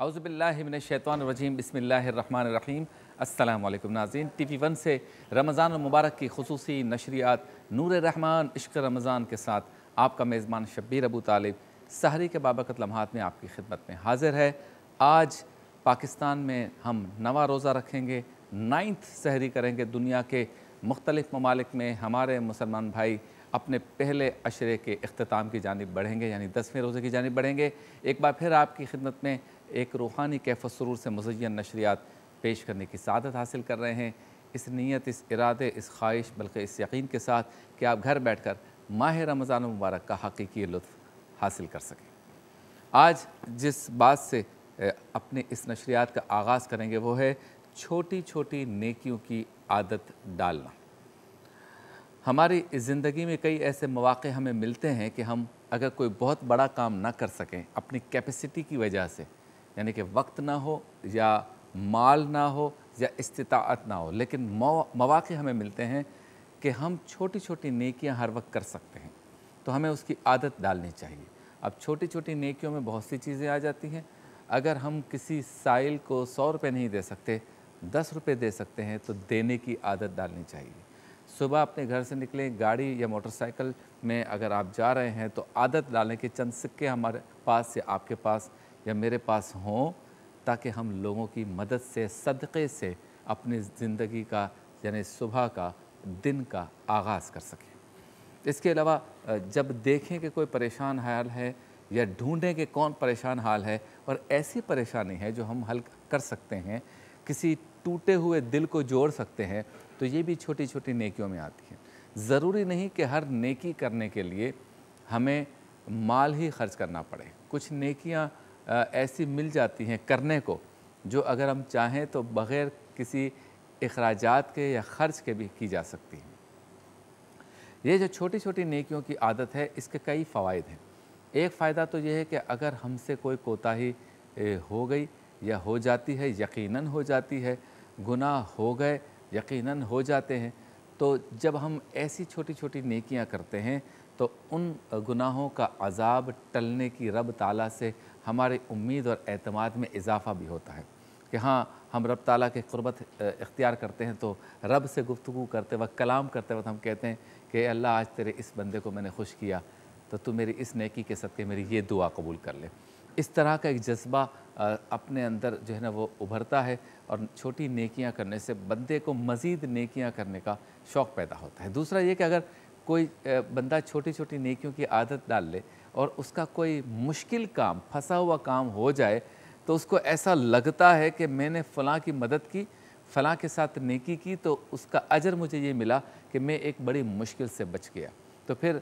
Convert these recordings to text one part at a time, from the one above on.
औज़ुबिल्लाहि मिनश्शैतानिर्रजीम बिस्मिल्लाहिर्रहमानिर्रहीम। अस्सलामु अलैकुम नाज़रीन, TV1 से रमज़ान मुबारक की खुसूसी नशरियात नूर रहमान इश्क़ रमज़ान के साथ आपका मेज़बान शब्बीर अबू तालिब सहरी के बाबरकत लम्हात में आपकी खिदमत में हाज़िर है। आज पाकिस्तान में हम नवा रोज़ा रखेंगे, 9th सहरी करेंगे। दुनिया के मुख्तलिफ़ ममालिक में हमारे मुसलमान भाई अपने पहले अशरे के इख्तिताम की जानिब बढ़ेंगे, यानी 10वें रोज़े की जानिब बढ़ेंगे। एक बार फिर आपकी खिदमत में एक रूहानी कैफ़ सुरूर से मुज़य्यन नशरियात पेश करने की सादत हासिल कर रहे हैं। इस नीयत, इस इरादे, इस ख्वाहिश, बल्कि इस यकीन के साथ कि आप घर बैठ कर माह रमज़ान मुबारक का हकीकी लुत्फ़ हासिल कर सकें। आज जिस बात से अपने इस नशरियात का आगाज़ करेंगे वो है छोटी छोटी नेकियों की आदत डालना। हमारी ज़िंदगी में कई ऐसे मौक़े हमें मिलते हैं कि हम अगर कोई बहुत बड़ा काम ना कर सकें अपनी कैपेसिटी की वजह से, यानी कि वक्त ना हो या माल ना हो या इस्तिताअत ना हो, लेकिन मौक़े हमें मिलते हैं कि हम छोटी छोटी नेकियां हर वक्त कर सकते हैं, तो हमें उसकी आदत डालनी चाहिए। अब छोटी छोटी नेकियों में बहुत सी चीज़ें आ जाती हैं। अगर हम किसी साइल को 100 रुपये नहीं दे सकते, 10 रुपये दे सकते हैं, तो देने की आदत डालनी चाहिए। सुबह अपने घर से निकलें, गाड़ी या मोटरसाइकिल में अगर आप जा रहे हैं तो आदत डालें कि चंद सिक्के हमारे पास या आपके पास या मेरे पास हों, ताकि हम लोगों की मदद से, सदक़े से अपनी ज़िंदगी का, यानी सुबह का, दिन का आगाज़ कर सकें। इसके अलावा जब देखें कि कोई परेशान हाल है या ढूंढें कि कौन परेशान हाल है और ऐसी परेशानी है जो हम हल कर सकते हैं, किसी टूटे हुए दिल को जोड़ सकते हैं, तो ये भी छोटी छोटी नेकियों में आती है। ज़रूरी नहीं कि हर नेकी करने के लिए हमें माल ही खर्च करना पड़े। कुछ नेकियां ऐसी मिल जाती हैं करने को जो अगर हम चाहें तो बग़ैर किसी अखराजात के या ख़र्च के भी की जा सकती हैं। ये जो छोटी छोटी नेकियों की आदत है, इसके कई फ़वाइद हैं। एक फ़ायदा तो ये है कि अगर हमसे कोई कोताही हो गई या हो जाती है, यकीनन हो जाती है, गुनाह हो गए यकीनन हो जाते हैं, तो जब हम ऐसी छोटी छोटी नेकियां करते हैं तो उन गुनाहों का अज़ाब टलने की रब ताला से हमारी उम्मीद और एतमाद में इजाफ़ा भी होता है कि हाँ, हम रब ताला के क़ुर्बत इख्तियार करते हैं, तो रब से गुफ्तगू करते वक्त, कलाम करते वक्त हम कहते हैं कि अल्लाह, आज तेरे इस बंदे को मैंने खुश किया, तो तू मेरी इस नेकी के सदक़े मेरी ये दुआ कबूल कर ले। इस तरह का एक जज्बा अपने अंदर जो है ना वो उभरता है और छोटी नेकियां करने से बंदे को मज़ीद नेकियां करने का शौक़ पैदा होता है। दूसरा ये कि अगर कोई बंदा छोटी छोटी नेकियों की आदत डाल ले और उसका कोई मुश्किल काम, फंसा हुआ काम हो जाए, तो उसको ऐसा लगता है कि मैंने फ़लाँ की मदद की, फ़लाँ के साथ नेकी की, तो उसका अजर मुझे ये मिला कि मैं एक बड़ी मुश्किल से बच गया। तो फिर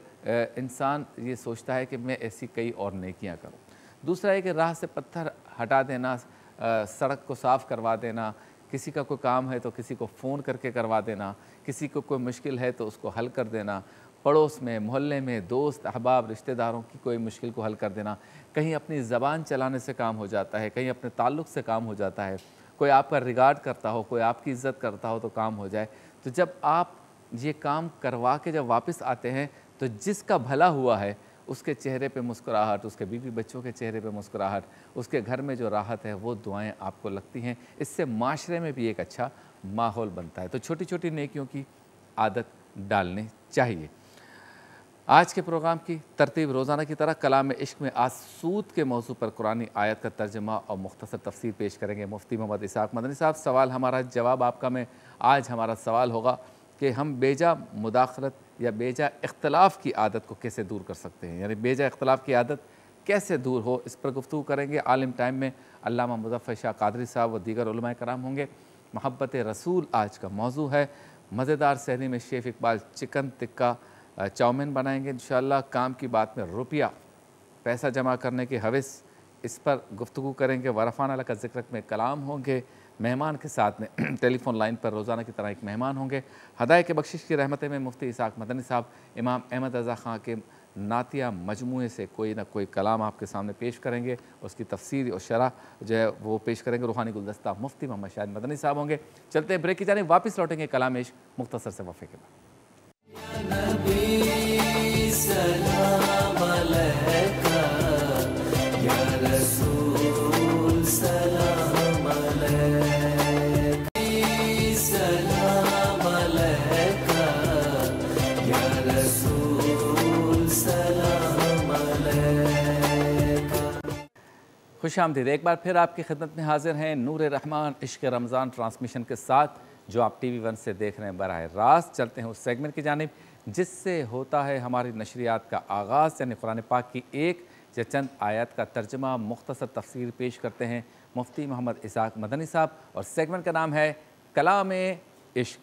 इंसान ये सोचता है कि मैं ऐसी कई और नेकियां करूं। दूसरा है कि राह से पत्थर हटा देना, सड़क को साफ़ करवा देना, किसी का कोई काम है तो किसी को फ़ोन करके करवा देना, किसी को कोई मुश्किल है तो उसको हल कर देना, पड़ोस में, मोहल्ले में, दोस्त अहबाब, रिश्तेदारों की कोई मुश्किल को हल कर देना। कहीं अपनी ज़बान चलाने से काम हो जाता है, कहीं अपने ताल्लुक़ से काम हो जाता है, कोई आपका रिगार्ड करता हो, कोई आपकी इज़्ज़त करता हो तो काम हो जाए। तो जब आप ये काम करवा के जब वापस आते हैं तो जिसका भला हुआ है उसके चेहरे पे मुस्कुराहट, उसके बीवी बच्चों के चेहरे पे मुस्कुराहट, उसके घर में जो राहत है वो दुआएं आपको लगती हैं। इससे माशरे में भी एक अच्छा माहौल बनता है। तो छोटी छोटी नेकियों की आदत डालनी चाहिए। आज के प्रोग्राम की तरतीब रोज़ाना की तरह कलाम इश्क में आज सूद के मौजू पर कुरानी आयत का तर्जमा और मुख्तसर तफसीर पेश करेंगे मुफ्ती मोहम्मद इसाक मदनी साहब। सवाल हमारा, जवाब आपका। में आज हमारा सवाल होगा कि हम बेजा मुदाखलत या बेजा इख्तलाफ की आदत को कैसे दूर कर सकते हैं, यानी बेजा इख्तलाफ की आदत कैसे दूर हो, इस पर गुफ्तगू करेंगे। आलिम टाइम में अल्लामा मुज़फ़्फ़र शाह क़ादरी साहब व दीगर उलमाए कराम होंगे। मोहब्बत रसूल आज का मौजू है। मज़ेदार सहरी में chef Iqbal chicken tikka chow mein बनाएंगे इंशाअल्लाह। काम की बात में रुपया, पैसा जमा करने की हवस, इस पर गुफ्तगू करेंगे। वरफ़ाना लका ज़िक्र में कलाम होंगे। मेहमान के साथ में टेलीफोन लाइन पर रोज़ाना की तरह एक मेहमान होंगे। हदाये के बख्शिश की रहमतें में मुफ्ती इसाक मदनी साहब इमाम अहमद रज़ा ख़ां के नातिया मजमूए से कोई ना कोई कलाम आपके सामने पेश करेंगे, उसकी तफसीर और शरह जो है वो पेश करेंगे। रूहानी गुलदस्ता मुफ्ती मोहम्मद शाहिद मदनी साहब होंगे। चलते हैं ब्रेक की जानिब, वापस लौटेंगे कलाम इश्क मुख्तसर से वफ़े के बाद। सलाम अलैका या रसूल खुशामदीद। एक बार फिर आपकी खिदमत में हाजिर हैं नूर रहमान इश्क रमज़ान ट्रांसमिशन के साथ, जो आप TV1 से देख रहे हैं बराह रास्त। चलते हैं उस सेगमेंट की जानिब जिससे होता है हमारी नशरियात का आगाज़, यानी कुरान पाक की एक या चंद आयत का तर्जमा, मुख्तसर तफसीर पेश करते हैं मुफ्ती मोहम्मद इसाक मदनी साहब, और सेगमेंट का नाम है कलाम इश्क।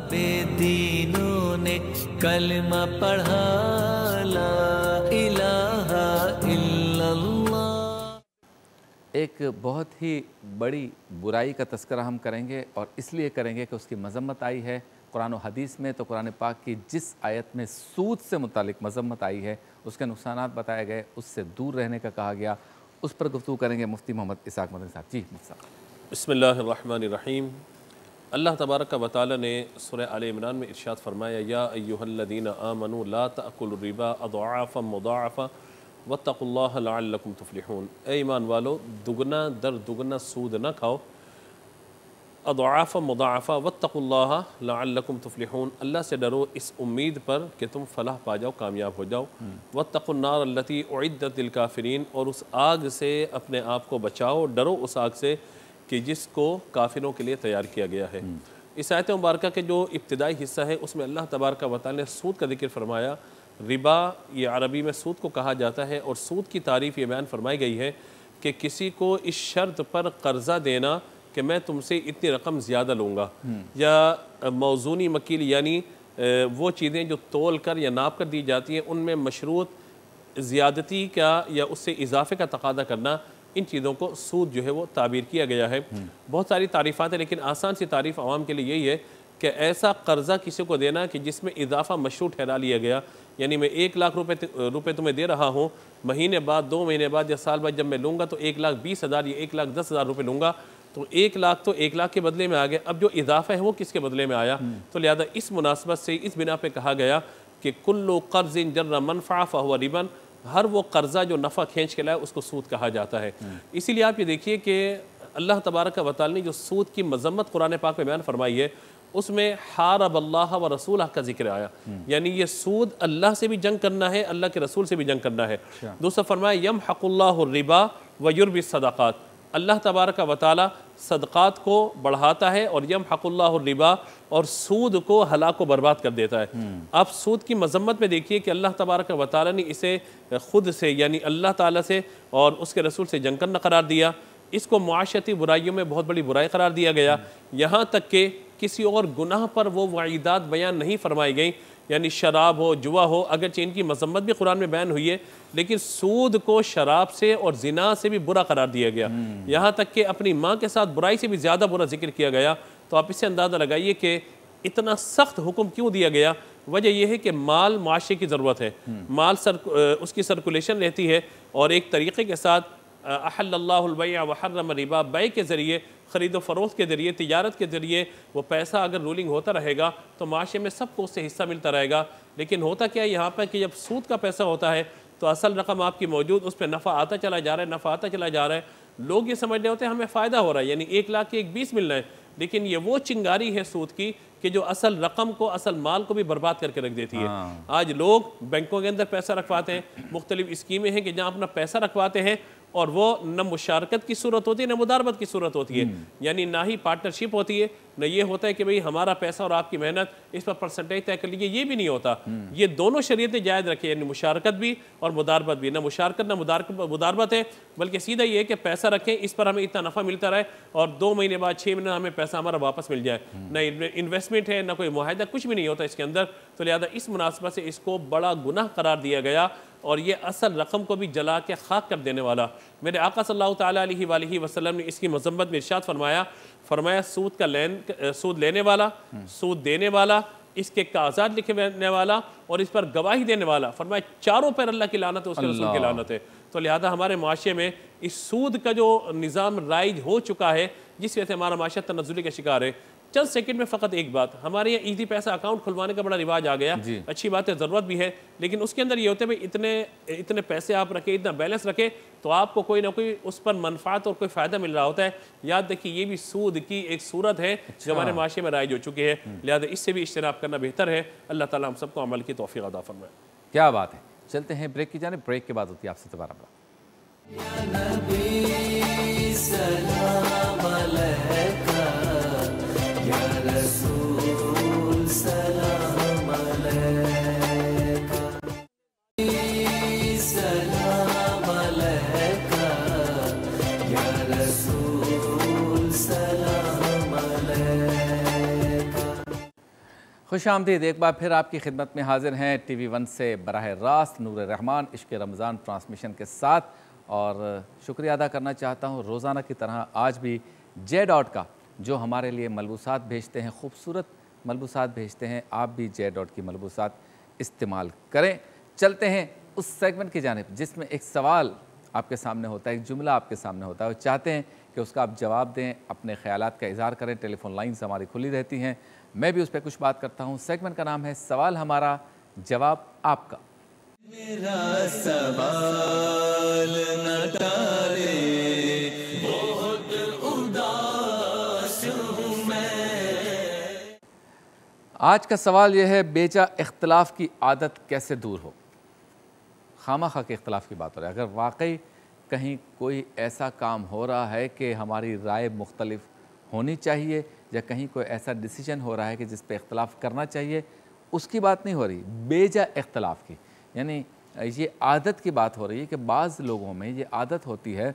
बेदीनों ने कलमा पढ़ा, ला इलाहा इल्लल्लाह। एक बहुत ही बड़ी बुराई का तस्करा हम करेंगे, और इसलिए करेंगे कि उसकी मजम्मत आई है कुरान और हदीस में। तो कुरान पाक की जिस आयत में सूद से मुतालिक मजम्मत आई है, उसके नुकसानात बताए गए, उससे दूर रहने का कहा गया, उस पर गुफ्तगू करेंगे मुफ्ती मोहम्मद इसाक मदनी साहब। जी मुफ्ती साहब। बिस्मिल्लाहिर्रहमानिर्रहीम। अल्लाह तबारक व तआला ने सूरह आले इमरान में इरशाद फरमाया, या अय्युहल्लज़ीना आमनू ला तअकुलु रिबा अज़आफ़न मुज़ाअफ़ा वत्तक़ुल्लाह लअल्लकुम तुफ़्लिहून। ए ईमान वालो, दुगना दर दुगना सूद न खाओ। अज़आफ़न मुज़ाअफ़ा वत्तक़ुल्लाह लअल्लकुम तुफ़्लिहून, अल्लाह से डरो इस उम्मीद पर कि तुम फलाह पा जाओ, कामयाब हो जाओ। वत्तक़ुन्नार अल्लती उइद्दत लिलकाफ़िरीन, और उस आग से अपने आप को बचाओ, डरो उस आग से कि जिसको काफिरों के लिए तैयार किया गया है। इस आयत मुबारका के जो इब्तिदाई हिस्सा है उसमें अल्लाह तबारक व तआला ने सूद का जिक्र फरमाया। रिबा ये अरबी में सूद को कहा जाता है, और सूद की तारीफ़ ये बयान फरमाई गई है कि किसी को इस शर्त पर कर्ज़ा देना कि मैं तुमसे इतनी रकम ज़्यादा लूँगा, या मौजूनी मकील यानी वो चीज़ें जो तोल कर या नाप कर दी जाती हैं उनमें मशरूत ज़्यादती का या उससे इजाफे का तकादा करना, इन चीज़ों को सूद जो है वो ताबीर किया गया है। बहुत सारी तारीफ़ात हैं, लेकिन आसान सी तारीफ़ आवाम के लिए यही है कि ऐसा कर्ज़ा किसी को देना कि जिसमें इजाफा मशरूत ठहरा लिया गया, यानी मैं 1 लाख रुपए तुम्हें दे रहा हूँ, महीने बाद, 2 महीने बाद या साल बाद जब मैं लूँगा तो 1,20,000 या 1,10,000 रुपये लूँगा, तो 1 लाख तो 1 लाख के बदले में आ गया। अब जो इजाफा है वो किसके बदले में आया? तो लिहाजा इस मुनासबत से इस बिना पे कहा गया कि कुल्लु कर्ज़िन जर्रा मनफ़ा फ़हुवा रिबन, हर वो कर्ज़ा जो नफ़ा खींच के लाए उसको सूद कहा जाता है। इसीलिए आप ये देखिए कि अल्लाह तबारक व तआला ने जो सूद की मजम्मत कुरान पाक में बयान फरमाई है, उसमें हारब अल्लाह व रसूलह का जिक्र आया, यानी ये सूद अल्लाह से भी जंग करना है, अल्लाह के रसूल से भी जंग करना है। दूसरा फरमाया यमहकुल्लाहु रिबा व युरबि सदाक़ात, अल्लाह तबारक व तआला सदक़ात को बढ़ाता है और यमहकुल्लाहु रिबा, और सूद को हलाक को बर्बाद कर देता है। आप सूद की मजम्मत में देखिए कि अल्लाह तबारक व तआला ने इसे खुद से यानी अल्लाह ताला से और उसके रसूल से जंग करना करार दिया। इसको मुआशरती बुराइयों में बहुत बड़ी बुराई करार दिया गया। यहाँ तक कि किसी और गुनाह पर वो वाइदात बयान नहीं फरमाई गई, यानी शराब हो, जुआ हो, अगरचे इनकी मजम्मत भी कुरान में बयान हुई है, लेकिन सूद को शराब से और जिना से भी बुरा करार दिया गया। यहाँ तक कि अपनी माँ के साथ बुराई से भी ज़्यादा बुरा जिक्र किया गया। तो आप इससे अंदाज़ा लगाइए कि इतना सख्त हुक्म क्यों दिया गया। वजह यह है कि माल माशरे की ज़रूरत है, माल उसकी सर्कुलेशन रहती है, और एक तरीक़े के साथ अहल्लल्लाहुल बैअ व हर्रम रिबा, बै के ज़रिए, ख़रीदो फ़रोख्त के ज़रिए, तिजारत के ज़रिए वो पैसा अगर रूलिंग होता रहेगा तो माशरे में सबको उससे हिस्सा मिलता रहेगा। लेकिन होता क्या है यहाँ पर कि जब सूद का पैसा होता है तो असल रकम आपकी मौजूद, उस पर नफ़ा आता चला जा रहा है, नफ़ा आता चला जा रहा है। लोग ये समझ रहे होते हैं हमें फ़ायदा हो रहा है, यानी 1 लाख के 20 मिल रहे हैं, लेकिन ये वो चिंगारी है सूद की कि जो असल रकम को, असल माल को भी बर्बाद करके रख देती है। आज लोग बैंकों के अंदर पैसा रखवाते हैं, मुख्तलिफ स्कीमें हैं कि जहाँ अपना पैसा रखवाते हैं, और वो न मुशारकत की सूरत होती है न मुदारबत की सूरत होती है, यानी ना ही पार्टनरशिप होती है, न ये होता है कि भाई हमारा पैसा और आपकी मेहनत इस पर परसेंटेज तय कर लीजिए, ये भी नहीं होता। ये दोनों शरीयतें जायज़ रखे, यानी मुशारकत भी और मुदारबत भी। न मुशारकत न मुदारबत है, बल्कि सीधा ये है कि पैसा रखें, इस पर हमें इतना नफ़ा मिलता रहे, और 2 महीने बाद 6 महीने हमें पैसा हमारा वापस मिल जाए। न इन्वेस्टमेंट है, न कोई मुआहदा, कुछ भी नहीं होता इसके अंदर। तो लिहाजा इस मुनासबत से इसको बड़ा गुनाह करार दिया गया, और ये असल रकम को भी जला के खाक कर देने वाला। मेरे आका सल्लल्लाहु तआला अलैहि वसल्लम ने इसकी मज़म्मत में इरशाद फरमाया सूद लेने वाला, सूद देने वाला, इसके कागजात लिखने वाला और इस पर गवाही देने वाला, फरमाया चारों पर अल्लाह की लानत है, उसके रसूल की लानत है। तो लिहाजा हमारे माशरे में इस सूद का जो निज़ाम राइज हो चुका है, जिस वजह से हमारा माशरा तनज़्ज़ुली का शिकार है। चंद सेकंड में फ़कत एक बात, हमारे यहाँ ईज़ी पैसा अकाउंट खुलवाने का बड़ा रिवाज आ गया, अच्छी बात है, ज़रूरत भी है, लेकिन उसके अंदर ये होते हैं भाई इतने पैसे आप रखें, इतना बैलेंस रखें तो आपको कोई ना कोई उस पर मनफात और कोई फ़ायदा मिल रहा होता है। याद देखिए ये भी सूद की एक सूरत है जो हमारे माशरे में राइज हो चुकी है, लिहाजा इससे भी इज्तनाब करना बेहतर है। अल्लाह ताला हम सबको अमल की तौफ़ीक़ अता फरमाए। क्या बात है। चलते हैं ब्रेक की जानिब, ब्रेक के बाद होती है आपसे दोबारा बात। खुशामदीद, एक बार फिर आपकी खिदमत में हाजिर हैं TV1 से बराह रास्त नूर रहमान इश्क रमज़ान ट्रांसमिशन के साथ। और शुक्रिया अदा करना चाहता हूँ रोज़ाना की तरह आज भी J.Dot का, जो हमारे लिए मलबूसात भेजते हैं, खूबसूरत मलबूसात भेजते हैं। आप भी J.Dot की मलबूसात इस्तेमाल करें। चलते हैं उस सेगमेंट की जानिब जिसमें एक सवाल आपके सामने होता है, एक जुमला आपके सामने होता है, और चाहते हैं कि उसका आप जवाब दें, अपने ख़यालात का इज़हार करें। टेलीफोन लाइन्स हमारी खुली रहती हैं, मैं भी उस पर कुछ बात करता हूँ। सेगमेंट का नाम है सवाल हमारा जवाब आपका। मेरा सवाल न टाले, बहुत उदास हूँ मैं। आज का सवाल यह है, बेजा इख्तलाफ की आदत कैसे दूर हो। खामखा के इख्तलाफ की बात हो रही है। अगर वाकई कहीं कोई ऐसा काम हो रहा है कि हमारी राय मुख्तलिफ होनी चाहिए, या कहीं कोई ऐसा डिसीजन हो रहा है कि जिस पे इख्तलाफ करना चाहिए, उसकी बात नहीं हो रही, बेजा इख्तलाफ की। यानी ये आदत की बात हो रही है कि बाज़ लोगों में ये आदत होती है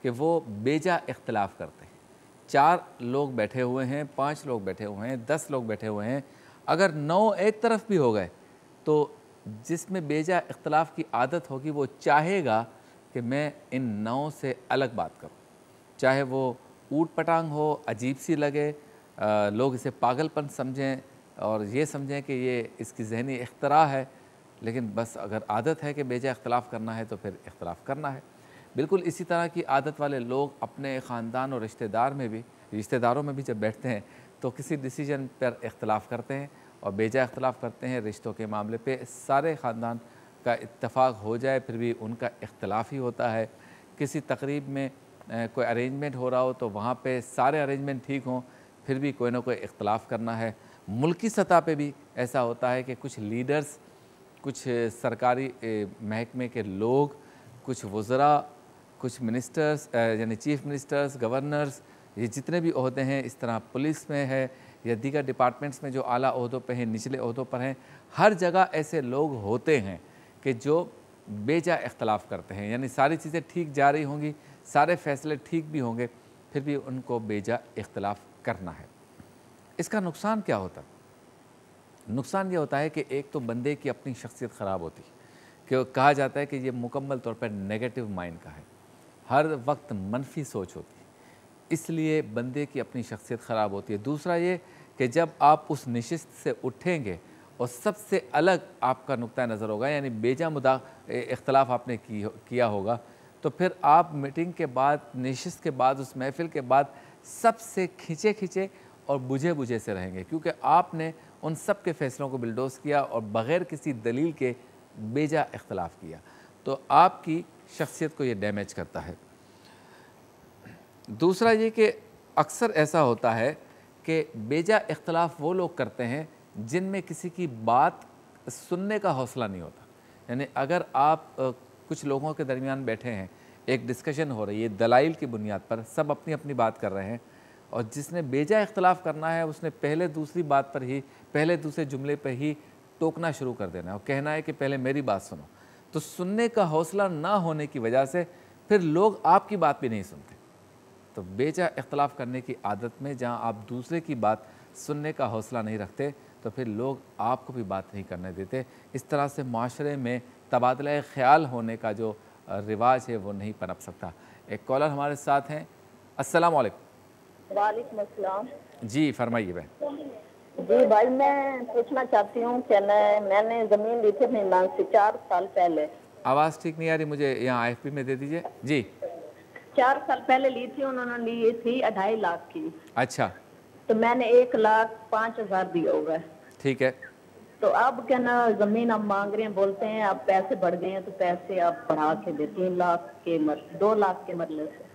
कि वो बेजा इख्तलाफ करते हैं। 4 लोग बैठे हुए हैं, 5 लोग बैठे हुए हैं, 10 लोग बैठे हुए हैं, अगर 9 एक तरफ भी हो गए तो जिसमें बेजा इख्तलाफ की आदत होगी वो चाहेगा कि मैं इन 9 से अलग बात करूँ, चाहे वो ऊट पटांग हो, अजीब सी लगे, लोग इसे पागलपन समझें और ये समझें कि ये इसकी जहनी इख्तरा है, लेकिन बस अगर आदत है कि बेजा इख्तलाफ करना है तो फिर इख्तलाफ करना है। बिल्कुल इसी तरह की आदत वाले लोग अपने ख़ानदान और रिश्तेदारों में भी जब बैठते हैं तो किसी डिसीजन पर इख्तलाफ करते हैं और बेजा इख्तलाफ करते हैं। रिश्तों के मामले पे सारे ख़ानदान का इत्तफ़ाक़ हो जाए फिर भी उनका इख्तलाफ ही होता है। किसी तकरीब में कोई अरेंजमेंट हो रहा हो तो वहाँ पे सारे अरेंजमेंट ठीक हों फिर भी कोई ना कोई इख्तलाफ करना है। मुल्की सतह पे भी ऐसा होता है कि कुछ लीडर्स, कुछ सरकारी महकमे के लोग, कुछ वज़रा, कुछ मिनिस्टर्स यानी चीफ़ मिनिस्टर्स, गवर्नर्स, ये जितने भी ओहदे हैं, इस तरह पुलिस में है या दीगर डिपार्टमेंट्स में जो आला ओहदों पे हैं, निचले ओहदों पर हैं, हर जगह ऐसे लोग होते हैं कि जो बेजा इख्तलाफ करते हैं। यानी सारी चीज़ें ठीक जा रही होंगी, सारे फ़ैसले ठीक भी होंगे, फिर भी उनको बेजा इख्तलाफ करना है। इसका नुकसान क्या होता है? नुकसान ये होता है कि एक तो बंदे की अपनी शख्सियत ख़राब होती है, कि कहा जाता है कि ये मुकम्मल तौर पर नेगेटिव माइंड का है, हर वक्त मनफी सोच होती है, इसलिए बंदे की अपनी शख्सियत ख़राब होती है। दूसरा ये कि जब आप उस नशिस्त से उठेंगे और सबसे अलग आपका नुक्ता नज़र होगा, यानी बेजा इख्तलाफ आपने किया होगा, तो फिर आप मीटिंग के बाद, नशिस्त के बाद, उस महफिल के बाद सबसे खिंचे और बुझे से रहेंगे, क्योंकि आपने उन सब के फ़ैसलों को बिल्डोज़ किया और बग़ैर किसी दलील के बेजा इख्तलाफ किया, तो आपकी शख्सियत को ये डैमेज करता है। दूसरा ये कि अक्सर ऐसा होता है कि बेजा इख्तलाफ वो लोग करते हैं जिनमें किसी की बात सुनने का हौसला नहीं होता। यानी अगर आप कुछ लोगों के दरमियान बैठे हैं, एक डिस्कशन हो रही है दलाइल की बुनियाद पर, सब अपनी अपनी बात कर रहे हैं, और जिसने बेजा इख्तलाफ करना है उसने पहले दूसरी बात पर ही, पहले दूसरे जुमले पर ही टोकना शुरू कर देना है और कहना है कि पहले मेरी बात सुनो। तो सुनने का हौसला ना होने की वजह से फिर लोग आपकी बात भी नहीं सुनते। तो बेजा इख्तलाफ करने की आदत में जहाँ आप दूसरे की बात सुनने का हौसला नहीं रखते तो फिर लोग आपको भी बात नहीं करने देते। इस तरह से माशरे में तबादला ख़याल होने का जो रिवाज है वो नहीं पनप सकता। एक कॉलर हमारे साथ हैं। अस्सलाम वालेकुम। वालेकुम अस्सलाम। जी फरमाइए बहन। जी भाई, मैं पूछना चाहती हूँ कि मैंने ज़मीन ली थी अपनी नाम से 4 साल पहले। आवाज़ ठीक नहीं आ रही मुझे, यहाँ IFP में दे दीजिए। जी 4 साल पहले ली थी, उन्होंने ली थी 2.5 लाख की। अच्छा, तो मैंने 1,05,000 दिया हुआ है। ठीक है। तो अब क्या ना, जमीन अब मांग रहे हैं, बोलते हैं अब पैसे बढ़ गए हैं तो पैसे आप बढ़ा के दे, 3 लाख के 2 लाख के मरले से।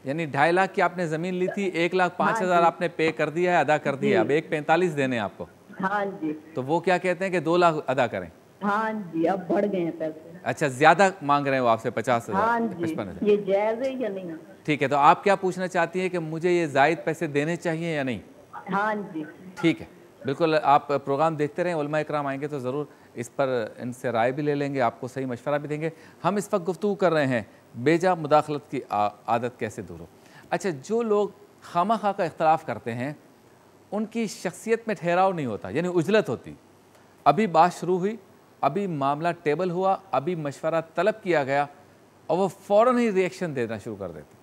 यानी 2.5 लाख की आपने ज़मीन ली थी, 1,05,000 आपने पे कर दिया है, अदा कर दिया है, अब 1,45,000 देने हैं आपको। हाँ जी। तो वो क्या कहते हैं कि 2 लाख अदा करें? हाँ जी, अब बढ़ गए हैं पैसे। अच्छा, ज़्यादा मांग रहे हैं वो आपसे 50,000? हाँ जी, 55,000। ये जायज़ है या नहीं? ठीक है, तो आप क्या पूछना चाहती हैं कि मुझे ये ज़ायद पैसे देने चाहिए या नहीं? हाँ जी। ठीक है, बिल्कुल। आप प्रोग्राम देखते रहें, उलमा इकराम आएंगे तो ज़रूर इस पर इनसे राय भी ले लेंगे, आपको सही मशवरा भी देंगे। हम इस वक्त गुफ्तगू कर रहे हैं बेजा मुदाखलत की आदत कैसे दूर हो। अच्छा, जो लोग खामा-खा का इख्तलाफ करते हैं उनकी शख्सियत में ठहराव नहीं होता, यानी उजलत होती। अभी बात शुरू हुई, अभी मामला टेबल हुआ, अभी मशवरा तलब किया गया और वो फ़ौरन ही रिएक्शन देना शुरू कर देते।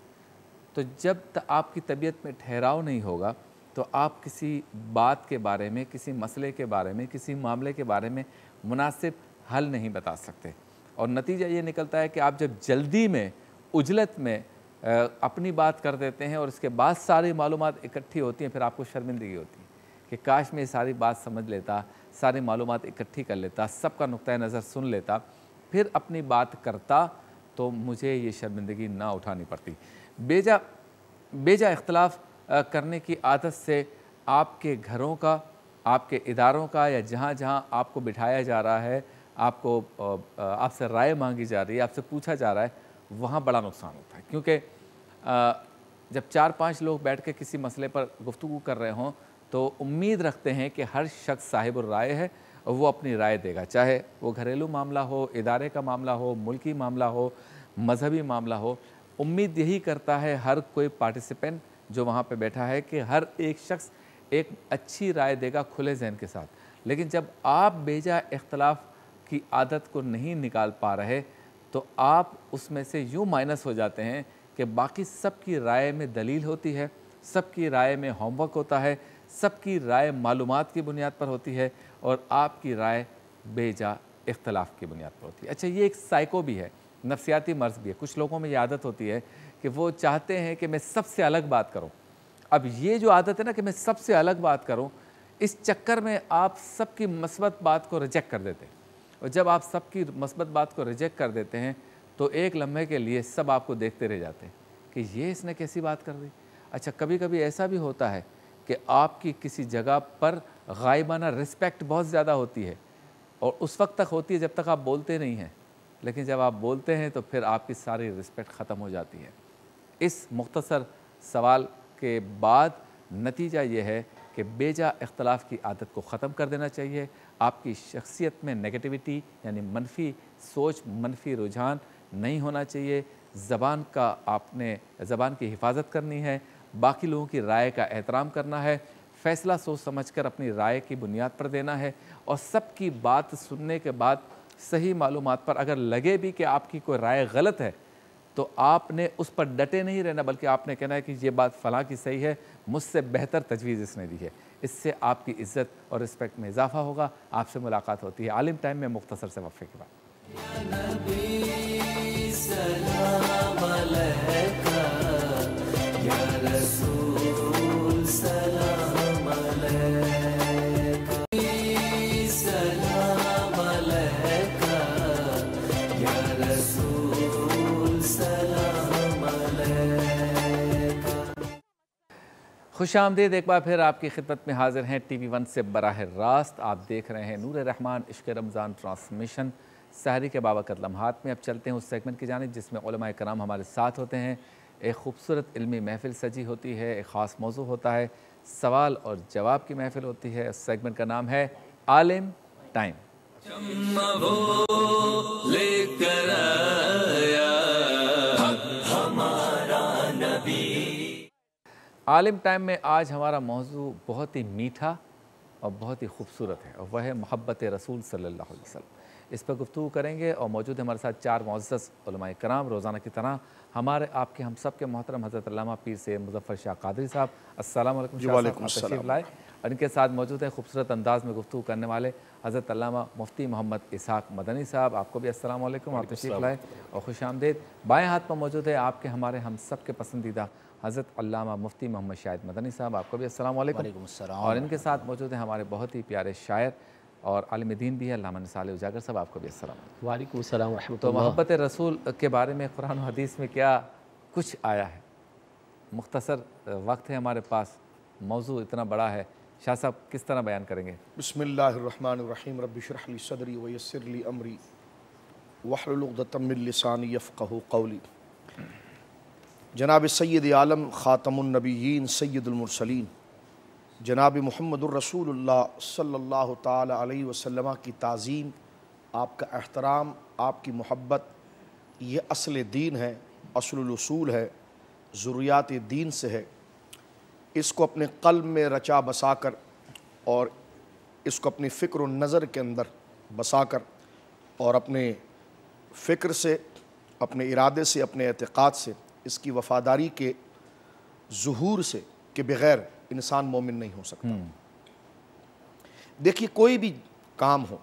तो जब तक आपकी तबीयत में ठहराव नहीं होगा तो आप किसी बात के बारे में, किसी मसले के बारे में, किसी मामले के बारे में मुनासिब हल नहीं बता सकते। और नतीजा ये निकलता है कि आप जब जल्दी में, उजलत में अपनी बात कर देते हैं और इसके बाद सारी मालूमात इकट्ठी होती हैं, फिर आपको शर्मिंदगी होती है कि काश मैं सारी बात समझ लेता, सारी मालूमात इकट्ठी कर लेता, सबका नुक्ता नज़र सुन लेता, फिर अपनी बात करता तो मुझे ये शर्मिंदगी ना उठानी पड़ती। बेजा इख्तलाफ करने की आदत से आपके घरों का, आपके इदारों का, या जहाँ जहाँ आपको बिठाया जा रहा है, आपको आपसे राय मांगी जा रही है, आपसे पूछा जा रहा है, वहाँ बड़ा नुकसान होता है। क्योंकि जब 4-5 लोग बैठ के किसी मसले पर गुफ्तगू कर रहे हों तो उम्मीद रखते हैं कि हर शख्स साहिब राय है और वो अपनी राय देगा, चाहे वो घरेलू मामला हो, इदारे का मामला हो, मुल्की मामला हो, मजहबी मामला हो। उम्मीद यही करता है हर कोई पार्टिसिपेंट जो वहाँ पे बैठा है कि हर एक शख्स एक अच्छी राय देगा खुले जहन के साथ। लेकिन जब आप बेजा इख्तलाफ की आदत को नहीं निकाल पा रहे तो आप उसमें से यूँ माइनस हो जाते हैं कि बाकी सबकी राय में दलील होती है, सबकी राय में होमवर्क होता है, सबकी राय मालूमात की बुनियाद पर होती है और आपकी राय बेजा इख्तलाफ की बुनियाद पर होती है। अच्छा, ये एक साइको भी है, नफ्सियाती मर्ज़ भी है। कुछ लोगों में ये आदत होती है कि वो चाहते हैं कि मैं सबसे अलग बात करूं। अब ये जो आदत है ना कि मैं सबसे अलग बात करूं, इस चक्कर में आप सबकी मस्बत बात को रिजेक्ट कर देते हैं। और जब आप सबकी मस्बत बात को रिजेक्ट कर देते हैं तो एक लम्हे के लिए सब आपको देखते रह जाते हैं कि ये इसने कैसी बात कर दी। अच्छा, कभी कभी ऐसा भी होता है कि आपकी किसी जगह पर गायबाना रिस्पेक्ट बहुत ज़्यादा होती है और उस वक्त तक होती है जब तक आप बोलते नहीं हैं, लेकिन जब आप बोलते हैं तो फिर आपकी सारी रिस्पेक्ट ख़त्म हो जाती है। इस मुख्तसर सवाल के बाद नतीजा ये है कि बेजा इख्तलाफ की आदत को ख़त्म कर देना चाहिए। आपकी शख्सियत में नेगेटिविटी यानी मनफी सोच, मनफी रुझान नहीं होना चाहिए। आपने ज़बान की हिफाजत करनी है, बाकी लोगों की राय का एहतराम करना है, फ़ैसला सोच समझकर अपनी राय की बुनियाद पर देना है और सबकी बात सुनने के बाद सही मालूमात पर अगर लगे भी कि आपकी कोई राय गलत है तो आपने उस पर डटे नहीं रहना, बल्कि आपने कहना है कि ये बात फ़लाँ की सही है, मुझसे बेहतर तजवीज़ इसने दी है। इससे आपकी इज़्ज़त और रिस्पेक्ट में इजाफा होगा। आपसे मुलाकात होती है आलिम टाइम में मुख्तसर से वक्फे के बाद। खुशामदीद, एक बार फिर आपकी खिदमत में हाजिर हैं TV1 से बराह रास्त। आप देख रहे हैं नूर रहमान इश्क़ रमज़ान ट्रांसमिशन सहरी के बाबरकत लम्हात में। अब चलते हैं उस सेगमेंट की जानिब जिसमें उलमा कराम हमारे साथ होते हैं। एक खूबसूरत इल्मी महफ़िल सजी होती है, एक ख़ास मौजू होता है, सवाल और जवाब की महफ़िल होती है। उस सेगमेंट का नाम है आलिम टाइम। आलिम टाइम में आज हमारा मौजू बहुत ही मीठा और बहुत ही खूबसूरत है और वह है मोहब्बत रसूल सल्लल्लाहु अलैहि वसल्लम। इस पर गुफ्तगू करेंगे और मौजूद है हमारे साथ 4 मुअज़्ज़ज़ उलमाए कराम। रोज़ाना की तरह हमारे आपके हम सब के मोहतरम हज़रत अल्लामा पीर सैयद मुज़फ़्फ़र शाह क़ादरी साहब, अस्सलाम वालेकुम तशरीफ़ लाए। और इनके साथ मौजूद है खूबसूरत अंदाज़ में गुफ्तगू करने वाले हज़रत अल्लामा मुफ्ती मोहम्मद इसहाक़ मदनी साहब, आपको भी अस्सलाम वालेकुम, आप तशरीफ़ लाए और खुशामदीद। बाएँ हाथ पर मौजूद है आपके हमारे हम सब के पसंदीदा हज़रत अल्लामा मुफ्ती मोहम्मद शाहिद मदनी साहब, आपको भी अस्सलाम वालेकुम। और इनके साथ मौजूद हैं हमारे बहुत ही प्यारे शायर और आलिम दीन भी है अल्लामा निसार उजागर साहब, आपको भी अस्सलाम वालेकुम अस्सलाम व रहमतुल्लाह। तो मोहब्बत रसूल के बारे में कुरान और हदीस में क्या कुछ आया है? मुख्तसर वक्त है हमारे पास, मौजू इतना बड़ा है, शाह साहब किस तरह बयान करेंगे? बिस्मिल्लाहिर्रहमानिर्रहीम, रब्बि इश्रह ली सदरी व यस्सिर ली अमरी वहलुल उक़दतम मिन लिसानी यफ़क़हू क़ौली। जनाब सैयद आलम ख़ातमुन नबिय्यीन सैयदुल मुरसलीन जनाब मुहम्मदुर रसूलुल्लाह सल्लल्लाहु ताला अलैहि वसल्लम की ताज़ीम, आपका एहतराम, आपकी मोहब्बत, ये असल दीन है, असलुल उसूल है, ज़ुर्रियात दीन से है। इसको अपने क़ल्ब में रचा बसा कर और इसको अपनी फ़िक्र और नज़र के अंदर बसा कर और अपने फ़िक्र से, अपने इरादे से, अपने एतक़ाद से, इसकी वफ़ादारी के ज़ुहूर से के बग़ैर इंसान मोमिन नहीं हो सकता। देखिए, कोई भी काम हो,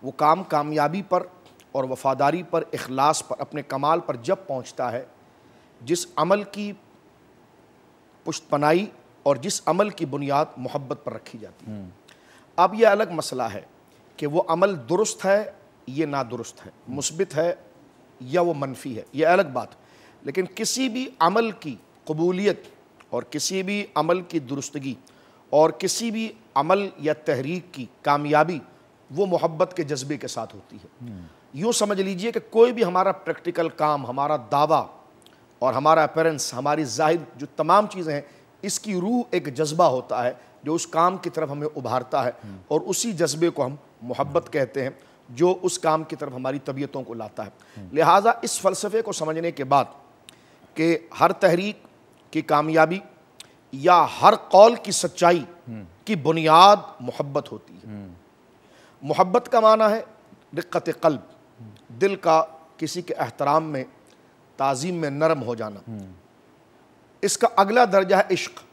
वो काम कामयाबी पर और वफ़ादारी पर, इखलास पर, अपने कमाल पर जब पहुँचता है, जिस अमल की पुष्टपनाई और जिस अमल की बुनियाद मोहब्बत पर रखी जाती है। अब यह अलग मसला है कि वो अमल दुरुस्त है, ये नादुरुस्त है, मुस्बित है या वो मनफी है, ये अलग बात। लेकिन किसी भी अमल की कबूलियत और किसी भी अमल की दुरुस्तगी और किसी भी अमल या तहरीक की कामयाबी वो मोहब्बत के जज्बे के साथ होती है। यूँ समझ लीजिए कि कोई भी हमारा प्रैक्टिकल काम, हमारा दावा और हमारा अपीयरेंस, हमारी ज़ाहिर जो तमाम चीज़ें हैं, इसकी रूह एक जज्बा होता है जो उस काम की तरफ हमें उभारता है, और उसी जज्बे को हम मोहब्बत कहते हैं, जो उस काम की तरफ हमारी तबीयतों को लाता है। लिहाजा इस फ़लसफ़े को समझने के बाद कि हर तहरीक की कामयाबी या हर कौल की सच्चाई की बुनियाद मोहब्बत होती है। मोहब्बत का माना है रिक़्क़त क़ल्ब, दिल का किसी के एहतराम में, ताज़ीम में नरम हो जाना। इसका अगला दर्जा है इश्क,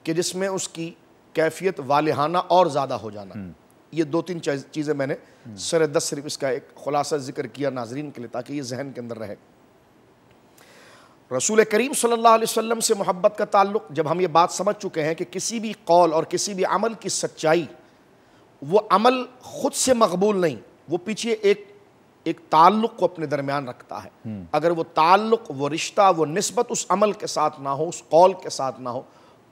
कि जिसमें उसकी कैफियत वालिहाना और ज़्यादा हो जाना। ये दो तीन चीज़ें मैंने सर दस सिर्फ इसका एक खुलासा जिक्र किया नाजरीन के लिए, ताकि ये जहन के अंदर रहे। रसूल करीम सल्लल्लाहु अलैहि वसल्लम से मोहब्बत का ताल्लुक़, जब हम ये बात समझ चुके हैं कि किसी भी कौल और किसी भी अमल की सच्चाई, वो अमल ख़ुद से मकबूल नहीं, वो पीछे एक ताल्लुक़ को अपने दरमियान रखता है। अगर वो ताल्लुक़, वो रिश्ता, वो निस्बत उस अमल के साथ ना हो, उस कौल के साथ ना हो,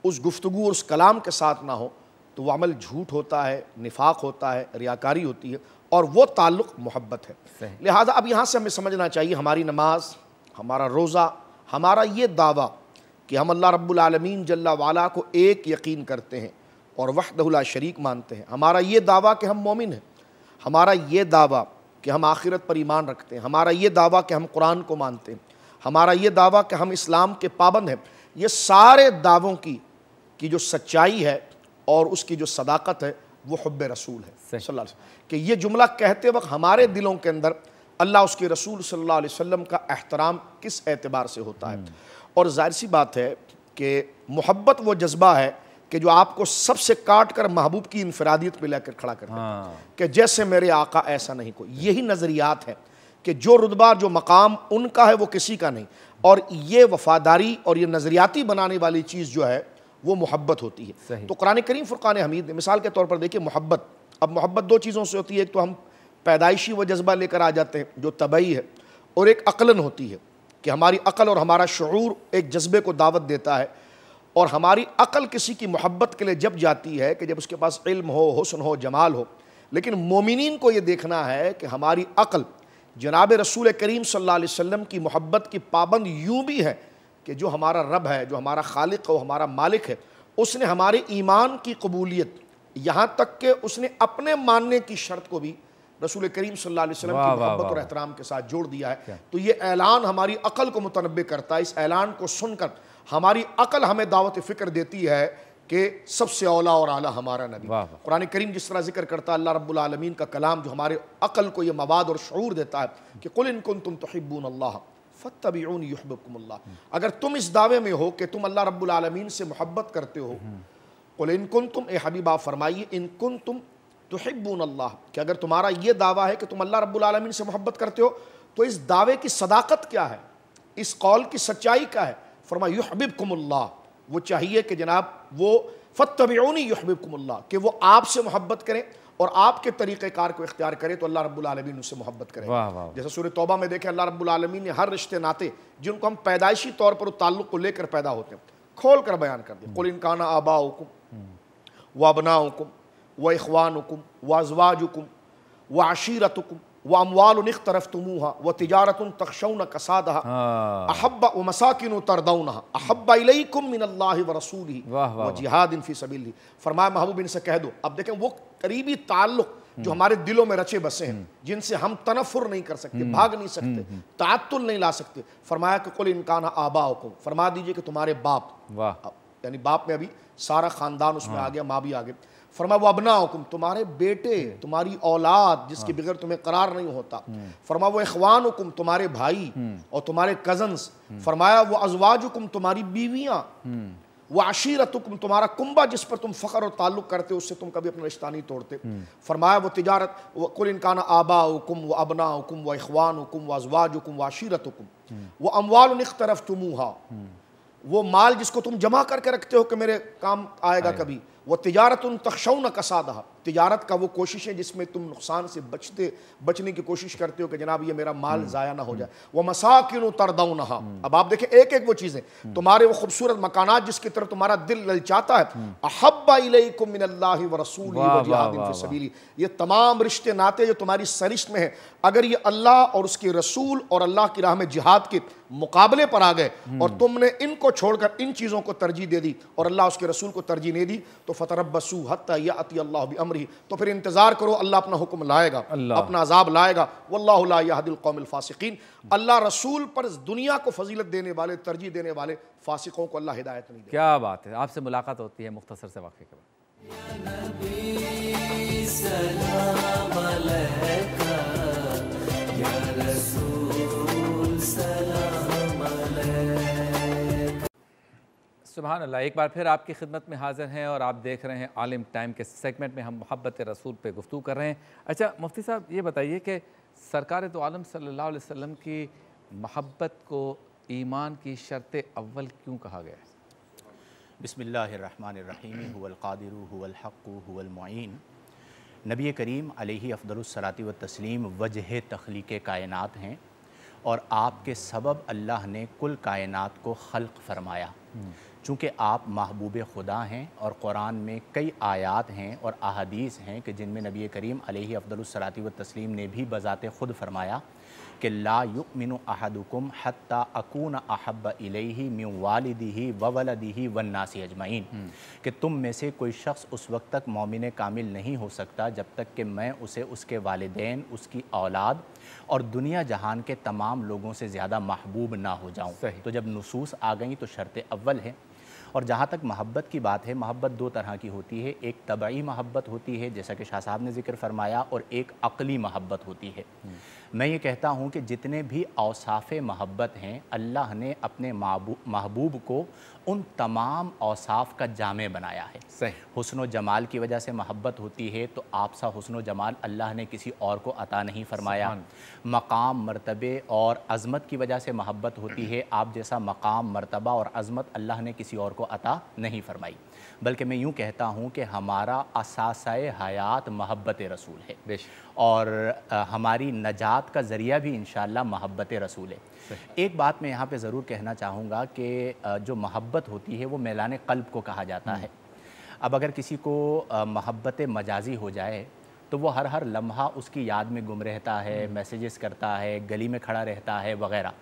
उस गुफ्तगू और उस कलाम के साथ ना हो, तो वह अमल झूठ होता है, निफाक होता है, रियाकारी होती है, और वो ताल्लुक़ मोहब्बत है। लिहाजा अब यहाँ से हमें समझना चाहिए, हमारी नमाज, हमारा रोज़ा, हमारा ये दावा कि हम अल्लाह रब्बुल आलमीन जल्ला वाला को एक यकीन करते हैं और वहदहु ला शरीक मानते हैं, हमारा ये दावा कि हम मोमिन हैं, हमारा ये दावा कि हम आखिरत पर ईमान रखते हैं, हमारा ये दावा कि हम कुरान को मानते हैं, हमारा ये दावा कि हम इस्लाम के पाबंद हैं, ये सारे दावों की जो सच्चाई है और उसकी जो सदाकत है, वो हुब्बे रसूल है सल्लल्लाहु अलैहि वसल्लम। कि ये जुमला कहते वक्त हमारे दिलों के अंदर अल्लाह, उसके रसूल सल्लल्लाहु अलैहि वसल्लम का एहतराम किस एतबार से होता है। और जाहिर सी बात है कि मोहब्बत वो जज्बा है कि जो आपको सबसे काट कर महबूब की इनफरादियत पे लेकर खड़ा करता है, कि जैसे मेरे आका ऐसा नहीं कोई। यही नज़रियात है कि जो रुतबा, जो मकाम उनका है, वो किसी का नहीं। और ये वफ़ादारी और ये नज़रियाती बनाने वाली चीज़ जो है, वो मोहब्बत होती है। तो कुरान करीम फुरक़ान हमीद, मिसाल के तौर पर देखिए मोहब्बत, अब मोहब्बत दो चीज़ों से होती है। एक तो हम पैदाइशी वो जज्बा लेकर आ जाते हैं जो तबई है, और एक अक़लन होती है कि हमारी अक़ल और हमारा शऊर एक जज्बे को दावत देता है। और हमारी अक़ल किसी की मोहब्बत के लिए जब जाती है कि जब उसके पास इल्म हो, हुस्न हो, जमाल हो। लेकिन मोमिनीन को ये देखना है कि हमारी अक़ल जनाब रसूल करीम सल्लल्लाहु अलैहि वसल्लम की मोहब्बत की पाबंद यूँ भी है कि जो हमारा रब है, जो हमारा खालिक है, हमारा मालिक है, उसने हमारे ईमान की कबूलियत, यहाँ तक कि उसने अपने मानने की शर्त को भी रसूल करीम सल्लल्लाहु अलैहि वसल्लम की मोहब्बत और एहतराम के साथ जोड़ दिया है। तो ये ऐलान हमारी अक़ल को मुतनब्बे करता है। इस ऐलान को सुनकर हमारी अक़ल हमें दावत फ़िक्र देती है कि सबसे औला और आला हमारा नबी। कुरान करीम जिस तरह जिक्र करता है, अल्लाह रब्बुल आलमीन का कलाम जो हमारे अक़ल को ये मवाद और शऊर देता है कि कुल इन कुंतुम तुहिब्बून अल्लाह फत्तबिऊनी युहिब्बुकुमुल्लाह। अगर तुम इस दावे में हो कि तुम अल्लाह रब्बुल आलमीन से मोहब्बत करते हो, कुल इन कुंतुम, ए हबीब आप फरमाइए, इन कुंतुम तुहिब्बून अल्लाह, कि अगर तुम्हारा ये दावा है कि तुम अल्लाह रब्बुल आलमीन से मोहब्बत करते हो, तो इस दावे की सदाकत क्या है, इस कौल की सच्चाई क्या है। फरमाया युहिब्बुकुमुल्लाह, वो चाहिए कि जनाब वो फत्तबिऊनी युहिब्बुकुमुल्लाह, कि वो आपसे मोहब्बत करें और आपके तरीक़ेकार को इख्तियार करे, तो अल्लाह रब्बुल आलमीन उससे मोहब्बत करे। जैसे सूरह तौबा में देखें, अल्लाह रब्बुल आलमीन ने हर रिश्ते नाते जिनको हम पैदाइशी तौर पर ताल्लुक़ को लेकर पैदा होते हैं खोल कर बयान कर दिया। कुल इन काना आबाउकुम व अबनाउकुम व इख्वानुकुम व अज़वाजुकुम व अशीरतुकुम व अमवालुन इख्तरफ्तुमूहा व तिजारतुन तख्शौन कसादहा अहब्बा व मसाकिन तरदौनहा अहब्बा इलैकुम मिनल्लाहि व रसूलिही व जिहादिन फी सबीलिही। फरमाया महबूब इनसे कह दो। अब देखें वो करीबी ताल्लुक जो हमारे दिलों में रचे बसे हैं, जिनसे हम तनफुर नहीं कर सकते, भाग नहीं सकते, ताअत्तुल नहीं ला सकते। फरमाया कि कुल इन काना आबाउकुम, फरमा दीजिए कि तुम्हारे बाप, यानी बाप में अभी सारा खानदान उसमें आ गया, माँ भी आ गए। फरमा वो अबनाउकुम, तुम्हारे बेटे, तुम्हारी औलाद जिसके बगैर तुम्हें करार नहीं होता। फरमा वो इख्वानुकुम, तुम्हारे भाई और तुम्हारे कजन्स। फरमाया वो अज़वाजुकुम, तुम्हारी बीवियां। वो आशीरतुकुम, तुम्हारा कुंबा जिस पर तुम फ़ख्र और ताल्लुक़ करते हो, उससे तुम कभी अपना रिश्ता नहीं तोड़ते। फरमाया वो तिजारत, कुल इन काना आबाउकुम व अबनाउकुम व इख्वानुकुम व अज़वाजुकुम व आशीरतुकुम व अमवालुन इख्तरफ्तुमूहा, वो माल जिसको तुम जमा करके रखते हो कि मेरे काम आएगा कभी। वो तिजारतुन तख्शौन कसादहा, तिजारत का वो कोशिश है जिसमें तुम नुकसान से बचने की कोशिश करते हो कि जनाब ये मेरा माल ज़ाया ना हो जाए। वह मसाकिन तरदौनहा, अब आप देखें एक एक वो चीज़ें, तुम्हारे वो खूबसूरत मकानात जिसकी तरफ तुम्हारा दिल ललचाता है। अहब्बा इलैकुम मिनल्लाहि व रसूलिही व जिहादिन फी सबीलिही, ये तमाम रिश्ते नाते जो तुम्हारी सरिश्त में है, अगर ये अल्लाह और उसके रसूल और अल्लाह की राह में जिहाद के मुकाबले पर आ गए और तुमने इनको छोड़कर इन चीज़ों को तरजीह दे दी और अल्लाह उसके रसूल को तरजीह नहीं दी, तो फतरब्बसू हत्ता याती अल्लाह बिअम्रिही, तो फिर इंतजार करो, अल्लाह अपना हुक्म लाएगा, अपना अजाब लाएगा। वल्लाहु ला यहदिल कौमिल फासिकीन, अल्लाह रसूल पर दुनिया को फजीलत देने वाले, तरजीह देने वाले फासिकों को अल्लाह हिदायत नहीं देता। क्या बात है। आपसे मुलाकात होती है मुख्तसर से वाक़े के बाद। सुभान अल्लाह, एक बार फिर आपकी खिदमत में हाज़िर हैं और आप देख रहे हैं आलिम टाइम के सेगमेंट में हम मोहब्बत रसूल पे गुफ्तगू कर रहे हैं। अच्छा मुफ्ती साहब, ये बताइए कि सरकार दो आलम सल्लल्लाहु अलैहि वसल्लम की मोहब्बत को ईमान की शर्त अव्वल क्यों कहा गया है? बिस्मिल्लाहिर्रहमानिर्रहीम, हुवल क़ादिरु हुवल हक़्क़ु हुवल मुईन। नबी करीम अलैहि अफ़दलुस सलाती व तस्लीम वजह तख़लीक़ कायनात हैं और आपके सबब अल्लाह ने कुल कायनात को खल्क़ फरमाया। चूँकि आप महबूब खुदा हैं और कुरान में कई आयात हैं और अहादीस हैं कि जिनमें नबी करीम अलैहि अफ़दलुस सलाती व तस्लीम ने भी बज़ाते ख़ुद फरमाया कि ला युमिनु अहदुकुम हत्ता अकून अहब्ब इलैहि मिन वालिदिही व वलदिही वन्नासी अजमईन, कि तुम में से कोई शख्स उस वक्त तक मोमिन कामिल नहीं हो सकता जब तक कि मैं उसे उसके वालिदैन, उसकी औलाद और दुनिया जहान के तमाम लोगों से ज़्यादा महबूब ना हो जाऊँ। तो जब नुसूस आ गई तो शर्त अव्वल है। और जहाँ तक मोहब्बत की बात है, मोहब्बत दो तरह की होती है, एक तबई मोहब्बत होती है जैसा कि शाह साहब ने ज़िक्र फरमाया, और एक अक़ली मोहब्बत होती है। मैं ये कहता हूँ कि जितने भी औसाफ़ मोहब्बत हैं, अल्लाह ने अपने महबूब को उन तमाम औसाफ़ का जामे बनाया है। सही हुस्न व जमाल की वजह से मोहब्बत होती है, तो आप सा हुस्न व जमाल अल्लाह ने किसी और को अता नहीं फरमाया। मकाम, मर्तबे और अज़मत की वजह से मोहब्बत होती है, आप जैसा मकाम, मर्तबा और अज़मत अल्लाह ने किसी और को अता नहीं फरमाई। बल्कि मैं यूँ कहता हूँ कि हमारा असासाए हयात मोहब्बत रसूल है और हमारी नजात का ज़रिया भी इंशाअल्लाह मोहब्बत रसूल है। एक बात मैं यहाँ पे ज़रूर कहना चाहूँगा कि जो मोहब्बत होती है वो मैलान क़ल्ब को कहा जाता है। अब अगर किसी को मोहब्बत मजाजी हो जाए तो वो हर लम्हा उसकी याद में गुम रहता है, मैसेजेस करता है, गली में खड़ा रहता है वग़ैरह।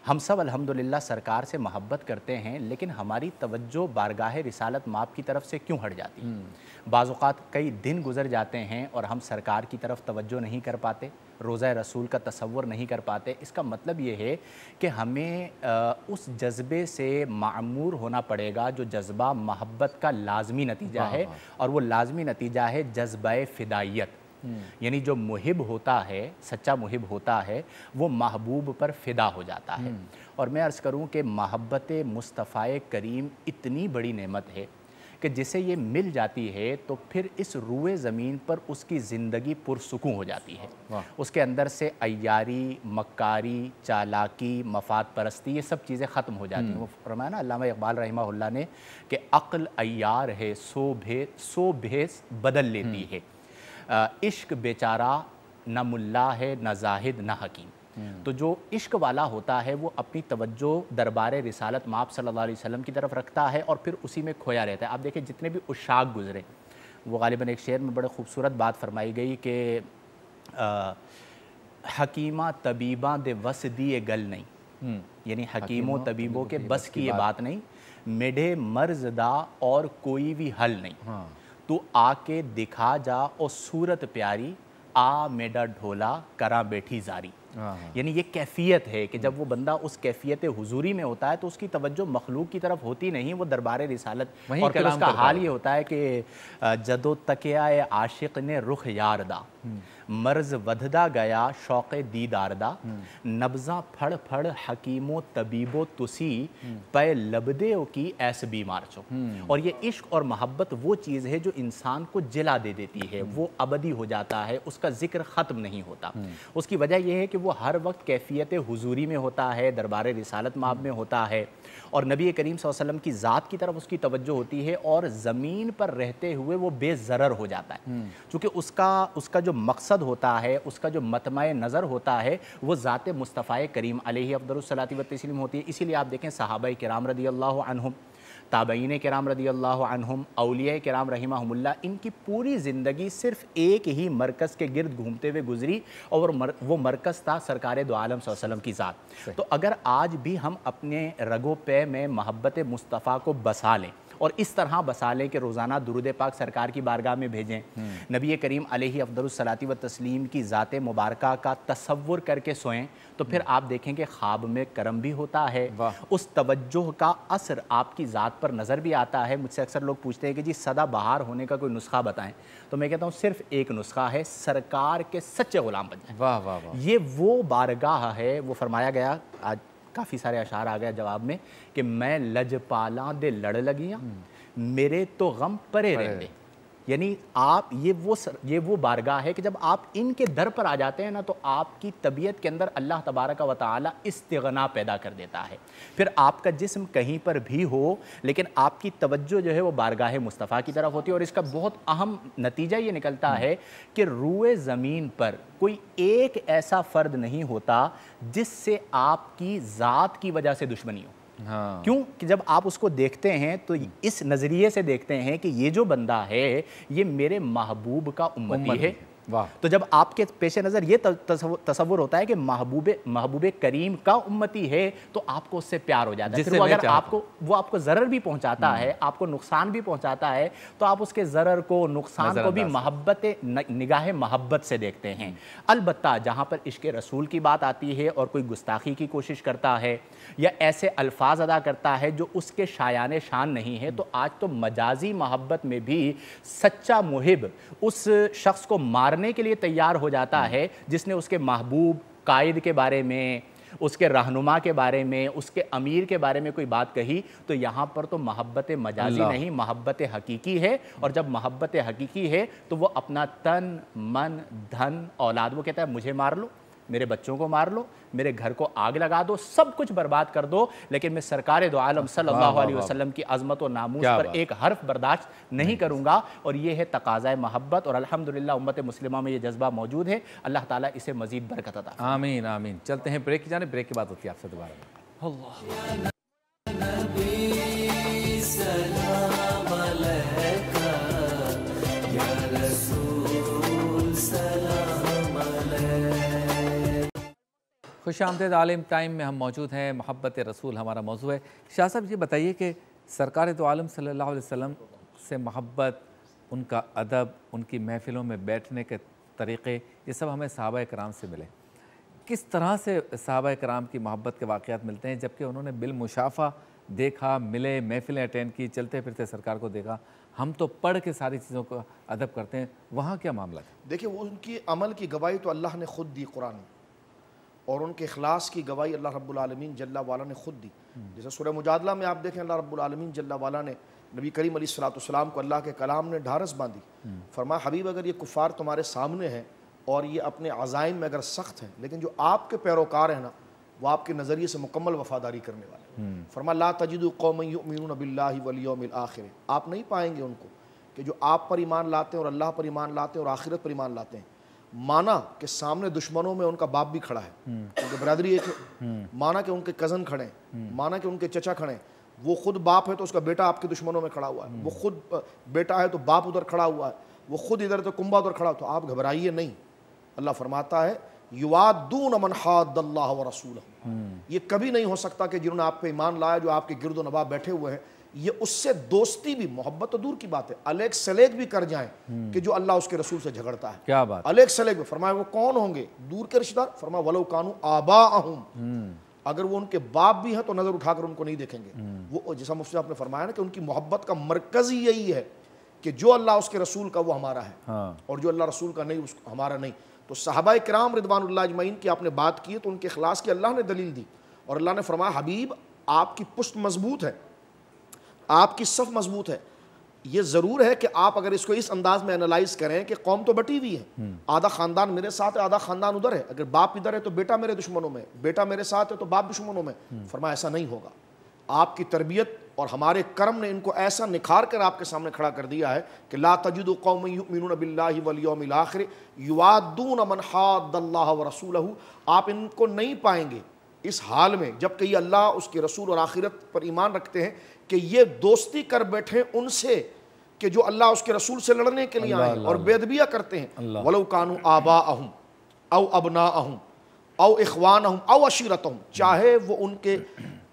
हम सब अल्हम्दुलिल्लाह सरकार से मोहब्बत करते हैं, लेकिन हमारी तवज्जो बारगाह रिसालत माप की तरफ से क्यों हट जाती है? बाज़ औक़ात कई दिन गुज़र जाते हैं और हम सरकार की तरफ तवज्जो नहीं कर पाते, रोज़ा रसूल का तसव्वुर नहीं कर पाते। इसका मतलब ये है कि हमें उस जज्बे से मामूर होना पड़ेगा जो जज्बा मोहब्बत का लाजमी नतीजा है, और वो लाजमी नतीजा है जज्बा फ़िदाइयत। यानी जो मुहिब होता है, सच्चा मुहिब होता है, वो महबूब पर फ़िदा हो जाता है। और मैं अर्ज़ करूँ कि मोहब्बत मुस्तफ़ा करीम इतनी बड़ी नेमत है कि जिसे ये मिल जाती है तो फिर इस रूए ज़मीन पर उसकी ज़िंदगी पुरसुकून हो जाती है। उसके अंदर से अय्यारी, मक्कारी, चालाकी, मफाद परस्ती, ये सब चीज़ें ख़त्म हो जाती हैं। वो फरमाया ना अल्लामा इक़बाल रहमहुल्लाह ने कि अक़्ल अय्यार है, सो भेस बदल लेती है, इश्क बेचारा न मुल्ला है, न जाहिद, न हकीम। तो जो इश्क वाला होता है वो अपनी तवज्जो दरबार रिसालत माप सल्लल्लाहु अलैहि वसल्लम की तरफ रखता है और फिर उसी में खोया रहता है। आप देखिए जितने भी उशाक गुज़रे, वो ग़ालिबन एक शेर में बड़े खूबसूरत बात फरमाई गई कि हकीमा तबीबा दे वस दिए गल नहीं, यानी हकीमों तबीबों के बस की ये बात नहीं, मेढे मर्जदा और कोई भी हल नहीं। हाँ। तू आके दिखा जा और सूरत प्यारी, आ मेडा ढोला करा बैठी जारी। यानी ये कैफियत है कि जब वो बंदा उस कैफियत हुजूरी में होता है तो उसकी तवज्जो मखलूक की तरफ होती नहीं, वो दरबार रिसालत, और फिर उसका हाल ये होता है कि जदो तकिया आशिक ने रुख यारदा, मर्ज वधदा गया शौक़ दीदारदा, नब्ज़ा फड़ फड़ हकीमो तबीबो तुसी, पे लबदे की ऐस बीमार चो। और ये इश्क और मोहब्बत वो चीज़ है जो इंसान को जिला दे देती है, वो अबदी हो जाता है, उसका जिक्र ख़त्म नहीं होता। उसकी वजह यह है कि वो हर वक्त कैफियत हुजूरी में होता है, दरबार रिसालत माब में होता है, और नबी करीम सल्लल्लाहु अलैहि वसल्लम की ज़ात की तरफ उसकी तवज्जो होती है, और ज़मीन पर रहते हुए वो बेज़रर हो जाता है, चूँकि उसका जो मकसद होता है, उसका जो मतमाए नज़र होता है, वो ज़ात मुस्तफ़ा करीम अलैहि अफ़दलुस सलाती व तस्लीम होती है। इसीलिए आप देखें सहाबाए किराम रदियल्लाहु अन्हुम, ताबईन किराम रदियल्लाहु अन्हुम, औलिया किराम रहिमहुमुल्लाह, इनकी पूरी ज़िंदगी सिर्फ एक ही मरकज़ के गिर्द घूमते हुए गुजरी, और वो मरकज़ था सरकार दो आलम सल्लल्लाहु अलैहि वसल्लम की ज़ात। तो अगर आज भी हम अपने रगो पे में मोहब्बत मुस्तफ़ा को बसा लें, और इस तरह बसा लें कि रोज़ाना दुरूद पाक सरकार की बारगाह में भेजें, नबी करीम अलैहि अफ़दलुस सलाती व तस्लीम की ज़ात मुबारका का तसव्वुर करके सोएं, तो फिर आप देखें कि ख्वाब में करम भी होता है, उस तवज्जो का असर आपकी ज़ात पर नज़र भी आता है। मुझसे अक्सर लोग पूछते हैं कि जी सदा बहार होने का कोई नुस्खा बताएं, तो मैं कहता हूँ सिर्फ एक नुस्खा है, सरकार के सच्चे ग़ुलाम बन जाएं। वाह वाह वाह। ये वो बारगाह है, वो फरमाया गया, आज काफ़ी सारे अशार आ गए जवाब में, कि मैं लजपाला दे लड़ लगियाँ, मेरे तो गम परे रहते। यानी आप ये वो बारगाह है कि जब आप इनके दर पर आ जाते हैं ना, तो आपकी तबीयत के अंदर अल्लाह तबारक व तआला इस्तिग़ना पैदा कर देता है। फिर आपका जिस्म कहीं पर भी हो, लेकिन आपकी तवज्जो जो है वो बारगाह मुस्तफ़ा की तरफ होती है। और इसका बहुत अहम नतीजा ये निकलता है कि रूए ज़मीन पर कोई एक ऐसा फ़र्द नहीं होता जिससे आपकी ज़ात की वजह से दुश्मनी हो। हाँ। क्यों कि जब आप उसको देखते हैं तो इस नज़रिए से देखते हैं कि ये जो बंदा है ये मेरे महबूब का उम्मती है। वाह। तो जब आपके पेश नज़र ये तसव्वुर होता है कि महबूब करीम का उम्मती है, तो आपको उससे प्यार हो जाता है। फिर वो अगर आपको ज़रर भी पहुंचाता है, आपको नुकसान भी पहुंचाता है, तो आप उसके ज़रर को, नुकसान को भी निगाह मोहब्बत से देखते हैं। अलबत्ता जहाँ पर इश्क़ रसूल की बात आती है और कोई गुस्ताखी की कोशिश करता है या ऐसे अल्फाज अदा करता है जो उसके शायान शान नहीं है, तो आज तो मजाजी मोहब्बत में भी सच्चा मुहिब उस शख्स को मारने के लिए तैयार हो जाता है जिसने उसके महबूब कायद के बारे में, उसके रहनुमा के बारे में, उसके अमीर के बारे में कोई बात कही। तो यहाँ पर तो मोहब्बत मजाजी नहीं, मोहब्बत हकीकी है। और जब मोहब्बत हकीकी है तो वो अपना तन, मन, धन, औलाद, वो कहता है मुझे मार लो, मेरे बच्चों को मार लो, मेरे घर को आग लगा दो, सब कुछ बर्बाद कर दो, लेकिन मैं सरकार दो आलम सल्लल्लाहु अलैहि वसल्लम की अज़मत और नामूस पर एक हर्फ बर्दाश्त नहीं करूँगा। और ये है तकाज़ाए मोहब्बत, और अल्हम्दुलिल्लाह उम्मत मुस्लिमा में ये जज्बा मौजूद है। अल्लाह ताला इसे मज़ीद बरकत अता फरमाए। आमीन आमीन। चलते हैं ब्रेक की जाने, ब्रेक के बाद होती है आपसे दोबारा। खुशामदीद आलिम टाइम में हम मौजूद हैं, मोहब्बत रसूल हमारा मौजू है। शाह साहब ये बताइए कि सरकार दो आलम सल्लल्लाहु अलैहि वसल्लम से मोहब्बत, उनका अदब, उनकी महफ़िलों में बैठने के तरीक़े, ये सब हमें सहाबा कराम से मिले। किस तरह से सहाबा कराम की मोहब्बत के वाक़यात मिलते हैं, जबकि उन्होंने बिलमुशाफ़ा देखा, मिले, महफ़िलें अटेंड की, चलते फिरते सरकार को देखा। हम तो पढ़ के सारी चीज़ों को अदब करते हैं, वहाँ क्या मामला है? देखिए, वो उनकी अमल की गवाही तो अल्लाह ने ख़ुद दी कुरान में, और उनके इखलास की गवाही अल्लाह रब्बुल आलमीन जल्ला वाला ने ख़ुद दी। जैसे सूरह मुजादला में आप देखें, अल्लाह रब्बुल आलमीन जल्ला वाला ने नबी करीम अलैहिस्सलाम को अल्लाह के कलाम ने ढारस बांधी। फरमा हबीब, अगर ये कुफ़ार तुम्हारे सामने हैं और ये अपने अज़ाइम में अगर सख्त हैं, लेकिन जो आपके पैरोकार हैं ना, वो आपके नज़रिए से मुकम्मल वफ़ादारी करने वाले। फरमा ला तजिदु कौमन युमिनून बिल्लाहि वल यौमिल आखिर, आप नहीं पाएंगे उनको कि जो आप पर ईमान लाते हैं और अल्लाह पर ईमान लाते हैं और आखिरत पर ईमान लाते हैं। माना कि सामने दुश्मनों में उनका बाप भी खड़ा है, उनकी बरादरी एक है, माना कि उनके कज़न खड़े हैं, माना कि उनके चचा खड़े हैं, वो खुद बाप है तो उसका बेटा आपके दुश्मनों में खड़ा हुआ है, वो खुद बेटा है तो बाप उधर खड़ा हुआ है, वो खुद इधर तो कुंबा उधर खड़ा, तो आप घबराइए नहीं। अल्लाह फरमाता है युवादून मन हाद्दल्लाह व रसूलहू, ये कभी नहीं हो सकता कि जिन्होंने आप पे ईमान लाया, जो आपके गिरदो नवाब बैठे हुए हैं, ये उससे दोस्ती भी, मोहब्बत तो दूर की बात है, अलेक सलेक भी कर जाएं कि जो अल्लाह उसके रसूल से झगड़ता है। क्या बात, अलेक सलेक भी। फरमाया वो कौन होंगे? दूर के रिश्तेदार। फरमाया वलो कानू आबाअहुम, अगर वो उनके बाप भी हैं तो नजर उठाकर उनको नहीं देखेंगे। वो जैसा मुफ्ती साहब ने फरमाया ना कि उनकी मोहब्बत का मरकज ही यही है कि जो अल्लाह उसके रसूल का वो हमारा है, और जो अल्लाह रसूल का नहीं उसका हमारा नहीं। तो सहाबाए किराम रिदवानुल्लाह अजमईन की आपने बात की तो उनके खिलास की अल्लाह ने दलील दी, और अल्लाह ने फरमाया हबीब आपकी पुष्ट मजबूत है, आपकी सफ मजबूत है। ये ज़रूर है कि आप अगर इसको इस अंदाज में एनालाइज करें कि कौम तो बटी हुई है, आधा ख़ानदान मेरे साथ है, आधा ख़ानदान उधर है, अगर बाप इधर है तो बेटा मेरे दुश्मनों में, बेटा मेरे साथ है तो बाप दुश्मनों में। फरमाया ऐसा नहीं होगा। आपकी तरबियत और हमारे कर्म ने इनको ऐसा निखार कर आपके सामने खड़ा कर दिया है कि ला तजिदु कौमन युमिनून बिल्लाहि वल यौमिल आखिर युवादून मन हाद्दल्लाह व रसूलहू, आप इनको नहीं पाएंगे इस हाल में जबकि ये अल्लाह उसके रसूल और आखिरत पर ईमान रखते हैं कि ये दोस्ती कर बैठे उनसे कि जो अल्लाह उसके रसूल से लड़ने के लिए आए और बेदबिया करते हैं। वलो कानू आबाअहुम औ अबनाअहुम औ इख्वानहुम औ अशीरतहुम, चाहे वो उनके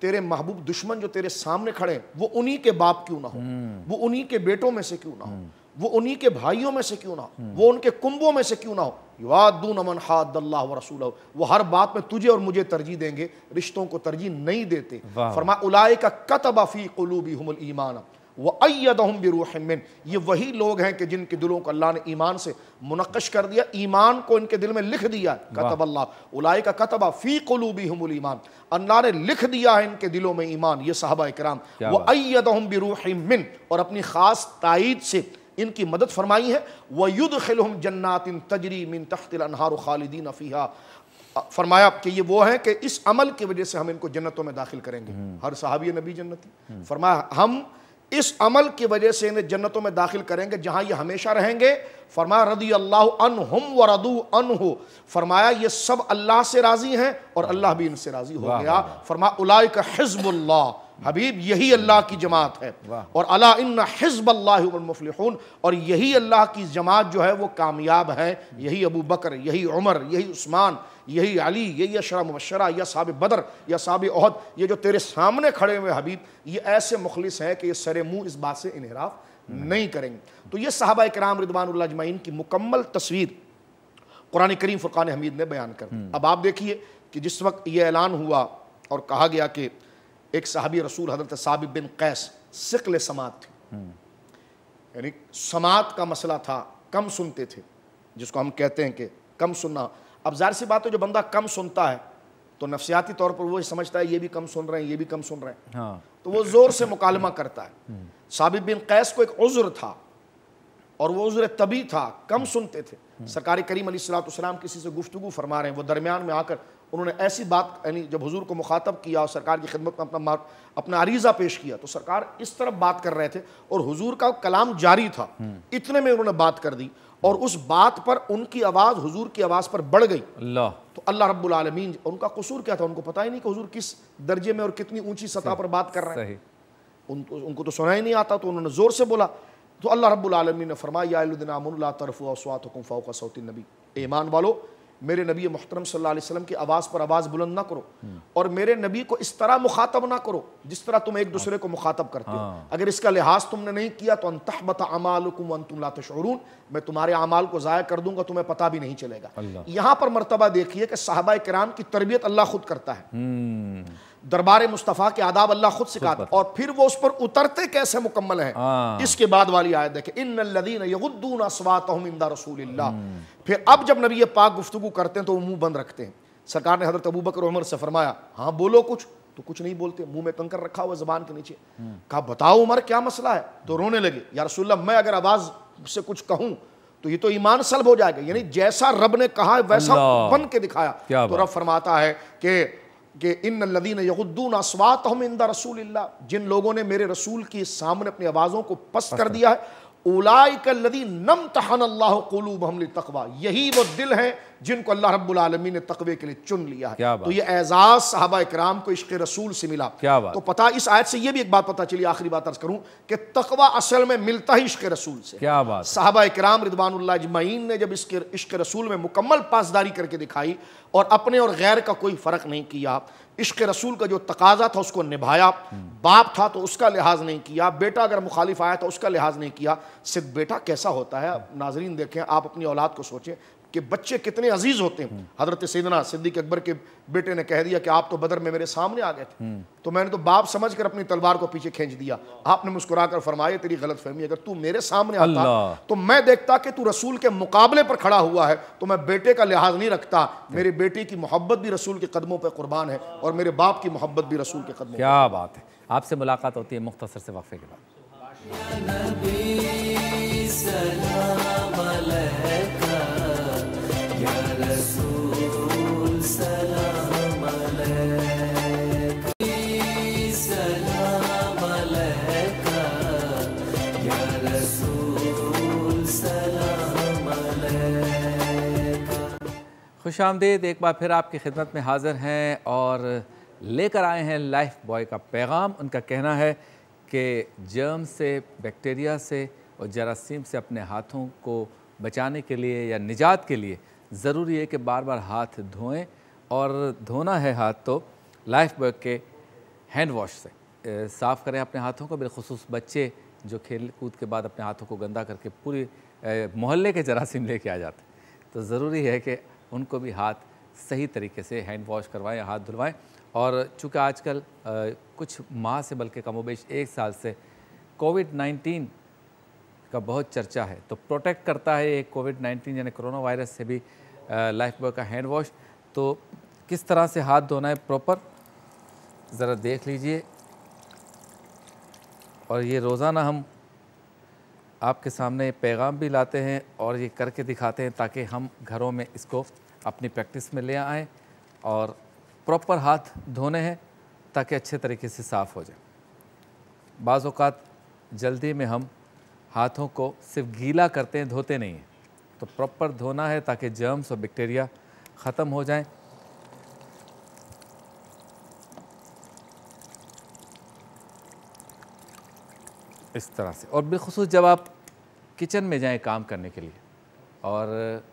तेरे महबूब दुश्मन जो तेरे सामने खड़े हैं वो उन्हीं के बाप क्यों ना हो, वो उन्हीं के बेटों में से क्यों ना हो, वो उन्हीं के भाइयों में से क्यों ना हो, वो उनके कुंबों में से क्यों ना हो, युवादून मन हाद्दल्लाह व रसूलहू, वो हर बात में तुझे और मुझे तरजीह देंगे, रिश्तों को तरजीह नहीं देते। फरमा उलाइका कतबा फी कुलूबिहुमुल ईमान व अय्यदहुम बिरूहिम मिन, ये वही लोग हैं कि जिनके दिलों को अल्लाह ने ईमान से मुनक्कश कर दिया, ईमान को इनके दिल में लिख दिया। कतबल्लाह उलाइका कतबा फी कुलूबिहुमुल ईमान, अल्लाह ने लिख दिया है इनके दिलों में ईमान, ये सहाबाए किराम। व अय्यदहुम बिरूहिम मिन, और अपनी खास ताईद से इनकी मदद फरमाई है। व युदखिलहुम जन्नातिन तजरी मिन तहतिल अनहार खालिदीन फीहा, फरमाया कि ये वो हैं कि इस अमल की वजह से हम इनको जन्नतों में दाखिल करेंगे। हर सहाबी नबी जन्नती। फरमाया हम इस अमल की वजह से इन्हें जन्नतों में दाखिल करेंगे जहां ये हमेशा रहेंगे। फरमाया रदी अल्लाह अन्हुम व रदू अन्हु, फरमाया ये सब अल्लाह से राजी हैं और अल्लाह भी इनसे राजी हो गया। फरमाया उलाइका हिज़्बुल्लाह, हबीब यही अल्लाह की जमात है, और अला इन्ना हिज़्बल्लाहि हुमुल मुफ़्लिहून, और यही अल्लाह की जमात जो है वो कामयाब है। यही अबू बकर, यही उमर, यही उस्मान, यही अली, यही अशरा मुबश्शरा, या साहब बदर, या साहब ओहद, ये जो तेरे सामने खड़े हुए हबीब, ये ऐसे मुखलिस हैं कि ये सरे मुंह इस बात से इनहराफ नहीं करेंगे। तो ये सहाबाए किराम रिदवानुल्लाह अजमईन की मुकम्मल तस्वीर कुरान करीम फुरकान हमीद ने बयान कर दी। अब आप देखिए कि जिस वक्त ये ऐलान हुआ और कहा गया कि एक सहाबी रसूल हज़रत साबित बिन कैस सिक़ल समात थे, यानी समात का मसला था, कम सुनते थे, जिसको हम कहते हैं कि कम सुनना। अब जाहिर सी बात है जो बंदा कम सुनता है तो नफ्सियाती तौर पर वो समझता है ये भी कम सुन रहे हैं, ये भी कम सुन रहे हैं, हाँ। तो वो ज़ोर से मुकालमा करता है। साबित बिन कैस को एक उज़्र था और वो उज़्र तभी था, कम सुनते थे। सरकार करीम अलैहिस्सलाम किसी से गुफ्तगू फरमा रहे हैं, वो दरमियान में आकर उन्होंने ऐसी बात, यानी जब हुजूर को मुखातब किया और सरकार की खिदमत में अपना अरीज़ा पेश किया तो सरकार इस तरफ बात कर रहे थे और हुजूर का कलाम जारी था। इतने में उन्होंने बात कर दी और उस बात पर उनकी आवाज़ हुजूर की आवाज़ पर बढ़ गई। तो अल्लाह रब्बुल आलमीन, उनका कसूर क्या था? उनको पता ही नहीं कि हुजूर किस दर्जे में और कितनी ऊंची सतह पर बात कर रहे हैं, उनको तो सुना ही नहीं आता, तो उन्होंने ज़ोर से बोला। तो अल्लाह रब्बुल आलमीन ने फरमाया या अय्युहल्लज़ीना आमनू ला तरफ़ू अस्वातकुम फ़ौक़ सौतिन नबी, ईमान वालो मेरे नबी मोहतरम सल्लल्लाहु अलैहि वसल्लम की आवाज़ पर आवाज़ बुलंद ना करो और मेरे नबी को इस तरह मुखातब ना करो जिस तरह तुम एक दूसरे को मुखातब करते हो। अगर इसका लिहाज तुमने नहीं किया तो अन्तहबत अमालुकुम व अंतुम ला तशऊरून, मैं तुम्हारे अमाल को ज़ाया कर दूंगा, तुम्हें पता भी नहीं चलेगा। यहाँ पर मर्तबा देखिए कि सहाबाए किराम की तरबियत अल्लाह खुद करता है, दरबार मुस्तफ़ा के आदाब अल्लाह खुद सिखाता है, और फिर वो उस पर उतरते कैसे मुकम्मल है। इसके बाद वाली आयत देखें, इन्नल्लज़ीना यग़ुद्दूना अस्वातहुम इंदा रसूलिल्लाह। फिर अब जब नबी पाक गुफ्तगू करते हैं तो वो मुंह बंद रखते हैं। सरकार ने हज़रत अबू बकर उमर से फरमाया हाँ बोलो कुछ, तो कुछ नहीं बोलते, मुंह में कंकर रखा हुआ ज़बान के नीचे। कहा बताओ उमर क्या मसला है? तो रोने लगे, या रसूलल्लाह मैं अगर आवाज़ से कुछ कहूँ तो ये तो ईमान सल्ब हो जाएगा। यानी जैसा रब ने कहा वैसा बन के दिखाया। तो रब फरमाता है कि इन्नल्लज़ीना यग़ुद्दूना अस्वातहुम इंदा रसूलिल्लाह, जिन लोगों ने मेरे रसूल के सामने अपनी आवाज़ों को पस्त कर दिया है उलाइकल्लज़ी नम्तहनल्लाहु क़ुलूबहुम लित्तक़वा, यही वो दिल हैं जिनको अल्लाह रब्बुल आलमीन ने तक़वे के लिए चुन लिया है। क्या बात। तो ये एजाज़ सहाबा इकराम को इश्क़ रसूल से मिला। क्या बात। तो पता, इस आयत से ये भी एक बात पता चली, आखिरी बात अर्ज़ करूँ कि तक़वा असल में मिलता ही इश्क़ रसूल से। क्या बात। सहाबा इकराम रिदवानुल्लाह अजमईन ने जब इसके इश्क़ रसूल में मुकम्मल पासदारी करके दिखाई और अपने और गैर का कोई फ़र्क नहीं किया, इश्क़ रसूल का जो तकाजा था उसको निभाया, बाप था तो उसका लिहाज नहीं किया, बेटा अगर मुखालिफ आया तो उसका लिहाज नहीं किया। सिर्फ बेटा कैसा होता है, नाजरीन देखें, आप अपनी औलाद को सोचें कि बच्चे कितने अजीज़ होते हैं। हज़रत सैयदना सिद्दीक़ अकबर के बेटे ने कह दिया कि आप तो बदर में मेरे सामने आ गए थे, तो मैंने तो बाप समझ कर अपनी तलवार को पीछे खींच दिया। आपने मुस्कुरा कर फरमाया, तेरी गलत फहमी, अगर तू मेरे सामने आता तो मैं देखता कि तू रसूल के मुकाबले पर खड़ा हुआ है, तो मैं बेटे का लिहाज नहीं रखता। मेरे बेटे की मोहब्बत भी रसूल के कदमों पर कुर्बान है और मेरे बाप की मोहब्बत भी रसूल के कदमों। क्या बात है। आपसे मुलाकात होती है मुख्तसर से वक्फे के बाद। खुशामदीद, एक बार फिर आपकी खिदमत में हाज़िर हैं और लेकर आए हैं लाइफ बॉय का पैगाम। उनका कहना है कि जर्म से, बैक्टीरिया से और जरासीम से अपने हाथों को बचाने के लिए या निजात के लिए ज़रूरी है कि बार बार हाथ धोएं, और धोना है हाथ तो लाइफ बॉय के हैंड वॉश से साफ़ करें अपने हाथों को। बिलखुसूस बच्चे जो खेल कूद के बाद अपने हाथों को गंदा करके पूरी मोहल्ले के जरासीम लेके आ जाते हैं, तो ज़रूरी है कि उनको भी हाथ सही तरीके से हैंड वॉश करवाएं, हाथ धुलवाएं। और चूँकि आजकल कुछ माह से, बल्कि कमोबेश 1 साल से कोविड-19 का बहुत चर्चा है, तो प्रोटेक्ट करता है ये कोविड-19 यानी कोरोना वायरस से भी लाइफ बॉय का हैंड वॉश। तो किस तरह से हाथ धोना है प्रॉपर, ज़रा देख लीजिए। और ये रोज़ाना हम आपके सामने पैगाम भी लाते हैं और ये करके दिखाते हैं ताकि हम घरों में इसको अपनी प्रैक्टिस में ले आएँ। और प्रॉपर हाथ धोने हैं ताकि अच्छे तरीके से साफ़ हो जाए। बाज़ औक़ात जल्दी में हम हाथों को सिर्फ गीला करते हैं, धोते नहीं हैं, तो प्रॉपर धोना है ताकि जर्म्स और बैक्टीरिया ख़त्म हो जाएं। इस तरह से। और बिलखुसूस जब आप किचन में जाएं काम करने के लिए और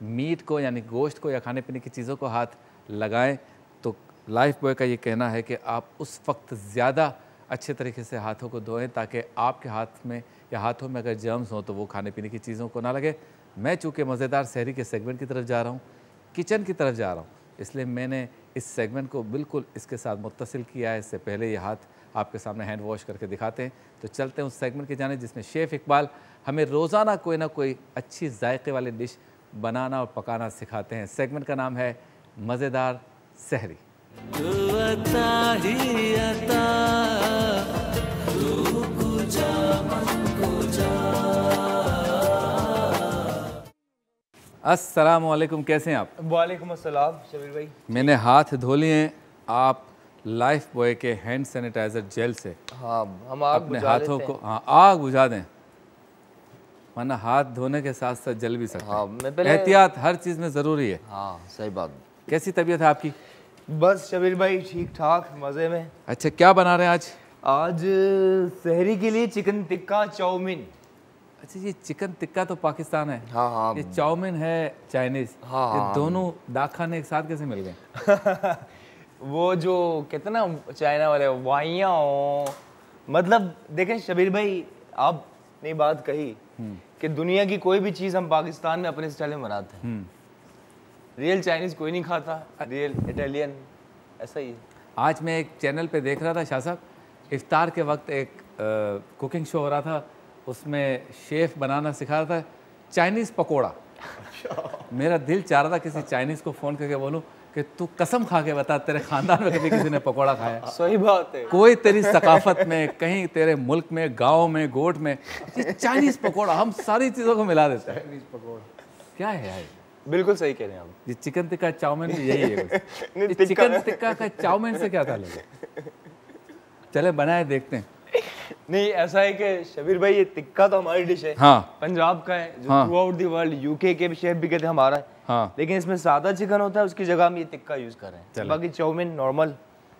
मीट को यानी गोश्त को या खाने पीने की चीज़ों को हाथ लगाएं, तो लाइफ बॉय का ये कहना है कि आप उस वक्त ज़्यादा अच्छे तरीके से हाथों को धोएं ताकि आपके हाथ में या हाथों में अगर जर्म्स हों तो वो खाने पीने की चीज़ों को ना लगे। मैं चूँकि मज़ेदार सहरी के सेगमेंट की तरफ जा रहा हूँ, किचन की तरफ जा रहा हूँ, इसलिए मैंने इस सेगमेंट को बिल्कुल इसके साथ मुत्तसिल किया है। इससे पहले ये हाथ आपके सामने हैंड वॉश करके दिखाते हैं। तो चलते हैं उस सेगमेंट की जाने जिसमें शेफ़ इकबाल हमें रोज़ाना कोई ना कोई अच्छी जायके वाली डिश बनाना और पकाना सिखाते हैं। सेगमेंट का नाम है मज़ेदार सहरी। अस्सलामु अलैकुम, कैसे हैं आप? वालेकुम अस्सलाम शबीर भाई। मैंने हाथ धो लिए हैं आप लाइफ बॉय के हैंड सैनिटाइज़र जेल से। हाँ, हम आग अपने बुझा हाथों लेते को, हैं। हाँ, आग बुझा दें, वरना हाथ धोने के साथ साथ जल भी सकते हाँ, हैं। मैं पहले एहतियात हर चीज़ में ज़रूरी है। हाँ, सही बात। कैसी तबीयत है आपकी? बस शबीर भाई ठीक ठाक, मज़े में। अच्छा, क्या बना रहे हैं आज? आज सहरी के लिए चिकन टिक्का चाउमीन। अच्छा, ये चिकन टिक्का तो पाकिस्तान है, हाँ हाँ, ये चाउमीन है चाइनीज़। हाँ, ये हाँ। दोनों दाग खाने एक साथ कैसे मिल गए? वो जो कहते ना चाइना वाले वाइयाँ हो, मतलब देखें शबीर भाई, आपने बात कही कि दुनिया की कोई भी चीज़ हम पाकिस्तान में अपने स्टाइल में बनाते हैं। रियल चाइनीज़ कोई नहीं खाता, रियल इटालियन ऐसा ही है। आज मैं एक चैनल पे देख रहा था शाह साहब, इफ्तार के वक्त एक कुकिंग शो हो रहा था, उसमें शेफ़ बनाना सिखा रहा था चाइनीज़ पकोड़ा। मेरा दिल चाह रहा था किसी चाइनीज़ को फ़ोन करके बोलूं कि तू कसम खा के बता तेरे ख़ानदान में कभी किसी ने पकोड़ा खाया? सही बात है। कोई तेरी सकाफत में, कहीं तेरे मुल्क में, गांव में, गोट में, ये चाइनीज़ पकोड़ा, हम सारी चीज़ों को मिला देते हैं। चाइनीज़ पकोड़ा क्या है यार? बिल्कुल सही कह रहे हैं आप। ये चिकन टिक्का चाउमीन भी यही है कुछ। नहीं, ये चिकन टिक्का का चाउमीन से क्या ताल्लुक है? चले बनाए देखते हैं। नहीं ऐसा है कि शबीर भाई ये टिक्का तो हमारी डिश है, हाँ पंजाब का है, जो हाँ। Through out the world UK के भी शेफ भी कहते हैं हमारा है, हाँ लेकिन इसमें सादा चिकन होता है, उसकी जगह हम ये टिक्का यूज कर रहे हैं। चलो। बाकी चाउमीन नॉर्मल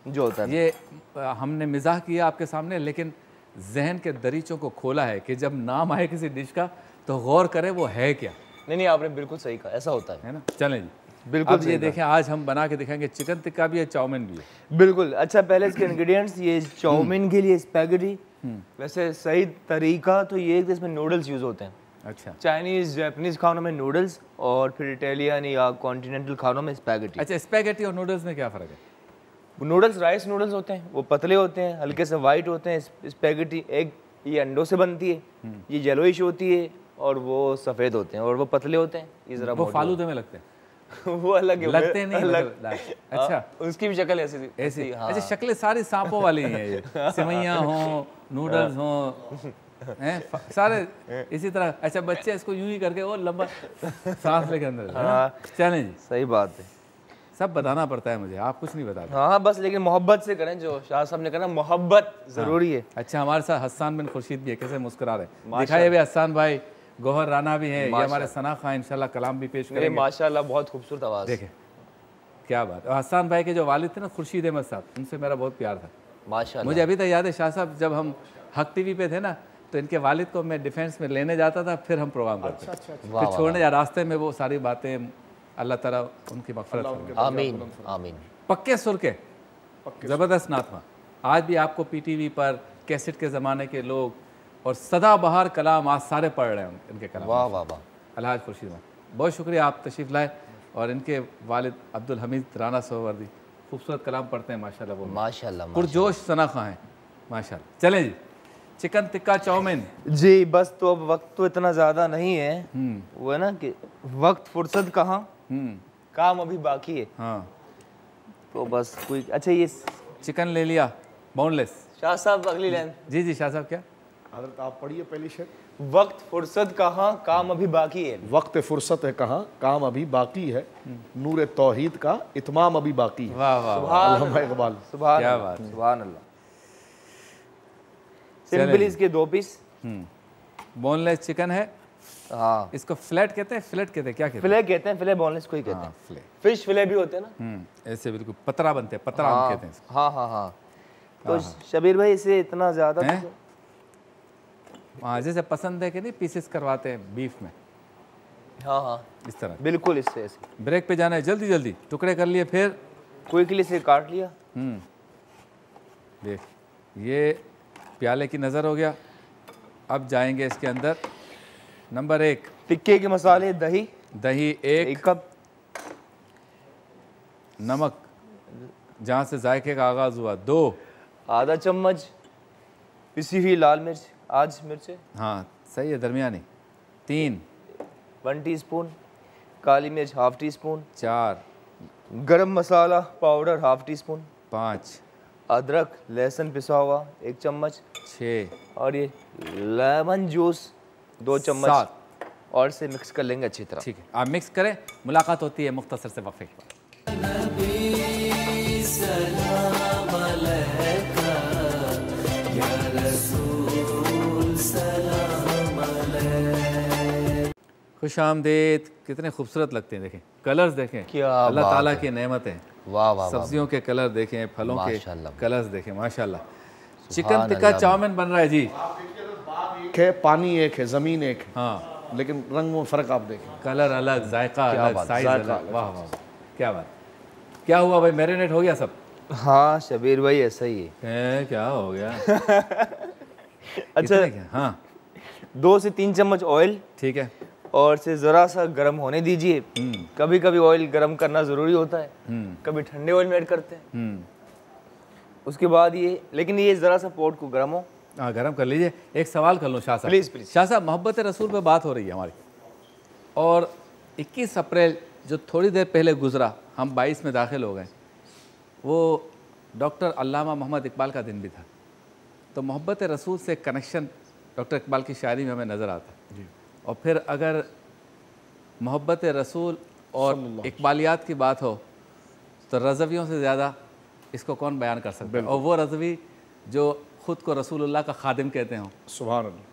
जो होता है। ये हमने मिजाह किया आपके सामने, लेकिन जहन के दरीचों को खोला है कि जब नाम आए किसी डिश का तो गौर करें वो है क्या, नहीं आपने बिल्कुल सही कहा, ऐसा होता है। है ना। चलें जी, बिल्कुल अब सही ये कहा। देखें, आज हम बना के दिखाएंगे चिकन टिक्का भी है, चाउमीन भी है। बिल्कुल। अच्छा पहले इसके इंग्रेडिएंट्स, ये चाउमीन के लिए स्पैगेटी, वैसे सही तरीका तो ये है कि इसमें नूडल्स यूज होते हैं। अच्छा चाइनीज जापानीज खानों में नूडल्स और फिर इटालियन या कॉन्टिनेंटल खानों में स्पैगेटी। अच्छा, स्पैगेटी और नूडल्स में क्या फ़र्क है? नूडल्स राइस नूडल्स होते हैं, वो पतले होते हैं, हल्के से वाइट होते हैं। स्पैगेटी एग, ये अंडों से बनती है, ये येलोइश होती है, और वो सफ़ेद होते हैं और वो पतले होते हैं। ये जरा वो फालूदे में लगते हैं, वो अलग है, लगते नहीं अलग। मतलब, अच्छा उसकी भी शक्ल ऐसी थी। ऐसी। हाँ। अच्छा, शक्लें सारी सांपों वाली हैं, ये सिवैयाँ हों, नूडल्स हों, हैं सारे इसी तरह। अच्छा, बच्चे इसको यूं ही करके वो लंबा सांस लेके अंदर, है ना? चलें जी, सही बात है। सब बताना पड़ता है मुझे, आप कुछ नहीं बताते। हाँ बस, लेकिन मोहब्बत से करें, जो शाह साहब ने कहा, मोहब्बत जरूरी है। अच्छा, हमारे साथ हस्सान बिन खुर्शीद भी है, कैसे मुस्कुरा रहे हैं, दिखाइए भी हस्सान भाई। गोहर राना भी है, ये हमारे सना खां इंशाल्लाह कलाम भी पेश करेंगे। माशाल्लाह बहुत खूबसूरत आवाज़। देखे क्या बात। और हस्सान भाई के जो वालिद थे ना, खुर्शीद अहमद साहब, उनसे मेरा बहुत प्यार था। माशाल्लाह। मुझे अभी तक याद है, शाह साहब जब हम हक टीवी पे थे ना, तो इनके वालिद को मैं डिफेंस में लेने जाता था, फिर हम प्रोग्राम करते थे। फिर छोड़ने या रास्ते में वो सारी बातें, अल्लाह ताला उनकी मग़फ़िरत करे। आमीन आमीन। पक्के सुर के ज़बरदस्त नातवा। आज भी आपको पीटीवी पर कैसेट के ज़माने के लोग और सदाबहार कलाम आज सारे पढ़ रहे हैं इनके कलाम। वाह वाह वाह। अलहाज खुर्शीद भाई, बहुत शुक्रिया आप तशरीफ़ लाए। और इनके वालिद अब्दुल हमीद राना सोहवर्दी खूबसूरत कलाम पढ़ते हैं माशाल्लाह, वो माशाल्लाह पुरजोश सना खां हैं माशाल्लाह। चलें जी, चिकन टिक्का चाउमीन। जी बस, तो अब वक्त तो इतना ज़्यादा नहीं है, वो है ना कि वक्त फुर्सत कहाँ, काम अभी बाकी है। हाँ, तो बस कोई। अच्छा ये चिकन ले लिया बोनलेस। शाह साहब अगली लाइन। जी शाह साहब क्या? हज़रत आप पढ़िए पहली शेर। वक्त फुर्सत कहाँ, काम अभी बाकी है। वक्त फुर्सत है कहाँ, काम अभी बाकी है, नूर तौहीद का इत्माम अभी बाकी है। वाह वाह, अल्लामा इकबाल। सुभान क्या अल्लाह, बात है। सुभान अल्लाह। सिंपल इसके 2 पीस। बोनलेस चिकन है। हाँ, इसको फ्लैट कहते हैं, फ्लैट कहते हैं, क्या कहते फिले कहते हैं, फिले बोनलेस को ही कहते हैं? हैं। फ्लैट। फिश फिले भी होते हैं ना। ऐसे बिल्कुल पतरा बनते हैं, पतरा हम कहते हैं इसको। हाँ हाँ हाँ। तो शबीर भाई इसे इतना ज़्यादा हैं? हाँ, जैसे पसंद है कि नहीं, पीसेस करवाते हैं बीफ में, हाँ हाँ इस तरह। बिल्कुल इससे ऐसे ब्रेक पे जाना है, जल्दी जल्दी टुकड़े कर लिए, फिर क्विकली से काट लिया। देख, ये प्याले की नज़र हो गया। अब जाएंगे इसके अंदर। नंबर 1 टिक्के के मसाले, दही दही 1 1 कप, नमक जहाँ से जायके का आगाज़ हुआ 2, आधा चम्मच पिसी हुई लाल मिर्च, आज मिर्चें हाँ सही है, दरमियानी 3, 1 टीस्पून, काली मिर्च हाफ टी स्पून, 4, गरम मसाला पाउडर हाफ टी स्पून, 5, अदरक लहसुन पिसा हुआ 1 चम्मच, 6, और ये लेमन जूस 2 चम्मच, 7। और इसे मिक्स कर लेंगे अच्छी तरह। ठीक है, आप मिक्स करें। मुलाकात होती है मुख्तसर से वक्फे के बाद। खुश आमदेद। कितने खूबसूरत लगते हैं, देखें कलर्स देखें, क्या अल्लाह बात ताला है। की नेमतें। वाह वाह वाह। सब्जियों के कलर देखें, फलों के माशाल्लाह। कलर्स देखें, माशाल्लाह। चिकन टिक्का चाउमीन बन रहा है जी। एक है, पानी एक है, ज़मीन एक है, हाँ, लेकिन रंग में फ़र्क आप देखें। कलर अलग, जायका क्या अलग, बात, साइज जायका अलग। वाह वाह, क्या बात। क्या हुआ भाई, मैरिनेट हो गया सब? हाँ शबीर भाई ऐसा ही है। क्या हो गया? अच्छा, कितने क्या? हाँ 2 से 3 चम्मच ऑयल, ठीक है। और इसे ज़रा सा गर्म होने दीजिए। कभी कभी ऑयल गर्म करना ज़रूरी होता है, कभी ठंडे ऑयल में ऐड करते हैं। उसके बाद ये, लेकिन ये ज़रा सा पोट को गर्म हो। हाँ, गर्म कर लीजिए। एक सवाल कर लूँ शाह साहब? Please, please. शाह साहब, मोहब्बत रसूल पे बात हो रही है हमारी, और 21 अप्रैल जो थोड़ी देर पहले गुजरा, हम 22 में दाखिल हो गए, वो डॉक्टर अल्लामा मोहम्मद इकबाल का दिन भी था। तो मोहब्बत रसूल से कनेक्शन डॉक्टर इकबाल की शायरी में हमें नज़र आता है। और फिर अगर मोहब्बत रसूल और इकबालियात की बात हो तो रज़वियों से ज़्यादा इसको कौन बयान कर सकता है? और वो रज़वी जो ख़ुद को रसूलुल्लाह का खादिम कहते हों? सुभान अल्लाह,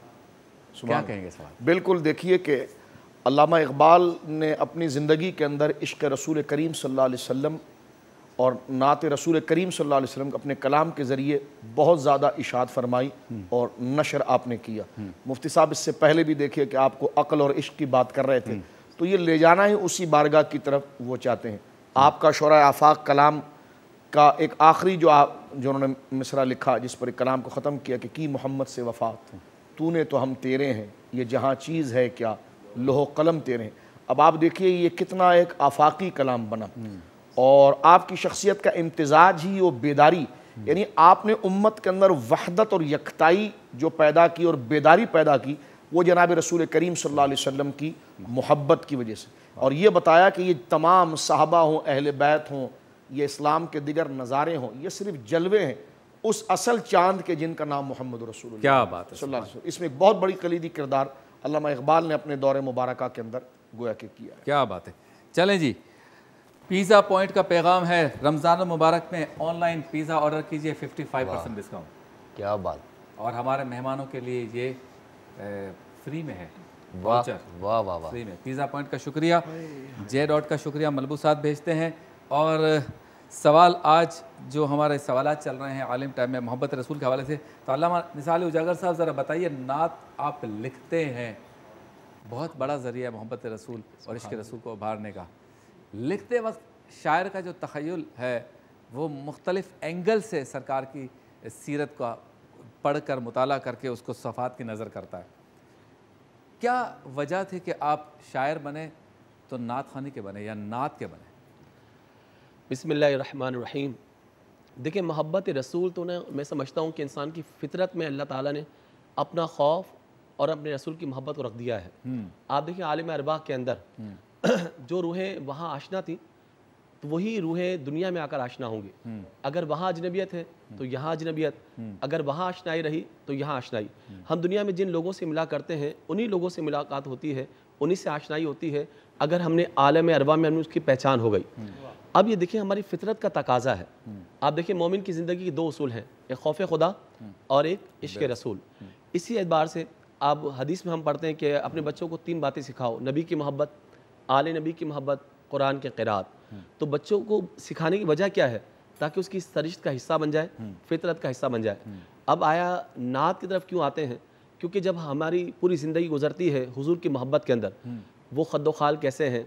क्या सुभान कहेंगे इस बात? बिल्कुल। देखिए कि अल्लामा इकबाल ने अपनी ज़िंदगी के अंदर इश्क़ रसूल करीम सल्लल्लाहु अलैहि वसल्लम और नात रसूल करीम सल्लल्लाहु अलैहि वसल्लम अपने कलाम के ज़रिए बहुत ज़्यादा इशाद फरमाई और नशर आपने किया। मुफ्ती साहब इससे पहले भी देखिए कि आपको अक़ल और इश्क़ की बात कर रहे थे, तो ये ले जाना ही उसी बारगाह की तरफ वो चाहते हैं। आपका शुरा आफाक कलाम का एक आखिरी जो उन्होंने मिसरा लिखा, जिस पर एक कलाम को ख़त्म किया कि की मोहम्मद से वफ़ात, तूने तो हम तेरे हैं, ये जहाँ चीज़ है क्या, लोहो कलम तेरे हैं। अब आप देखिए ये कितना एक आफाकी कलाम बना, और आपकी शख्सियत का इम्तिजाज ही वो बेदारी, यानी आपने उम्मत के अंदर वहदत और यकताई जो पैदा की और बेदारी पैदा की, वो जनाब रसूल करीम सल्लल्लाहु अलैहि वसल्लम की मोहब्बत की वजह से। और ये बताया कि ये तमाम सहाबा हों, अहले बैत हों, ये इस्लाम के दिगर नज़ारे हों, ये सिर्फ जलवे हैं उस असल चांद के जिनका नाम मोहम्मद रसूलुल्लाह क्या बात है सल्लल्लाहु अलैहि वसल्लम। इसमें एक बहुत बड़ी कलीदी किरदार अल्लामा इकबाल ने अपने दौरे मुबारका के अंदर गोया के किया है। क्या बात है। चलें जी, पिज़्ज़ा पॉइंट का पैगाम है, रमज़ान मुबारक में ऑनलाइन पिज़्ज़ा ऑर्डर कीजिए 55% डिस्काउंट। क्या बात, और हमारे मेहमानों के लिए ये फ्री में है, वाह वाउचर वाह वाह वाह। फ्री में। पिज़्ज़ा पॉइंट का शुक्रिया, जे डॉट का शुक्रिया, मलबूसात भेजते हैं। और सवाल आज जो हमारे सवाल चल रहे हैं आलिम टाइम में मोहब्बत रसूल के हवाले से, तो अल्लामा निसार उजागर साहब ज़रा बताइए, नात आप लिखते हैं, बहुत बड़ा ज़रिया है मोहब्बत रसूल और इश्क़ रसूल को उभारने का। लिखते वक्त शायर का जो तख़य्युल है वो मुख्तलिफ़ एंगल से सरकार की सीरत का पढ़ कर मुताला करके उसको सफ़ात की नज़र करता है। क्या वजह थी कि आप शायर बने तो नात ख़ानी के बने या नात के बने? बिस्मिल्लाहिर्रहमानिर्रहीम। देखिए, मोहब्बत रसूल तो ना मैं समझता हूँ कि इंसान की फ़ितरत में अल्लाह ताला ने अपना खौफ और अपने रसूल की मोहब्बत को रख दिया है। आप देखिए आलिम अरबाह के अंदर जो रूहें वहाँ आशना थी, तो वही रूहें दुनिया में आकर आशना होंगी। अगर वहाँ अजनबियत है तो यहाँ अजनबियत, अगर वहाँ आशनाई रही तो यहाँ आशनाई। हम दुनिया में जिन लोगों से मिला करते हैं उन्हीं लोगों से मुलाकात होती है, उन्हीं से आशनाई होती है। अगर हमने आलम अरबा में हमें उसकी पहचान हो गई। अब ये देखिए हमारी फितरत का तकाजा है। आप देखिए मोमिन की ज़िंदगी के दो उसूल हैं, एक खौफ खुदा और एक इश्क़ रसूल। इसी एतबार से आप हदीस में हम पढ़ते हैं कि अपने बच्चों को 3 बातें सिखाओ, नबी की मोहब्बत, आले नबी की मोहब्बत, कुरान के क़िरात। तो बच्चों को सिखाने की वजह क्या है? ताकि उसकी सरिश्त का हिस्सा बन जाए, फितरत का हिस्सा बन जाए। अब आया नात की तरफ क्यों आते हैं? क्योंकि जब हमारी पूरी ज़िंदगी गुजरती है हुजूर की मोहब्बत के अंदर, वो खद्दो खाल कैसे हैं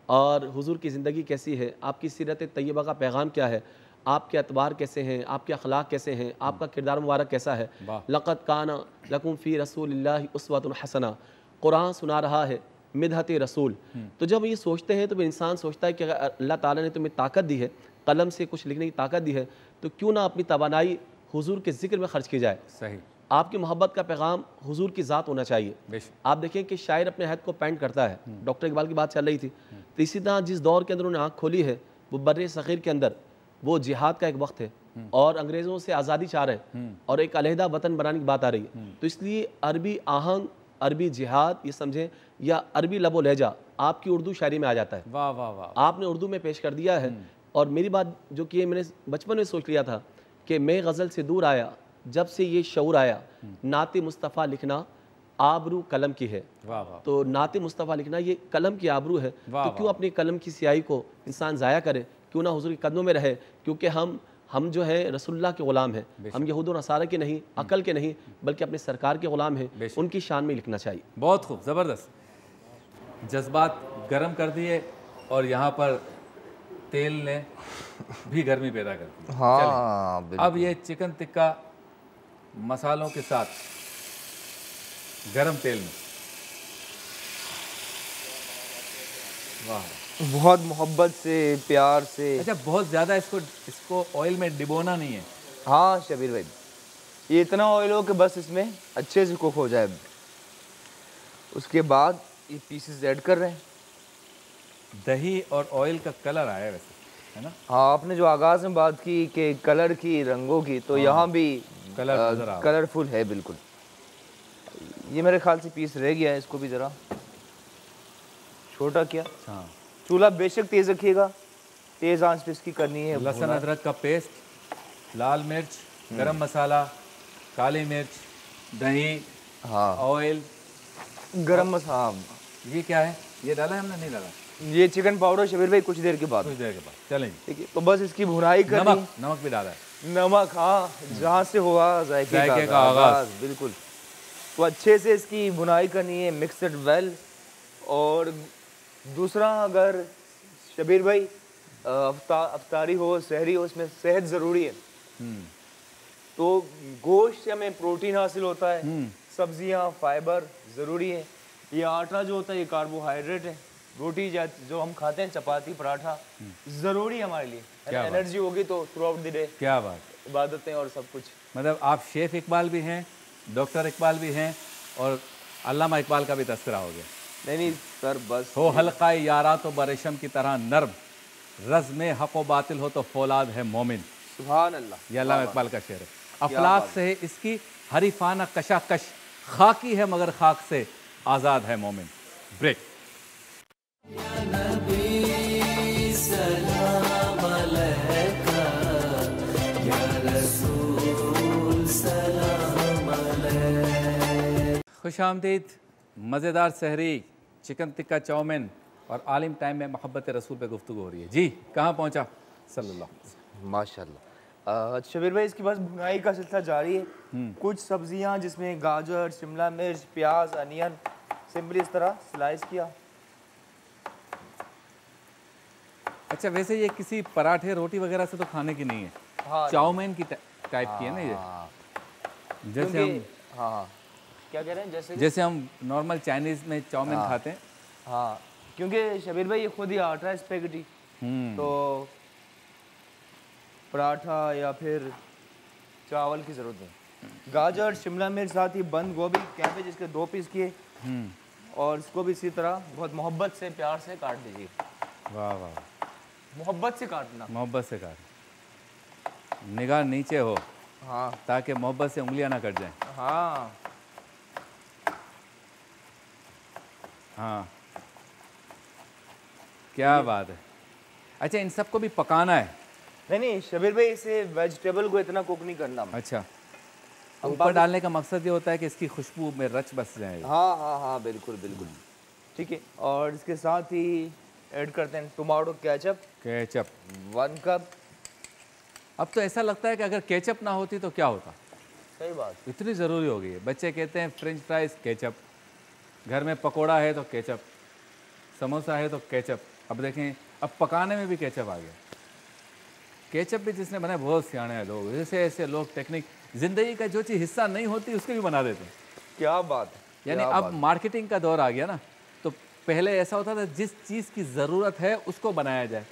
और हुजूर की ज़िंदगी कैसी है, आपकी सीरत तैयबा का पैगाम क्या है, आपके अतबार कैसे हैं, आपके अखलाक कैसे हैं, आपका किरदार मुबारक कैसा है। लक़द काना लकुम फ़ी रसूलिल्लाहि उस्वतुन हसना, कुरान सुना रहा है मिदहत रसूल। तो जब ये सोचते हैं तो इंसान सोचता है कि अगर अल्लाह ताला ने तुम्हें ताकत दी है, कलम से कुछ लिखने की ताकत दी है, तो क्यों ना अपनी तवानाई हुजूर के ज़िक्र में खर्च की जाए। सही। आपकी मोहब्बत का पैगाम हुजूर की ज़ात होना चाहिए। आप देखें कि शायर अपने हद को पेंट करता है। डॉक्टर इकबाल की बात चल रही थी, तो इसी तरह जिस दौर के अंदर उन्होंने आँख खोली है वो बर्रे सग़ीर के अंदर वो जिहाद का एक वक्त है और अंग्रेज़ों से आज़ादी चाह रहे हैं और एक अलहदा वतन बनाने की बात आ रही है। तो इसलिए अरबी आहंग, अरबी जिहाद ये समझें, या अरबी लबो लहजा आपकी उर्दू शायरी में आ जाता है। वाह वाह वाह, आपने उर्दू में पेश कर दिया है। और मेरी बात जो कि मैंने बचपन में सोच लिया था कि मैं गज़ल से दूर आया जब से ये शऊर आया, नाते मुस्तफ़ा लिखना आबरू कलम की है। वाह वाह। तो नाते मुस्तफ़ा लिखना ये कलम की आबरू है। तो क्यों अपनी कलम की स्याही को इंसान ज़ाया करे, क्यों ना हुजूर के कदमों में रहे। क्योंकि हम जो है रसूलुल्लाह के ग़ुलाम हैं, हम यहूद और नसारा के नहीं, अकल के नहीं, बल्कि अपने सरकार के ग़ुलाम हैं। उनकी शान में लिखना चाहिए। बहुत खूब, ज़बरदस्त। जज्बात गर्म कर दिए और यहाँ पर तेल ने भी गर्मी पैदा कर दी। हाँ, अब ये चिकन टिक्का मसालों के साथ गरम तेल में, वाह, बहुत मोहब्बत से, प्यार से। अच्छा, बहुत ज़्यादा इसको ऑयल में डिबोना नहीं है। हाँ शबीर भाई, ये इतना ऑयल हो कि बस इसमें अच्छे से कुक हो जाए। उसके बाद ये पीसेस ऐड कर रहे हैं। दही और ऑयल का कलर आया वैसे, है ना? हाँ, आपने जो आगाज़ में बात की कि कलर की, रंगों की, तो यहाँ भी कलरफुल है बिल्कुल। ये मेरे ख्याल से पीस रह गया है, इसको भी ज़रा छोटा किया। हाँ, चूल्हा बेशक तेज़ रखिएगा, तेज़ आंच पे इसकी करनी है। लहसुन अदरक का पेस्ट, लाल मिर्च, गरम मसाला, काली मिर्च, दही, हाँ, ऑयल, गरम मसाला। ये क्या है? ये डाला है हमने? नहीं डाला। ये चिकन पाउडर शबीर भाई कुछ देर के बाद। कुछ देर के बाद चलेंगे। ठीक है, तो बस इसकी भुनाई करनी। नमक भी डाला है। नमक, हाँ, जहाँ से हुआ जायके का आगाज, बिल्कुल। तो अच्छे से इसकी भुनाई करनी है, मिक्सड वेल। और दूसरा, अगर शबीर भाई अफ्तारी हो, सहरी हो, इसमें सेहत ज़रूरी है। तो गोश्त से हमें प्रोटीन हासिल होता है, सब्जियां, फाइबर ज़रूरी है। ये आटा जो होता है ये कार्बोहाइड्रेट है। रोटी जो हम खाते हैं, चपाती, पराठा, ज़रूरी है हमारे लिए। एनर्जी होगी तो थ्रू आउट द डे। क्या बात, इबादतें और सब कुछ। मतलब आप शेफ़ इकबाल भी हैं, डॉक्टर इकबाल भी हैं, और अल्लामा इकबाल का भी तस्करा हो गया। नहीं सर, बस हो हल्का यारा तो बरेशम की तरह नर्म, रज़ में हक़ व बातिल हो तो फौलाद है मोमिन। सुभान अल्लाह, ये अल्लामा इकबाल का शेर है। अफलाक से है इसकी हरीफाना कशाकश, खाकी है मगर खाक से आज़ाद है मोमिन। ब्रेक। खुश आमदीद। मज़ेदार सहरी, चिकन टिक्का चाउमीन और आलिम टाइम में मोहब्बत रसूल पे गुफ्तगू हो रही है। जी, कहाँ पहुँचा? सल्लल्लाहु अलैहि वसल्लम। माशाल्लाह। शबीर भाई, इसके पास भुनाई का सिलसिला जारी है। कुछ सब्जियां जिसमें गाजर, शिमला मिर्च, प्याज, अनियन, सिंपली इस तरह स्लाइस किया। अच्छा, वैसे ये किसी पराठे रोटी वगैरह से तो खाने की नहीं है। हाँ, चाउमीन की टाइप की है ना ये। जैसे हम, हाँ, क्या कह रहे हैं? जैसे हम नॉर्मल चाइनीज़ में चाउमीन खाते हैं। हाँ, क्योंकि शबीर भाई ये खुद ही आटा है स्पेगेटी, तो पराठा या फिर चावल की ज़रूरत है। गाजर, शिमला मिर्च, साथ ही बंद गोभी, कैबेज, इसके 2 पीस किए। और इसको भी इसी तरह बहुत मोहब्बत से, प्यार से काट दीजिए। वाह वाह, मोहब्बत से काटना। मोहब्बत से काट, निगाह नीचे हो, हाँ, ताकि मोहब्बत से उंगलियां ना कट जाएं। हाँ, हाँ, क्या बात है। अच्छा, इन सबको भी पकाना है? नहीं, शबीर भाई इसे वेजिटेबल को इतना कुक नहीं करना। अच्छा, ऊपर डालने का मकसद ये होता है कि इसकी खुशबू में रच बस जाए। हाँ हाँ हाँ, बिल्कुल बिल्कुल, ठीक है। और इसके साथ ही ऐड करते हैं टोमेटो केचप, 1 कप। अब तो ऐसा लगता है कि अगर केचप ना होती तो क्या होता। सही बात। इतनी ज़रूरी हो गई है। बच्चे कहते हैं फ्रेंच फ्राइज़ केचप, घर में पकोड़ा है तो केचप, समोसा है तो केचप। अब देखें, अब पकाने में भी केचप आ गया। केचप भी जिसने बनाया, बहुत सियाने हैं लोग। ऐसे ऐसे लोग टेक्निक, ज़िंदगी का जो चीज़ हिस्सा नहीं होती उसको भी बना देते हैं। क्या बात है। यानी अब मार्केटिंग का दौर आ गया ना। तो पहले ऐसा होता था जिस चीज़ की ज़रूरत है उसको बनाया जाए।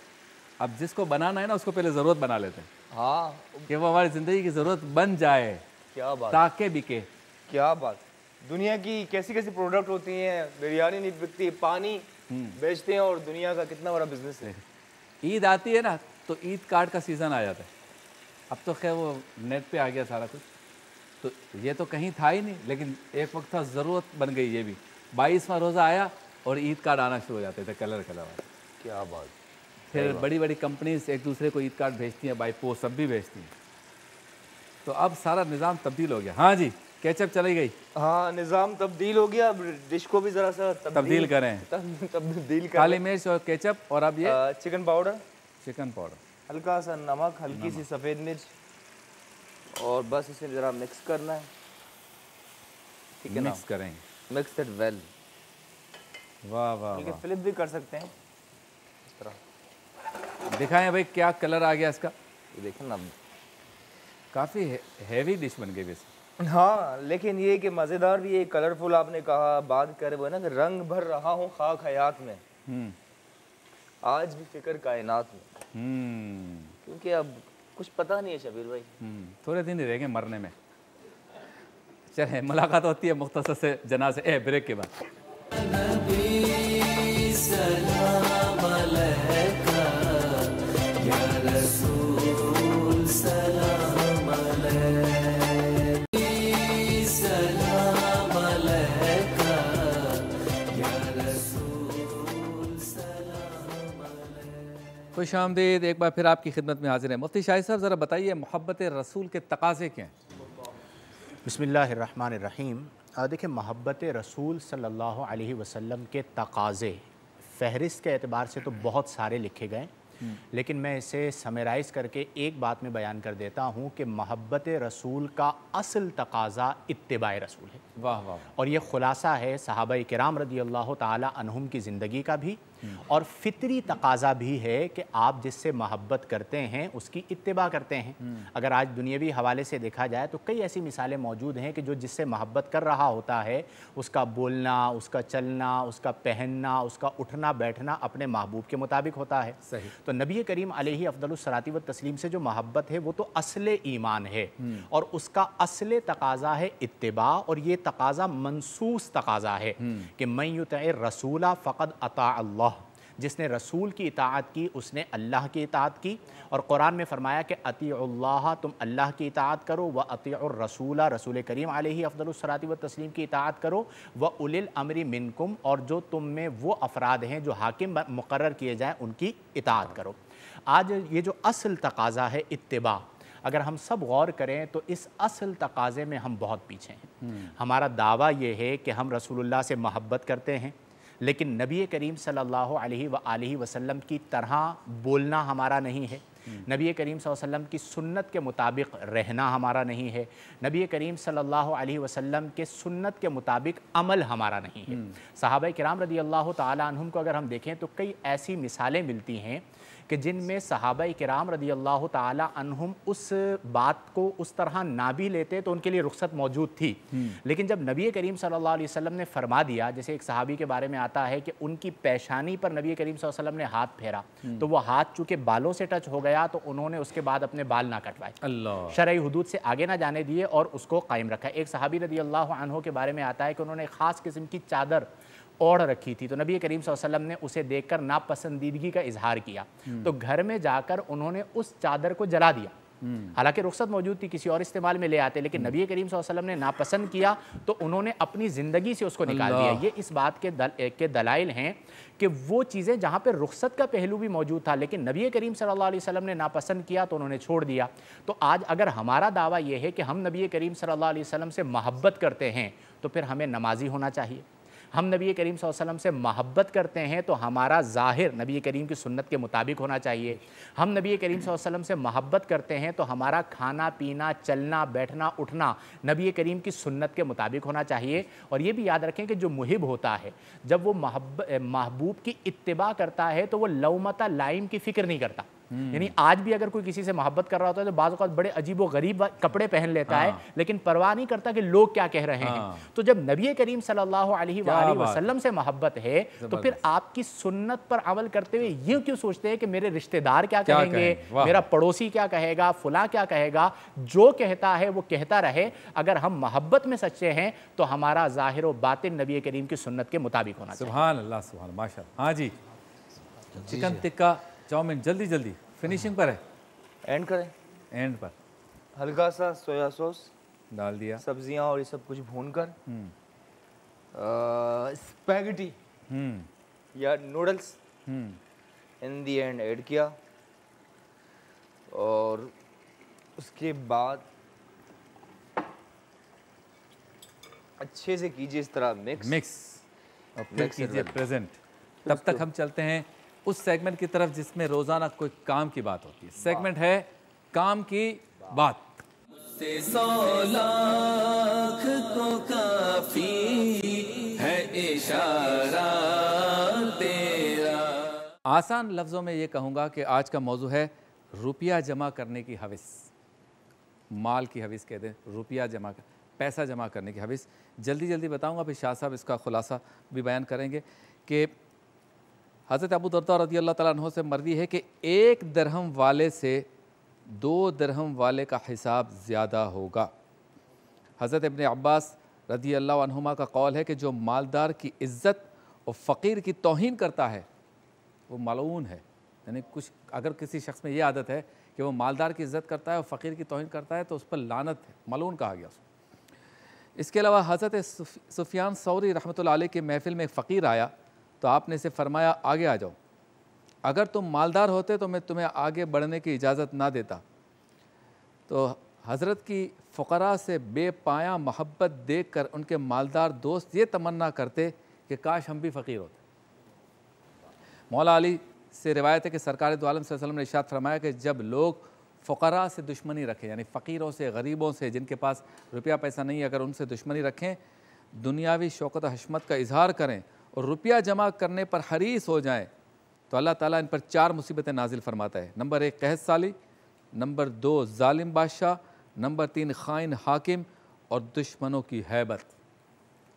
अब जिसको बनाना है ना उसको पहले ज़रूरत बना लेते हैं। हाँ, कि वो हमारी ज़िंदगी की ज़रूरत बन जाए। क्या बात, ताके बिके। क्या बात। दुनिया की कैसी कैसी प्रोडक्ट होती हैं, बिरयानी नहीं बिकती, पानी बेचते हैं, और दुनिया का कितना बड़ा बिजनेस है। ईद आती है ना तो ईद कार्ड का सीज़न आ जाता है। अब तो खैर वो नेट पे आ गया सारा कुछ, तो ये तो कहीं था ही नहीं, लेकिन एक वक्त था, ज़रूरत बन गई ये भी। 22वां रोज़ा आया और ईद कार्ड आना शुरू हो जाते थे, कलर कलर वाले। क्या बात। फिर बड़ी बड़ी कंपनीज एक दूसरे को ईद कार्ड भेजती हैं, बाई पोस्ट सब भी भेजती हैं। तो अब सारा निज़ाम तब्दील हो गया। हाँ जी, केचप चली गई। हाँ, निज़ाम तब्दील हो गया। अब डिश को भी ज़रा सा तब्दील करें। तब्दील करें। काली मिर्च और केचप, और अब ये चिकन पाउडर, हल्का सा नमक, हल्की सी सफ़ेद मिर्च, और बस इसे ज़रा मिक्स करना है। ठीक है ना, मिक्स करेंगे। Mix it well. वाह वाह बल्कि वाह, फ्लिप भी कर सकते हैं इस तरह। दिखाएं भाई क्या कलर आ गया इसका। ये देखें ना, काफ़ी हैवी डिश बन गई वैसे। हाँ, लेकिन ये कि मज़ेदार भी है, कलरफुल। आपने कहा, बात करे वो ना कि रंग भर रहा हूँ खाक हयात में, आज भी फिक्र कायनात में। क्योंकि अब कुछ पता नहीं है शबीर भाई। थोड़े दिन ही रह गए मरने में। चले, मुलाकात होती है मुख्तसर से जना से ब्रेक के बाद। खुश आमदीद, एक बार फिर आपकी खिदमत में हाजिर है। मुफ्ती शाहिद साहब, ज़रा बताइए मोहब्बत रसूल के तकाज़े क्या हैं? बिस्मिल्लाहिर्रहमानिर्रहीम। देखिए, मोहब्बत रसूल सल्लल्लाहु अलैहि वसल्लम के तकाज़े फ़हरिस्त के एतबार से तो बहुत सारे लिखे गए, लेकिन मैं इसे समराइज़ करके एक बात में बयान कर देता हूँ कि मोहब्बत रसूल का असल तकाज़ा इत्तिबाए रसूल है। वाह वाह। और ये खुलासा है सहाबाए किराम रदी अल्लाह ताला अन्हुम की ज़िंदगी का भी, और फितरी तकाज़ा भी है कि आप जिससे मोहब्बत करते हैं उसकी इत्तिबा करते हैं। अगर आज दुनियावी हवाले से देखा जाए तो कई ऐसी मिसालें मौजूद हैं कि जो जिससे मोहब्बत कर रहा होता है उसका बोलना, उसका चलना, उसका पहनना, उसका उठना बैठना अपने महबूब के मुताबिक होता है। सही। तो नबी करीम अलैहि अफ़दलुस सलाती व तस्लीम से जो मोहब्बत है वो तो असले ईमान है, और उसका असले तकाज़ा है इत्तिबा, और ये तकाज़ा मनसूस तकाज़ा है कि मैं युतिअ रसूला फ़क़द अता अल्लाह, जिसने रसूल की इताअत की उसने अल्लाह की इताअत की। और कुरान में फरमाया कि अतीउल्लाह, तुम अल्लाह की इताअत करो, व अतीउर रसूला, रसूल करीम अलैहि अफ़दलुस सलाती व तस्लीम की इताअत करो, व उलिल अमरी मिनकुम, और जो तुम में वो अफराद हैं जो हाकिम मुकर्रर किए जाएँ उनकी इताअत करो। आज ये जो असल तकाज़ा है इत्तिबा, अगर हम सब गौर करें तो इस असल तकाज़े में हम बहुत पीछे हैं। हमारा दावा ये है कि हम रसूलुल्लाह से मोहब्बत करते हैं, लेकिन नबी करीम सल्लल्लाहु अलैहि वसल्लम की तरह बोलना हमारा नहीं है, नबी करीम सल्लल्लाहु अलैहि वसल्लम की सुन्नत के मुताबिक रहना हमारा नहीं है, नबी करीम सल्लल्लाहु अलैहि वसल्लम के सुन्नत के मुताबिक अमल हमारा नहीं है। सहाबाए किराम रदी अल्लाह ताला अन्हुम को अगर हम देखें तो कई ऐसी मिसालें मिलती हैं कि जिनमें सहाबाए किराम रदी अल्लाह ताला अन्हुम उस बात को उस तरह ना भी लेते तो उनके लिए रुख्सत मौजूद थी, लेकिन जब नबी करीम सल्लल्लाहु अलैहि वसल्लम ने फरमा दिया, जैसे एक सहाबी के बारे में आता है कि उनकी पेशानी पर नबी करीम सल्लल्लाहु अलैहि वसल्लम ने हाथ फेरा, तो वो हाथ चूँकि बालों से टच हो गया तो उन्होंने उसके बाद अपने बाल ना कटवाए, अल्लाह, शरई हुदूद से आगे ना जाने दिए और उसको कायम रखा। एक सहाबी रदी अल्लाह अन्हु के बारे में आता है कि उन्होंने ख़ास किस्म की चादर ओढ़ रखी थी, तो नबी करीम सल्लल्लाहु अलैहि वसल्लम ने उसे देखकर नापसंदीदगी का इजहार किया, तो घर में जाकर उन्होंने उस चादर को जला दिया। हालांकि रुख्सत मौजूद थी, किसी और इस्तेमाल में ले आते, लेकिन नबी करीम सल्लल्लाहु अलैहि वसल्लम ने नापसंद किया तो उन्होंने अपनी ज़िंदगी से उसको निकाल दिया। ये इस बात के दलाइल हैं कि वो चीज़ें जहाँ पर रुख्सत का पहलू भी मौजूद था, लेकिन नबी करीम सल्लल्लाहु अलैहि वसल्लम ने नापसंद किया तो उन्होंने छोड़ दिया। तो आज अगर हमारा दावा ये है कि हम नबी करीम सल्लल्लाहु अलैहि वसल्लम से मोहब्बत करते हैं तो फिर हमें नमाजी होना चाहिए। हम नबी करीम सल्लल्लाहु अलैहि वसल्लम से मोहब्बत करते हैं तो हमारा ज़ाहिर नबी करीम की सुन्नत के मुताबिक होना चाहिए। हम नबी करीम सल्लल्लाहु अलैहि वसल्लम से मोहब्बत करते हैं तो हमारा खाना पीना, चलना बैठना, उठना नबी करीम की सुन्नत के मुताबिक होना चाहिए। और ये भी याद रखें कि जो मुहिब होता है जब वो महबूब की इत्तिबा करता है तो वो लौमता लाइम की फ़िक्र नहीं करता। यानी आज भी अगर कोई किसी से मोहब्बत कर रहा होता है तो बाज़ औक़ात बड़े अजीब व गरीब कपड़े पहन लेता है, लेकिन परवाह नहीं करता कि लोग क्या कह रहे हैं। तो जब नबी करीम सल्लल्लाहु अलैहि वसल्लम से मोहब्बत है तो फिर आपकी सुन्नत पर अमल करते हुए ये क्यों सोचते हैं कि मेरे रिश्तेदार क्या कहेंगे, मेरा पड़ोसी क्या कहेगा, फुला क्या कहेगा। जो कहता है वो कहता रहे। अगर हम मोहब्बत में सच्चे हैं तो हमारा ज़ाहिर व बातिन नबी करीम की सुन्नत के मुताबिक होना चाहिए। सुभान अल्लाह, सुभान, माशाअल्लाह। हाँ जी, चिकन टिक्का चाउमीन जल्दी जल्दी फिनिशिंग पर है, एंड करें, एंड पर हल्का सा सोया सॉस डाल दिया, सब्जियां और ये सब कुछ भूनकर स्पैगेटी या noodles in the and add किया, और उसके बाद अच्छे से कीजिए इस तरह मिक्स और फिर कीजिए प्रेजेंट। तब तक हम चलते हैं उस सेगमेंट की तरफ जिसमें रोजाना कोई काम की बात होती है। सेगमेंट है काम की बात। से 100 लाख को काफी है इशारा तेरा। आसान लफ्ज़ों में ये कहूँगा कि आज का मौजू है रुपया जमा करने की हविस। माल की हविस कहते हैं, रुपया जमा कर, पैसा जमा करने की हविस। जल्दी जल्दी बताऊँगा, फिर शाह साहब इसका खुलासा भी बयान करेंगे कि हज़रत अबू दरदा रज़ी अल्लाह तआला अन्हु से मरवी है कि 1 दिरहम वाले से 2 दिरहम वाले का हिसाब ज़्यादा होगा। हज़रत इब्न अब्बास रज़ी अल्लाह अन्हुमा का कौल है कि जो मालदार की इज़्ज़त और फ़कीर की तौहीन करता है वो मलऊन है। यानी कुछ अगर किसी शख्स में ये आदत है कि वो मालदार की इज़्ज़त करता है और फ़कीर की तौहीन करता है तो उस पर लानत है, मलऊन कहा गया उसको। इसके अलावा हज़रत सुफियान सौरी रहमतुल्लाह अलैह के महफ़िल में एक फ़कीर आया तो आपने इसे फरमाया आगे आ जाओ, अगर तुम मालदार होते तो मैं तुम्हें आगे बढ़ने की इजाज़त ना देता। तो हज़रत की फ़ुक़रा से बेपाया मोहब्बत देख कर उनके मालदार दोस्त ये तमन्ना करते कि काश हम भी फ़कीर होते। मौला अली से रिवायत है कि सरकार दो आलम सल्लल्लाहु अलैहि वसल्लम ने इरशाद फरमाया कि जब लोग फ़ुक़रा से दुश्मनी रखें, यानी फ़कीरों से, गरीबों से, जिनके पास रुपया पैसा नहीं है, अगर उनसे दुश्मनी रखें, दुनियावी शौकत हशमत का इजहार करें और रुपया जमा करने पर हरीस हो जाएं, तो अल्लाह ताला इन पर 4 मुसीबतें नाजिल फरमाता है। नंबर 1 कहत साली, नंबर 2 जालिम बादशाह, नंबर 3 खाइन हाकिम और दुश्मनों की हैबत।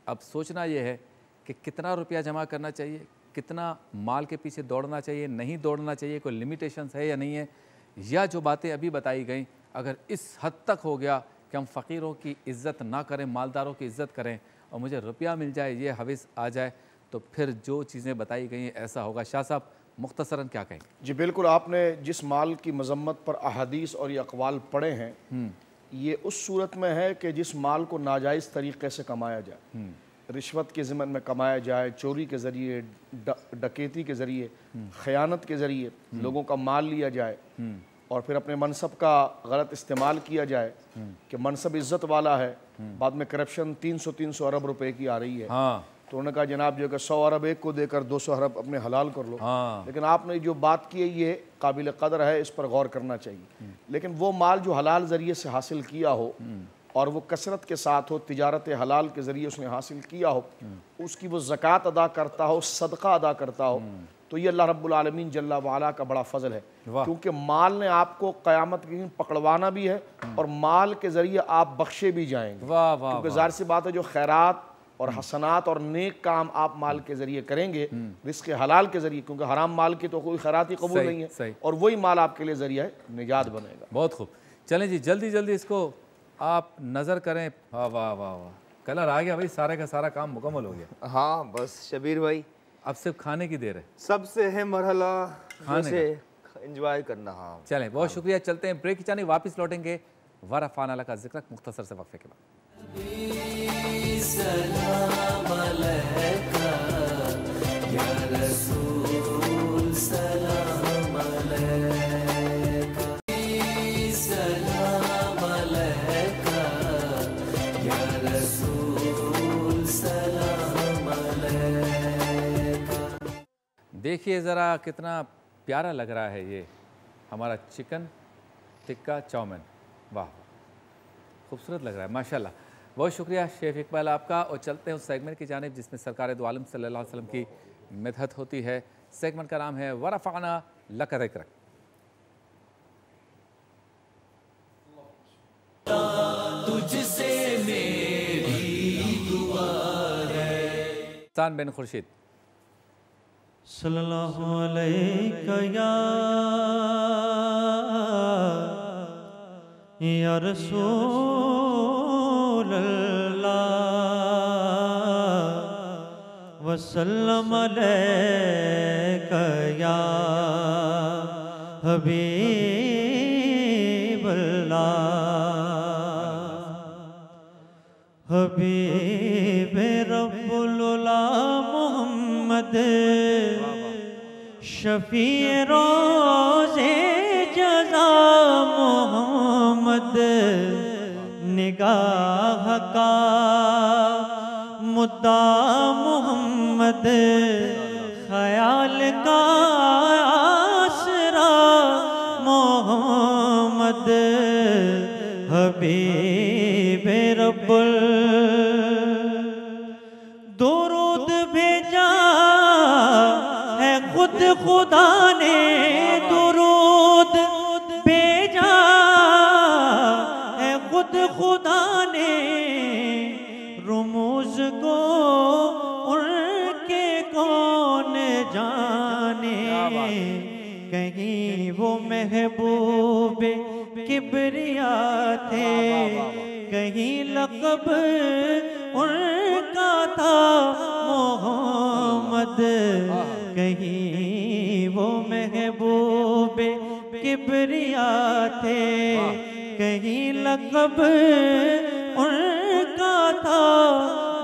अब सोचना यह है कि कितना रुपया जमा करना चाहिए, कितना माल के पीछे दौड़ना चाहिए, नहीं दौड़ना चाहिए, कोई लिमिटेशंस है या नहीं है, या जो बातें अभी बताई गई अगर इस हद तक हो गया कि हम फ़कीरों की इज़्ज़त ना करें, मालदारों की इज़्ज़त करें और मुझे रुपया मिल जाए, ये हविस आ जाए, तो फिर जो चीज़ें बताई गई हैं ऐसा होगा। शाह साहब मुख्तसरन क्या कहें? जी बिल्कुल, आपने जिस माल की मजम्मत पर अहादीस और ये अक़वाल पढ़े हैं, ये उस सूरत में है कि जिस माल को नाजायज़ तरीक़े से कमाया जाए, रिश्वत के ज़िमन में कमाया जाए, चोरी के ज़रिए, डकैती के ज़रिए, ख़यानत के ज़रिए लोगों का माल लिया जाए और फिर अपने मनसब का गलत इस्तेमाल किया जाए कि मनसब इज़्ज़त वाला है, बाद में करप्शन 300 अरब रुपए की आ रही है। हाँ। तो उन्होंने कहा जनाब जो कि 100 अरब एक को देकर 200 अरब अपने हलाल कर लो। हाँ। लेकिन आपने जो बात की है ये काबिल कदर है, इस पर गौर करना चाहिए। लेकिन वो माल जो हलाल ज़रिए से हासिल किया हो और वो कसरत के साथ हो, तिजारत हलाल के ज़रिए उसने हासिल किया हो, उसकी वो ज़कात अदा करता हो, सदका अदा करता हो, तो ये अल्लाह रब्बुल आलमीन जल्ला वाला का बड़ा फ़ज़ल है। क्योंकि माल ने आपको क़यामत के दिन पकड़वाना भी है और माल के ज़रिए आप बख्शे भी जाएंगे। क्योंकि ज़ाहिर सी बात है जो खैरात और हसनात और नेक काम आप माल के ज़रिए करेंगे, रिस्क हलाल के ज़रिए, क्योंकि हराम माल की तो कोई खैरात ही कबूल नहीं है, और वही माल आपके लिए ज़रिया निजात बनेगा। बहुत खूब, चलें जी जल्दी जल्दी इसको आप नज़र करें। वाह वाह वाह वाह, कलर आ गया भाई, सारे का सारा काम मुकम्मल हो गया। हाँ बस शबीर भाई, अब सिर्फ खाने की देर है। सबसे है मरहला खाने से एंजॉय करना। हाँ चलें, बहुत शुक्रिया, चलते हैं ब्रेक की जाने, वापस लौटेंगे वरफ़ान अला का जिक्र मुख्तसर से वक्फे के बाद। सलाम अलैका या रसूल, सलाम अलैका, सलाम अलैका या रसूल, सलाम अलैका। देखिए ज़रा कितना प्यारा लग रहा है ये हमारा चिकन टिक्का चाउमीन, वाह खूबसूरत लग रहा है माशाल्लाह। बहुत शुक्रिया शेफ़ इकबाल आपका। और चलते हैं उस सेगमेंट की जानिब जिसमें सरकार दो आलम सल्लल्लाहु अलैहि वसल्लम की मदहत होती है। सेगमेंट का नाम है वरफ़अना लका ज़िक्रक। तुझसे मेरी दुआ है। सान बिन खुर्शीद सल्लल्लाहु अलैहि या रसूल अल्लाह वसल्लम अलैका या हबीब अल्लाह। हबीब रब्बुल उला मोहम्मद शफी रोज़े जज़ा मोहम्मद, निगाह का मुद्दा मोहम्मद, ख्याल का आसरा मोहम्मद। हबीब रब्बुल दुरूद भेजा है खुद खुदा ने, दुरूद भेजा है खुद खुदा ने, रुमूज को उनके कौन जाने। कहीं वो महबूब किबरिया थे, कहीं लक़ब उनका था मोहम्मद, कहीं वो महबूब किबरिया थे, कहीं लक़ब उनका था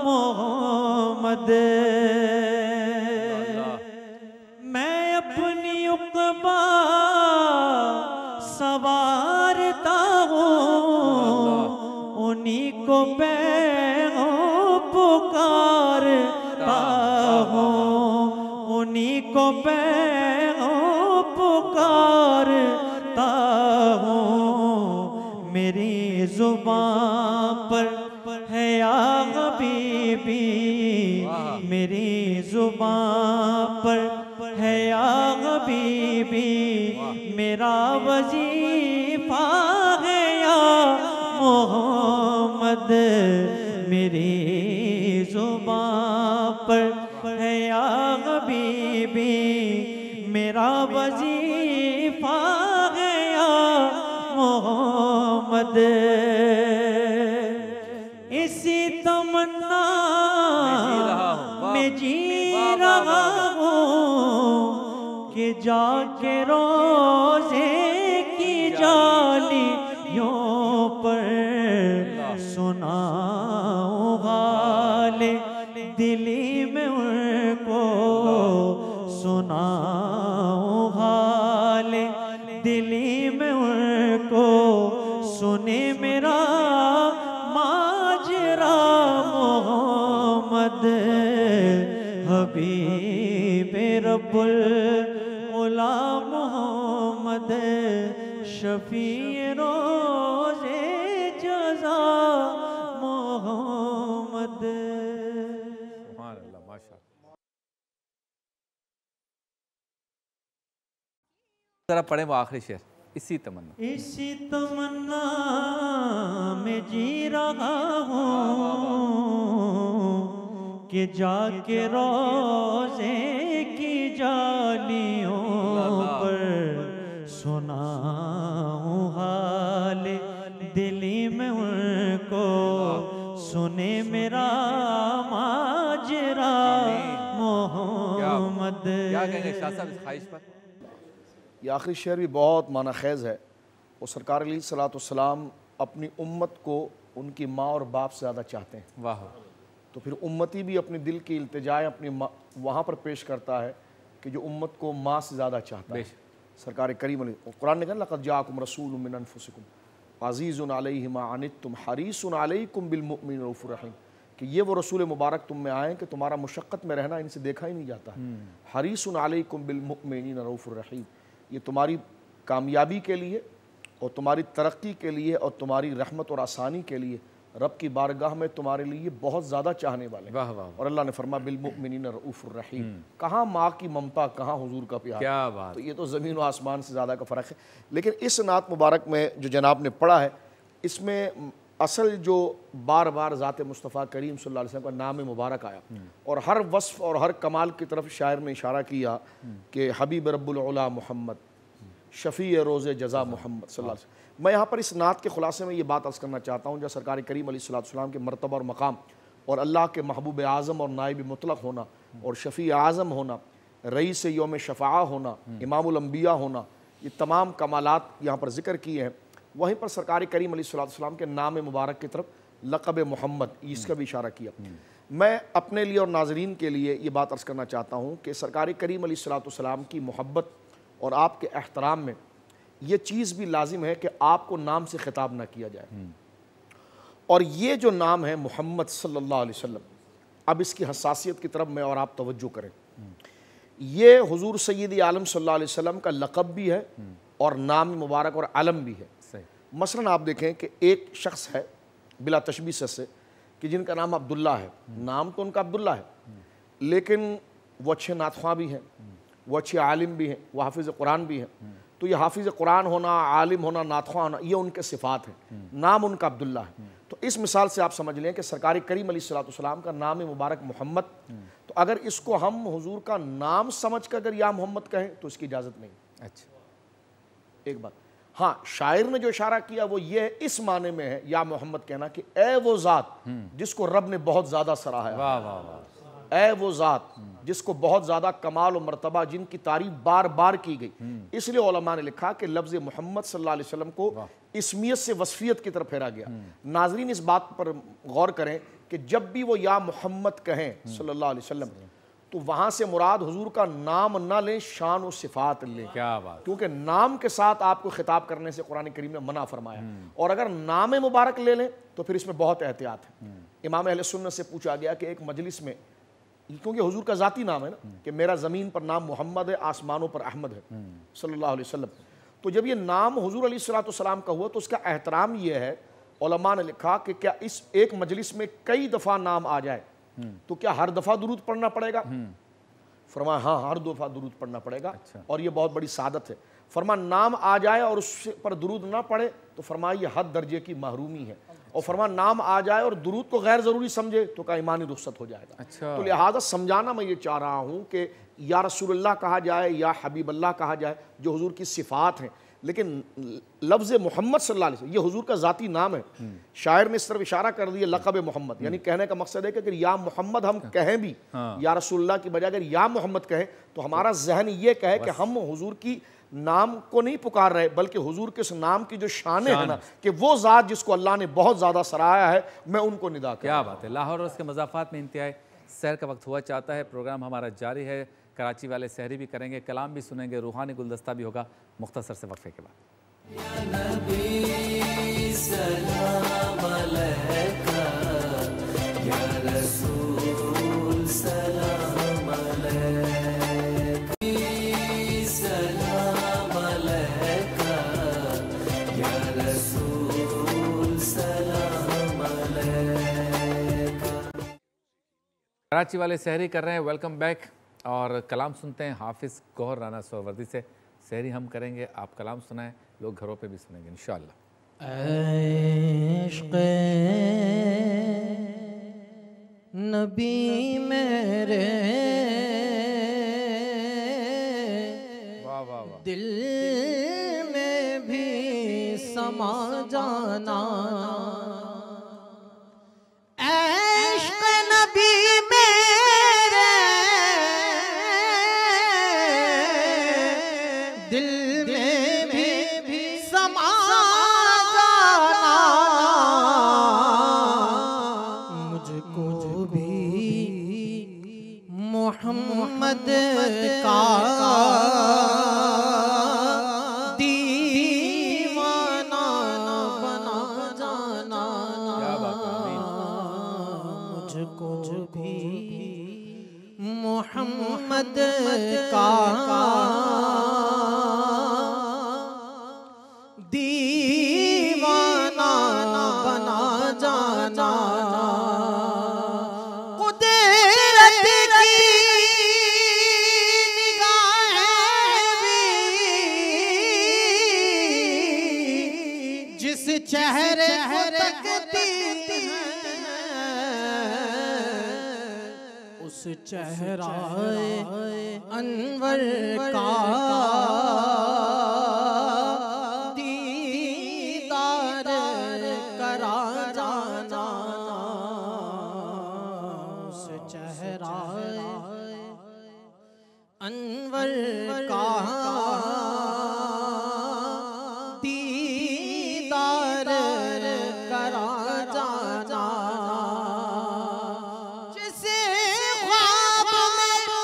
मोहम्मद। मैं अपनी उक़बा सवारता हूँ, पैगों पुकारता हूँ, उन्हीं को पैगों पुकारता हूँ। मेरी जुबान पर है या हबीबी, मेरी जुबान पर है या हबीबी, मेरा वजीफा है या मोहम्मद। मेरी जुबान पर है या हबीबी, मेरा वजीफा है या मोहम्मद। इसी तमन्ना में जी रहा हूँ कि जाके रोजे की जालियों पर सुनाऊं हाले दिली में उनको, सुनाऊं हाले दिली में उनको। सुने मेरा माजरा मोहम्मद, हबीब रब्बुल उला मोहम्मद, शफी रोज़े जज़ा मोहम्मद। सुभान अल्लाह, माशाअल्लाह। जरा पढ़े वो आखिरी शेर, इसी तमन्ना। इसी तमन्ना में जी रहा हूँ कि जाके रोज़े की जालियों पर सुनाऊं हाल दिली में उनको। सुने मेरा माजरा मोहम्मद। क्या कहेंगे शाह साहब इस ख्वाहिश पर? ये आखिरी शेर भी बहुत माना खेज़ है। और सरकार अलैहिस्सलाम अपनी उम्मत को उनकी माँ और बाप से ज़्यादा चाहते हैं। वाह। तो फिर उम्मती भी अपने दिल की इल्तिजाएँ अपनी वहाँ पर पेश करता है कि जो उम्मत को माँ से ज़्यादा चाहता है। सरकार करीम कुरान ने कहा लक़द जाअकुम रसूलुम मिन अनफुसिकुम अज़ीज़ुन अलैहि मा अनित्तुम हरीसुन अलैकुम बिल मुमिनीन रऊफ़ुर रहीम, कि ये वो रसूल मुबारक तुम में आए कि तुम्हारा मुशक्क़त में रहना इनसे देखा ही नहीं जाता। हरीसुन अलैकुम बिल मुमिनीन रऊफ़ुर रहीम, ये तुम्हारी कामयाबी के लिए और तुम्हारी तरक्की के लिए और तुम्हारी रहमत और आसानी के लिए रब की बारगाह में तुम्हारे लिए बहुत ज़्यादा चाहने वाले। वाह वाह। और अल्लाह ने फरमा बिल मुमिनीन रऊफ़ुर रहीम, कहाँ माँ की ममता, कहाँ हुजूर का प्यार। क्या बात। तो ये तो ज़मीन व आसमान से ज़्यादा का फ़र्क है। लेकिन इस नात मुबारक में जो जनाब ने पढ़ा है, इसमें असल जो बार बार ज़ात मुस्तफ़ा करीम सल्लल्लाहु अलैहि वसल्लम का नाम मुबारक आया और हर वस्फ़ और हर कमाल की तरफ शायर ने इशारा किया कि हबीब रब्बुल उला मोहम्मद, शफ़ी रोज़े जज़ा मोहम्मद सल्लल्लाहु अलैहि वसल्लम। मैं यहाँ पर इस नात के ख़ुलासे में ये बात अर्ज़ करना चाहता हूँ, जब सरकार करीम अलैहिस्सलाम के मर्तबा और मकाम और अल्लाह के महबूब आज़म और नाइब मुतलक़ होना और शफ़ी आज़म होना, रईस यौम शफ़ा होना, इमामुल अंबिया होना, ये तमाम कमालात यहाँ पर ज़िक्र किए हैं। वहीं पर सरकार करीम अलैहिस्सलाम के नाम मुबारक की तरफ लक़ब मोहम्मद, इसका भी इशारा किया। मैं अपने लिए और नाज़रीन के लिए ये बात अर्ज़ करना चाहता हूँ कि सरकार करीम अलैहिस्सलाम की मोहब्बत और आपके एहतराम में ये चीज़ भी लाजिम है कि आपको नाम से ख़िताब ना किया जाए। और ये जो नाम है मोहम्मद सल्लल्लाहु अलैहि वसल्लम, अब इसकी हसासियत की तरफ मैं और आप तवज्जो करें। ये हुजूर सय्यद आलम सल्लल्लाहु अलैहि वसल्लम का लक़ब भी है और नाम मुबारक और आलम भी है। मसलन आप देखें कि एक शख्स है बिला तशबीह से कि जिनका नाम अब्दुल्ला है, नाम तो उनका अब्दुल्ला है, लेकिन वो अच्छे नातख़्वां भी हैं, वो अच्छे आलिम भी हैं, वो हाफिज़ कुरान भी हैं। तो ये हाफिज़ कुरान होना, आलिम होना, नातख़्वां होना, ये उनके सिफ़ात हैं। नाम उनका अब्दुल्ला है। तो इस मिसाल से आप समझ लें कि सरकार करीम अलैहिस्सलाम का नाम मुबारक मोहम्मद, तो अगर इसको हम हुजूर का नाम समझ कर अगर या मोहम्मद कहें तो इसकी इजाज़त नहीं। अच्छा, एक बात। हाँ, शायर ने जो इशारा किया वो ये है, इस माने में है या मोहम्मद कहना कि ए वो ज़ात जिसको रब ने बहुत ज़्यादा सराहा। वाह वाह वाह। ए वो ज़ात जिसको बहुत ज़्यादा कमाल और मर्तबा, जिनकी तारीफ बार बार की गई। इसलिए उलमा ने लिखा कि लफ्ज़ मोहम्मद सल्लल्लाहु अलैहि वसल्लम को इसमियत से वसफियत की तरफ फेरा गया। नाजरीन इस बात पर गौर करें कि जब भी वो या मोहम्मद कहें सल्लल्लाहु अलैहि वसल्लम, तो वहाँ से मुराद हुजूर का नाम ना लें, शान और सिफात लें। क्या बात, क्योंकि नाम के साथ आपको खिताब करने से कुरान करीम ने मना फरमाया, और अगर नाम मुबारक ले लें तो फिर इसमें बहुत एहतियात है। इमाम अहले सुन्नत से पूछा गया कि एक मजलिस में, क्योंकि हुजूर का ज़ाती नाम है ना कि मेरा ज़मीन पर नाम मोहम्मद है, आसमानों पर अहमद है सल्लल्लाहु अलैहि वसल्लम, तो जब ये नाम हुजूर अलैहिस्सलाम का हुआ तो उसका एहतराम ये है, उलमा ने लिखा कि क्या इस एक मजलिस में कई दफ़ा नाम आ जाए तो क्या हर दफ़ा दुरूद पढ़ना पड़ेगा? फरमाया हाँ, हर दफ़ा दुरूद पढ़ना पड़ेगा। अच्छा। और ये बहुत बड़ी सादत है। फरमा नाम आ जाए और उस पर दुरूद ना पढ़े तो फरमाया ये हद दर्जे की महरूमी है, और फरमा नाम आ जाए और दुरूद को गैर ज़रूरी समझे तो का ईमानी रुखसत हो जाएगा। अच्छा। तो लिहाजा समझाना मैं ये चाह रहा हूँ कि या रसूलुल्लाह कहा जाए या हबीबल्लाह कहा जाए, जो हुजूर की सिफ़ात हैं, लेकिन लफ्ज़ मोहम्मद सल्लल्लाहु अलैहि वसल्लम ये हुजूर का ज़ाती नाम है। शायर ने इस तरफ इशारा कर दिया लक़ब मोहम्मद, यानी कहने का मकसद है कि अगर या मोहम्मद हम कहें भी, या रसूलुल्लाह की बजाय अगर या मोहम्मद कहें तो हमारा जहन ये कहे कि हम हुजूर की नाम को नहीं पुकार रहे, बल्कि हुजूर के उस नाम की जो शान है ना, कि वो ज़ात जिसको अल्लाह ने बहुत ज़्यादा सराहा है, मैं उनको निदा कर। क्या बात है। लाहौर और उसके मज़ाफ़ात में इंतहाई सैर का वक्त हुआ चाहता है। प्रोग्राम हमारा जारी है। कराची वाले सहरी भी करेंगे, कलाम भी सुनेंगे, रूहानी गुलदस्ता भी होगा मुख्तसर से वक्फे के बाद। कराची वाले सहरी कर रहे हैं, वेलकम बैक। और कलाम सुनते हैं हाफिज़ गौहर राना सोहवर्दी से। सहरी हम करेंगे, आप कलाम सुनाएं, लोग घरों पे भी सुनेंगे इंशाअल्लाह। इश्क़ नबी मेरे वाह वाह वाह। दिल में भी समा जाना, इश्क़ नबी मेरे दिल में भी समा जाना, मुझको भी मोहम्मद का दीवाना बना जाना, मुझको भी मोहम्मद का दीवाना बना जाना, कुदरत की निगाहें भी जिस चेहरे को तकती हैं, उस चेहराए अनवर का दीदार करा जाना, उस चेहराए अनवर का दीदार करा जाना, जिसे ख्वाब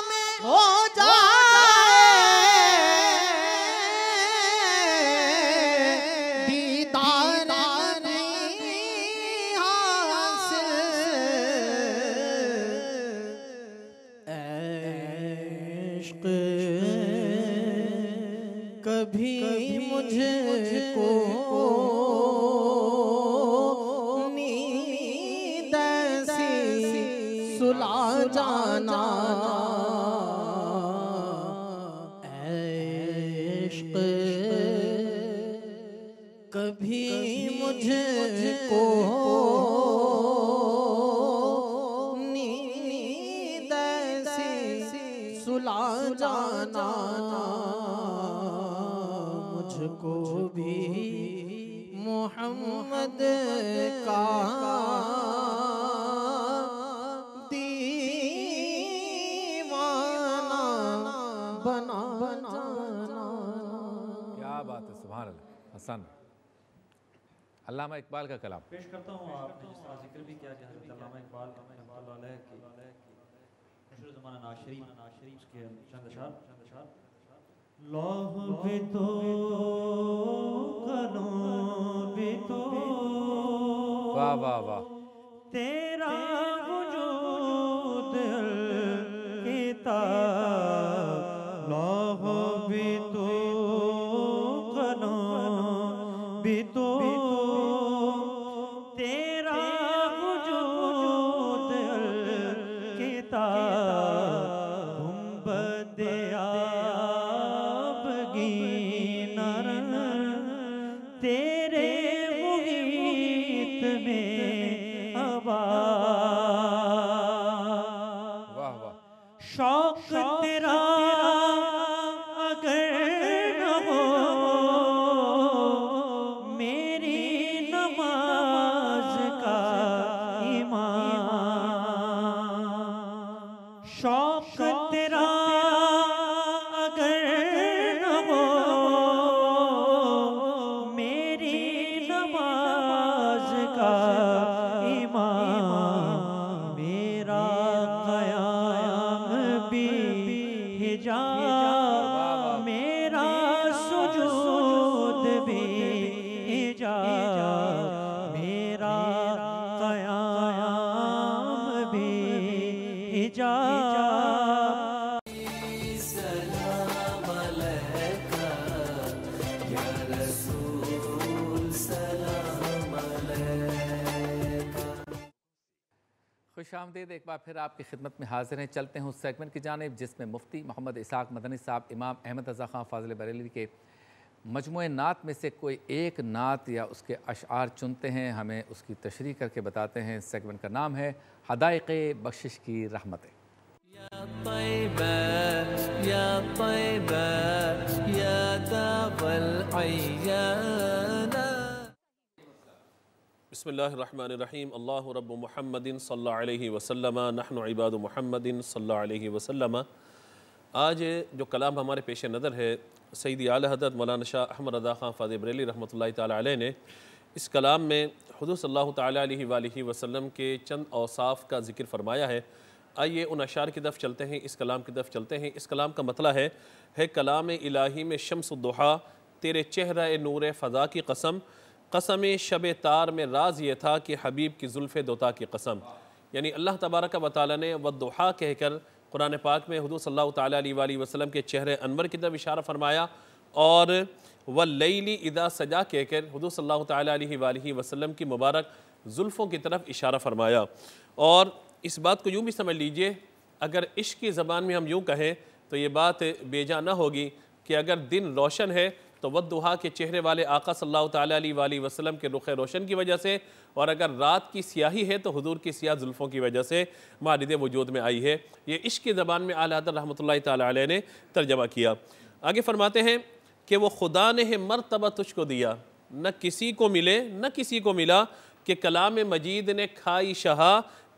में हो जाए दीदार नहीं हासिल, इश्क़ कभी मुझको नींद ऐसी सुला जाना, इश्क़ कभी मुझको नींद ऐसी सुला जाना, मुझको भी मोहम्मद का दीवाना बना जाना। क्या बात है, सुभान अल्लाह। हसन अल्लामा इकबाल का कलाम पेश करता हूँ। आपने जिस तरह जिक्र भी किया कि हज़रत अल्लामा इकबाल रहमतुल्लाह अलैह की लौह भी तो कलम भी तो वाह वाह वाह। तेरा वजूद किताब लौह भी तो कलम भी तो तेरा वजूद किताब गुंबद आबगी नर तेरे मुहीत में वाह वाह। शौक तेरा अगर न हो मेरी नमाज का ईमान शौक तेरा अगर न हो मेरी नमाज का ईमान मेरा क़याम भी हिजाब मेरा सुजूद भी हिजाब मेरा क़याम भी हिजाब सलाम अलैका या रसूल सलाम अलैका। खुश आमदीद, एक बार फिर आपकी खिदमत में हाजिर हैं। चलते हैं उस सेगमेंट की जानिब जिसमें मुफ्ती मोहम्मद इसाक मदनी साहब इमाम अहमद रज़ा ख़ान फ़ाज़िल बरेलवी के मजमूए नात में से कोई एक नात या उसके अशआर चुनते हैं, हमें उसकी तशरीह करके बताते हैं। सेगमेंट का नाम है हदाइक़े बख्शिश की रहमतें। या तैयबा या तैयबा या दावल अय्याना। बिस्मिल्लाहिर्रहमानिर्रहीम। अल्लाहु रब्बु मुहम्मदिन सल्लल्लाहु अलैहि वसल्लम नहनु इबादु मुहम्मदिन सल्लल्लाहु अलैहि वसल्लम। आज जो कलाम हमारे पेश नज़र है सैयदी आला हज़रत मौलाना शाह अहमद रज़ा ख़ान फ़ाज़िल बरेलवी रहमतुल्लाहि ताला अलैह ने इस कलाम में हुज़ूर सल्लल्लाहु ताला अलैहि वसल्लम के चंद औसाफ़ का ज़िक्र फरमाया है। आइए उन अशार की तरफ चलते हैं, इस कलाम की तरफ चलते हैं। इस कलाम का मतला है कलाम इलाही में शम्सुद्दुहा तेरे चेहरा नूर फ़ज़ा की कसम, कसम शब तार में राज ये था कि हबीब की जुल्फ़े दोता की कसम। यानी अल्लाह तबारक व तआला ने वद्दुहा कहकर कुरान पाक में हुज़ूर सल्लल्लाहु ताला अलैहि वसल्लम के चेहरे अनवर की तरफ इशारा फरमाया और वल्लैली इदा सजा कहकर हुज़ूर सल्लल्लाहु ताला अलैहि वसल्लम की मुबारक जुल्फ़ों की तरफ इशारा फरमाया। और इस बात को यूँ भी समझ लीजिए, अगर इश्क की ज़बान में हम यूँ कहें तो ये बात बेजा न होगी कि अगर दिन रोशन है तो वद्दुहा के चेहरे वाले आका सल्लल्लाहु ताला अलैहि वसल्लम के रुख रोशन की वजह से, और अगर रात की स्याही है तो हुजूर की स्याह जुल्फ़ों की वजह से मारिद वजूद में आई है। ये इश्क की ज़बान में आला हज़रत रहमतुल्लाहि ताला अलैह ने तर्जमा किया। आगे फरमाते हैं कि वो खुदा ने है मर्तबा तुझको दिया, न किसी को मिले न किसी को मिला, कि कलाम मजीद ने खाई शहा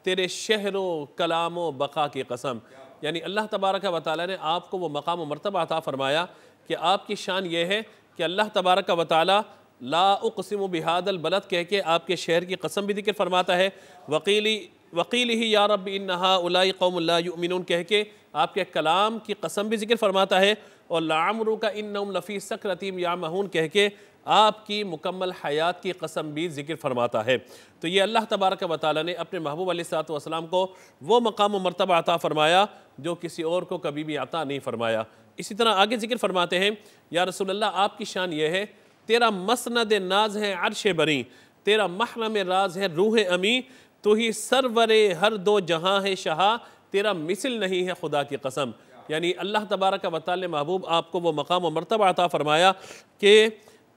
तेरे शहरो कलामो बका की कसम। यानी अल्लाह तबारक व तआला ने आपको वो मकाम व मर्तबा अता फरमाया कि आपकी शान ये है कि अल्लाह तबारक व तआला ला उक़सिमु बिहादल बलद कह के आपके शहर की कसम भी जिक्र फरमाता है। वकील ही या रब्बी इन्नहा उलाई कौमुन ला युमिनून कह के आपके कलाम की कसम भी जिक्र फरमाता है। और लाअमरु का इन्नहुम लफ़ी सकरतिहिम यामहून कह के आपकी मुकम्मल हयात की कसम भी जिक्र फरमाता है। तो ये अल्लाह तबारक व तआला ने अपने महबूब अलैहिस्सलातु वस्सलाम को वो मकाम व मर्तबा अता फरमाया जो किसी और को कभी भी अता नहीं फरमाया। इसी तरह आगे जिक्र फरमाते हैं, या रसूलल्लाह आपकी शान ये है, तेरा मसनद नाज है अर्श बरी, तेरा महरम राज है रूह अमी, तो ही सरवरे हर दो जहां है शहा, तेरा मिसल नहीं है खुदा की कसम। यानी अल्लाह तबारक व तआला ने महबूब आपको वो मकाम व मर्तबा अता फरमाया कि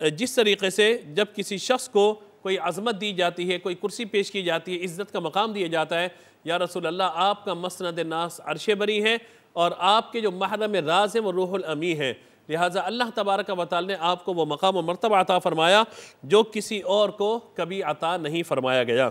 जिस तरीक़े से जब किसी शख्स को कोई अज़मत दी जाती है, कोई कुर्सी पेश की जाती है, इज़्ज़त का मकाम दिया जाता है, या रसूल अल्लाह आपका मसनद नास अर्श बरी है और आपके जो महरम राज है वो रूहुल अमी है। लिहाजा अल्लाह तबारक व तआला ने आपको वो मकाम व मर्तबा अता फरमाया जो किसी और को कभी अता नहीं फरमाया गया।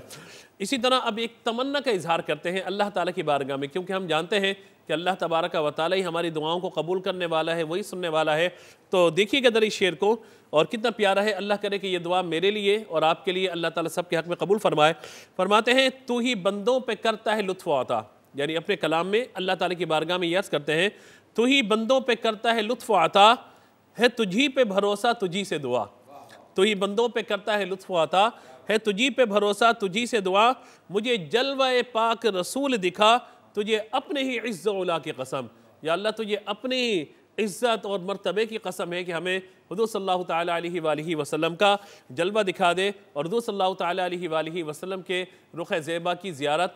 इसी तरह अब एक तमन्ना का इजहार करते हैं अल्लाह ताला की बारगाह में, क्योंकि हम जानते हैं कि अल्लाह तबारक व तआला ही हमारी दुआओं को कबूल करने वाला है, वही सुनने वाला है। तो देखिएगा दर इस शेर को, और कितना प्यारा है। अल्लाह करे कि ये दुआ मेरे लिए और आपके लिए अल्लाह ताला सब के हक़ में कबूल फरमाए। फरमाते हैं, तू ही बंदों पे करता है लुत्फ़ अता, यानी अपने कलाम में अल्लाह ताला की बारगाह में अर्ज़ करते हैं, तू ही बंदों पे करता है लुत्फ़ आता है, तुझी पे भरोसा तुझी से दुआ। तू ही बंदों पे करता है लुत्फ़ आता है, तुझी पे भरोसा तुझी से दुआ। मुझे जलवा पाक रसूल दिखा, तुझे अपने ही इज़्ज़त उला की कसम। या अल्लाह तुझे अपनी इज़्ज़त और मर्तबे की कसम है कि हमें हुज़ूर सल्लल्लाहु ताला अलैहि वसल्लम का जलवा दिखा दे और हुज़ूर सल्लल्लाहु ताला अलैहि वसल्लम के रुख़ ज़ेबा की ज़ियारत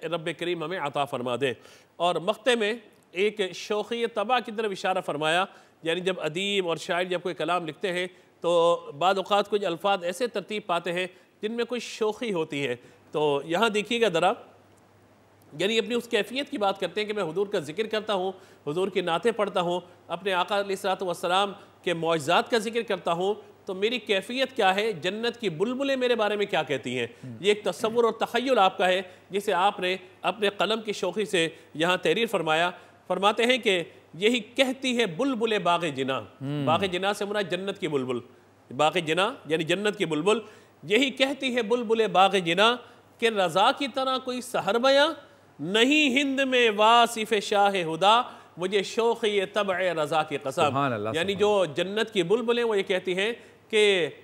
रब्ब करीम हमें अता फ़रमा दे। और मख्ते में एक शौक़ी तबा की तरफ इशारा फ़रमाया, यानी जब अदीब और शायर जब कोई कलाम लिखते हैं तो बाद औक़ात कुछ अल्फाज ऐसे तरतीब पाते हैं जिनमें कोई शौक़ी होती है। तो यहाँ देखिएगा ज़रा, यानी अपनी उस कैफियत की बात करते हैं कि मैं हुजूर का जिक्र करता हूँ, हुजूर की नातें पढ़ता हूँ, अपने आका अलैहिस्सलातु वस्सलाम के मौजज़ात का जिक्र करता हूँ, तो मेरी कैफियत क्या है, जन्नत की बुलबुलें मेरे बारे में क्या कहती हैं। ये एक तसव्वुर और तख़य्युल आपका है जिसे आपने अपने कलम की शौक़ी से यहाँ तहरीर फरमाया। फरमाते हैं कि यही कहती है बुलबुल बाग़ जिना, बाग़ जिना से मुराद जन्नत की बुलबुल, बाग़ जिना यानी जन्नत की बुलबुल। यही कहती है बुलबुल बाग़ जिना कि रज़ा की तरह कोई सहर बयां नहीं हिंद में वासिफ़ शाह हुदा, मुझे शौक़ ये तबअ रज़ा की कसम। यानी जो जन्नत की बुलबुलें वो ये कहती हैं कि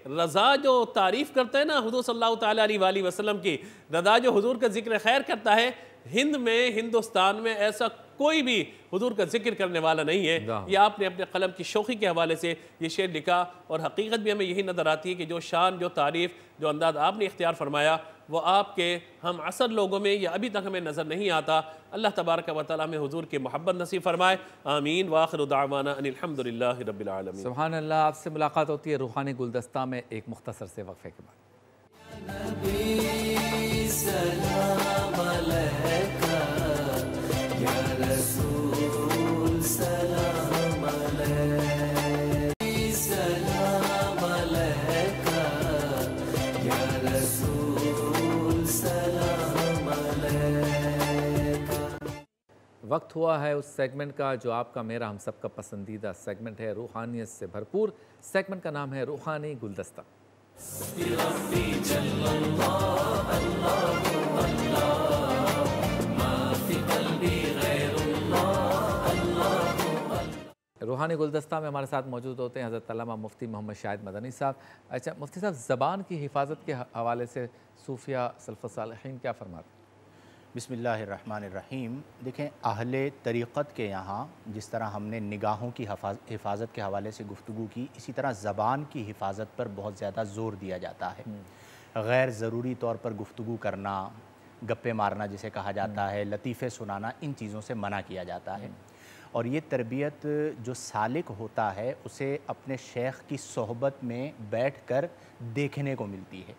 रज़ा जो तारीफ़ करता है ना हुज़ूर सल्लल्लाहु ताला अलैहि वसल्लम की, रज़ा जो हुज़ूर का जिक्र खैर करता है, हिंद में हिंदुस्तान में ऐसा कोई भी हुजूर का जिक्र करने वाला नहीं है। ये आपने अपने कलम की शौक़ी के हवाले से ये शेर लिखा और हकीकत भी हमें यही नज़र आती है कि जो शान, जो तारीफ़, जो अंदाज़ आपने इख्तियार फरमाया वो आपके हम असर लोगों में या अभी तक हमें नज़र नहीं आता। अल्लाह तबारक व तआला हमें हुजूर की मोहब्बत नसीब फरमाए। आमीन व आखिरु दावाना अनिल हम्दुलिल्लाहि रब्बिल आलमीन। सुभान अल्लाह। आपसे मुलाकात होती है रूहानी गुलदस्ता में एक मुख्तसर से वक्फे के बाद। वक्त हुआ है उस सेगमेंट का जो आपका मेरा हम सबका पसंदीदा सेगमेंट है, रूहानियत से भरपूर सेगमेंट का नाम है रूहानी गुलदस्ता। रूहानी गुलदस्ता में हमारे साथ मौजूद होते हैं हज़रत अल्लामा मुफ्ती मोहम्मद शाहिद मदनी साहब। अच्छा मुफ्ती साहब, ज़बान की हिफाजत के हवाले से सूफिया सल्फ़ुस सालिहीन क्या फरमाते हैं? बिस्मिल्लाहिर्रहमानिर्रहीम। देखें, अहले तरीक़त के यहाँ जिस तरह हमने निगाहों की हिफाजत के हवाले से गुफ्तगू की, इसी तरह ज़बान की हिफाजत पर बहुत ज़्यादा ज़ोर दिया जाता है। गैर ज़रूरी तौर पर गुफ्तगू करना, गप्पे मारना जिसे कहा जाता है, लतीफ़े सुनाना, इन चीज़ों से मना किया जाता है। और ये तरबियत जो सालिक होता है उसे अपने शेख की सोहबत में बैठकर देखने को मिलती है।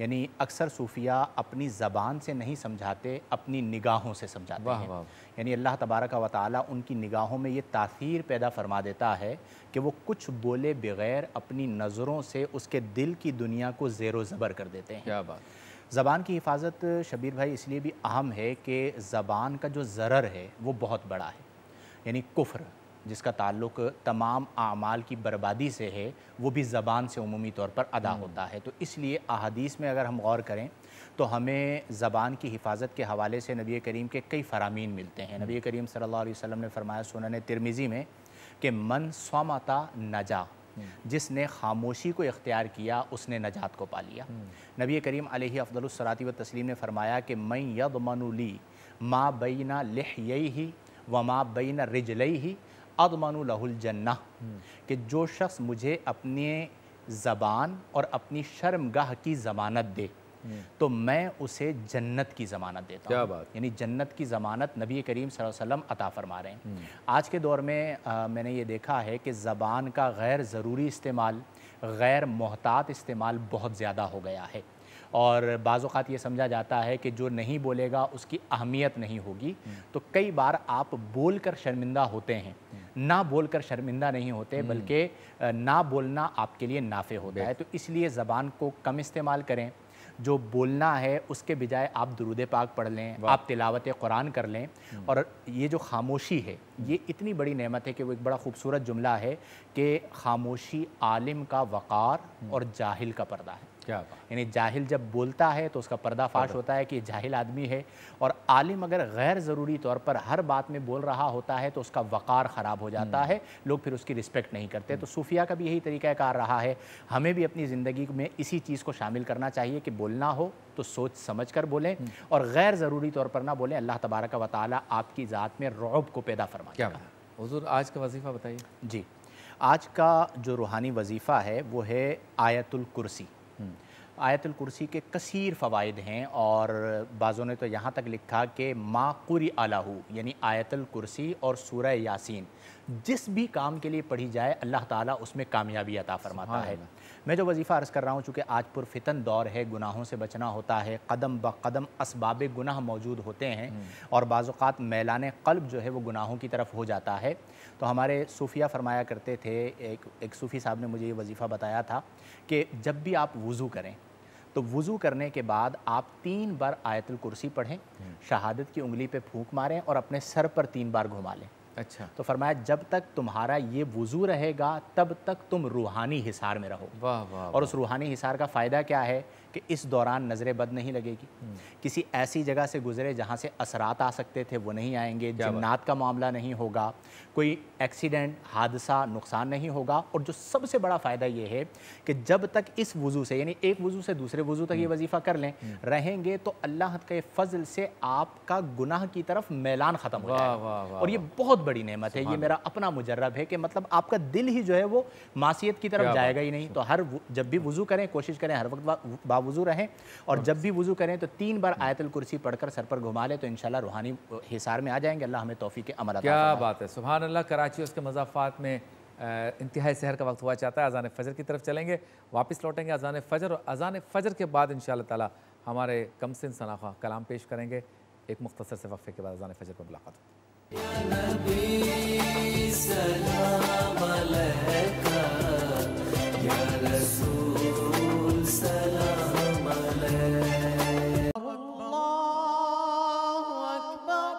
यानी अक्सर सूफिया अपनी ज़बान से नहीं समझाते, अपनी निगाहों से समझाते हैं। यानी अल्लाह तबारक व तआला उनकी निगाहों में ये तासीर पैदा फरमा देता है कि वो कुछ बोले बग़ैर अपनी नज़रों से उसके दिल की दुनिया को ज़ेरो ज़बर कर देते हैं। क्या बात। ज़बान की हिफाजत शबीर भाई इसलिए भी अहम है कि ज़बान का जो ज़रर है वो बहुत बड़ा है। यानी कुफ्र जिसका ताल्लुक़ तमाम आमाल की बर्बादी से है, वो भी ज़बान से उमूमी तौर पर अदा होता है। तो इसलिए अहादीस में अगर हम गौर करें तो हमें ज़बान की हिफाजत के हवाले से नबी करीम के कई फ़रामीन मिलते हैं। नबी करीम सल्लल्लाहु अलैहि वसल्लम ने फरमाया सुनन तिरमिज़ी में कि मन स्वामता नजा, जिसने खामोशी को इख्तियार किया उसने नजात को पा लिया। नबी करीम अलैहि अफ़ज़लुस सलाती व तस्लीम ने फरमाया कि मैं यदमनु ली मा बैना लिह्यैहि व मा बैना रिजलैहि अदमनु लहुल जन्नह, कि जो शख्स मुझे अपने ज़बान और अपनी शर्मगाह की ज़मानत दे तो मैं उसे जन्नत की ज़मानत देता हूँ। क्या बात। यानी जन्नत की ज़मानत नबी करीम सल्लल्लाहु अलैहि वसल्लम अता फरमा रहे हैं। आज के दौर में मैंने ये देखा है कि ज़बान का गैर ज़रूरी इस्तेमाल, गैर मोहतात इस्तेमाल बहुत ज़्यादा हो गया है और बाज़ औक़ात ये समझा जाता है कि जो नहीं बोलेगा उसकी अहमियत नहीं होगी। तो कई बार आप बोल कर शर्मिंदा होते हैं, ना बोल कर शर्मिंदा नहीं होते, बल्कि ना बोलना आपके लिए नाफ़े होता है। तो इसलिए ज़बान को कम इस्तेमाल करें। जो बोलना है उसके बजाय आप दुरूद पाक पढ़ लें, आप तिलावत कुरान कर लें। और ये जो खामोशी है ये इतनी बड़ी नेमत है कि वो एक बड़ा खूबसूरत जुमला है कि खामोशी आलिम का वक़ार और जाहिल का पर्दा है। क्या बात। यानी जाहिल जब बोलता है तो उसका पर्दाफाश होता है कि जाहिल आदमी है, और आलिम अगर गैर ज़रूरी तौर पर हर बात में बोल रहा होता है तो उसका वक़ार ख़राब हो जाता है, लोग फिर उसकी रिस्पेक्ट नहीं करते। तो सूफिया का भी यही तरीक़ाकार रहा है। हमें भी अपनी ज़िंदगी में इसी चीज़ को शामिल करना चाहिए कि बोलना हो तो सोच समझ कर बोलें और गैर ज़रूरी तौर पर ना बोलें। अल्लाह तबारक व तआला आपकी ज़ात में रौब को पैदा फरमाएगा। क्या बात। हुज़ूर आज का वजीफ़ा बताइए। जी, आज का जो रूहानी वजीफ़ा है वो है आयतुल कुर्सी। आयतुल कुर्सी के कसीर फ़वाइद हैं, और बाज़ों ने तो यहाँ तक लिखा कि मा कुरी अलहू, यानी आयतुल कुर्सी और सूरह यासीन जिस भी काम के लिए पढ़ी जाए अल्लाह ताला उसमें कामयाबी अता फरमाता है। मैं जो वजीफ़ा अर्ज़ कर रहा हूँ, चूँकि आज पुरफितन दौर है, गुनाहों से बचना होता है, कदम ब कदम असबाब गुनाह मौजूद होते हैं, और बाज़ औक़ात मैलान क़ल्ब जो है वो गुनाहों की तरफ हो जाता है। तो हमारे सूफिया फरमाया करते थे, एक सूफ़ी साहब ने मुझे ये वजीफ़ा बताया था कि जब भी आप वज़ू करें तो वज़ू करने के बाद आप 3 बार आयतुल कुर्सी पढ़ें, शहादत की उंगली पे फूंक मारें और अपने सर पर 3 बार घुमा लें। अच्छा। तो फरमाया जब तक तुम्हारा ये वज़ू रहेगा तब तक तुम रूहानी हिसार में रहो। वाह वाह। और उस रूहानी हिसार का फ़ायदा क्या है कि इस दौरान नज़र बद नहीं लगेगी, किसी ऐसी जगह से गुज़रे जहाँ से असरात आ सकते थे वो नहीं आएंगे, जन्नात का मामला नहीं होगा, कोई एक्सीडेंट हादसा नुकसान नहीं होगा। और जो सबसे बड़ा फ़ायदा ये है कि जब तक इस वज़ू से, यानी एक वज़ू से दूसरे वज़ू तक ये वजीफ़ा कर लें रहेंगे तो अल्लाह के फ़ज़ल से आपका गुनाह की तरफ मैलान ख़त्म हो जाएगा। और ये बहुत बड़ी नेमत है, ये मेरा अपना मुजर्रब है कि मतलब आपका दिल ही जो है वो मासियत की तरफ जाएगा ही नहीं। तो जब भी वज़ू करें कोशिश करें हर वक्त बावज़ू रहें, और जब भी वज़ू करें तो 3 बार आयतुल कुर्सी पढ़कर सर पर घुमा लें तो इंशाल्लाह रूहानी हिसार में आ जाएंगे। अल्लाह हमें तौफीक अमल अता फरमाए। क्या बात है, सुभान अल्लाह। कराची उसके मज़ाफ़ात में इंतहाई सहर का वक्त हुआ चाहता है, अज़ान फ़जर की तरफ चलेंगे, वापस लौटेंगे अज़ान फ़जर, और अज़ान फ़जर के बाद इंशाअल्लाह ताला हमारे कमसिन सनाख़ा कलाम पेश करेंगे। एक मुख्तसर से वक्फ़े के बाद अज़ान फ़जर पर मुलाकात होगी। या नबी सलाम अलैका, या रसूल सलाम अलैका। अल्लाहु अकबर,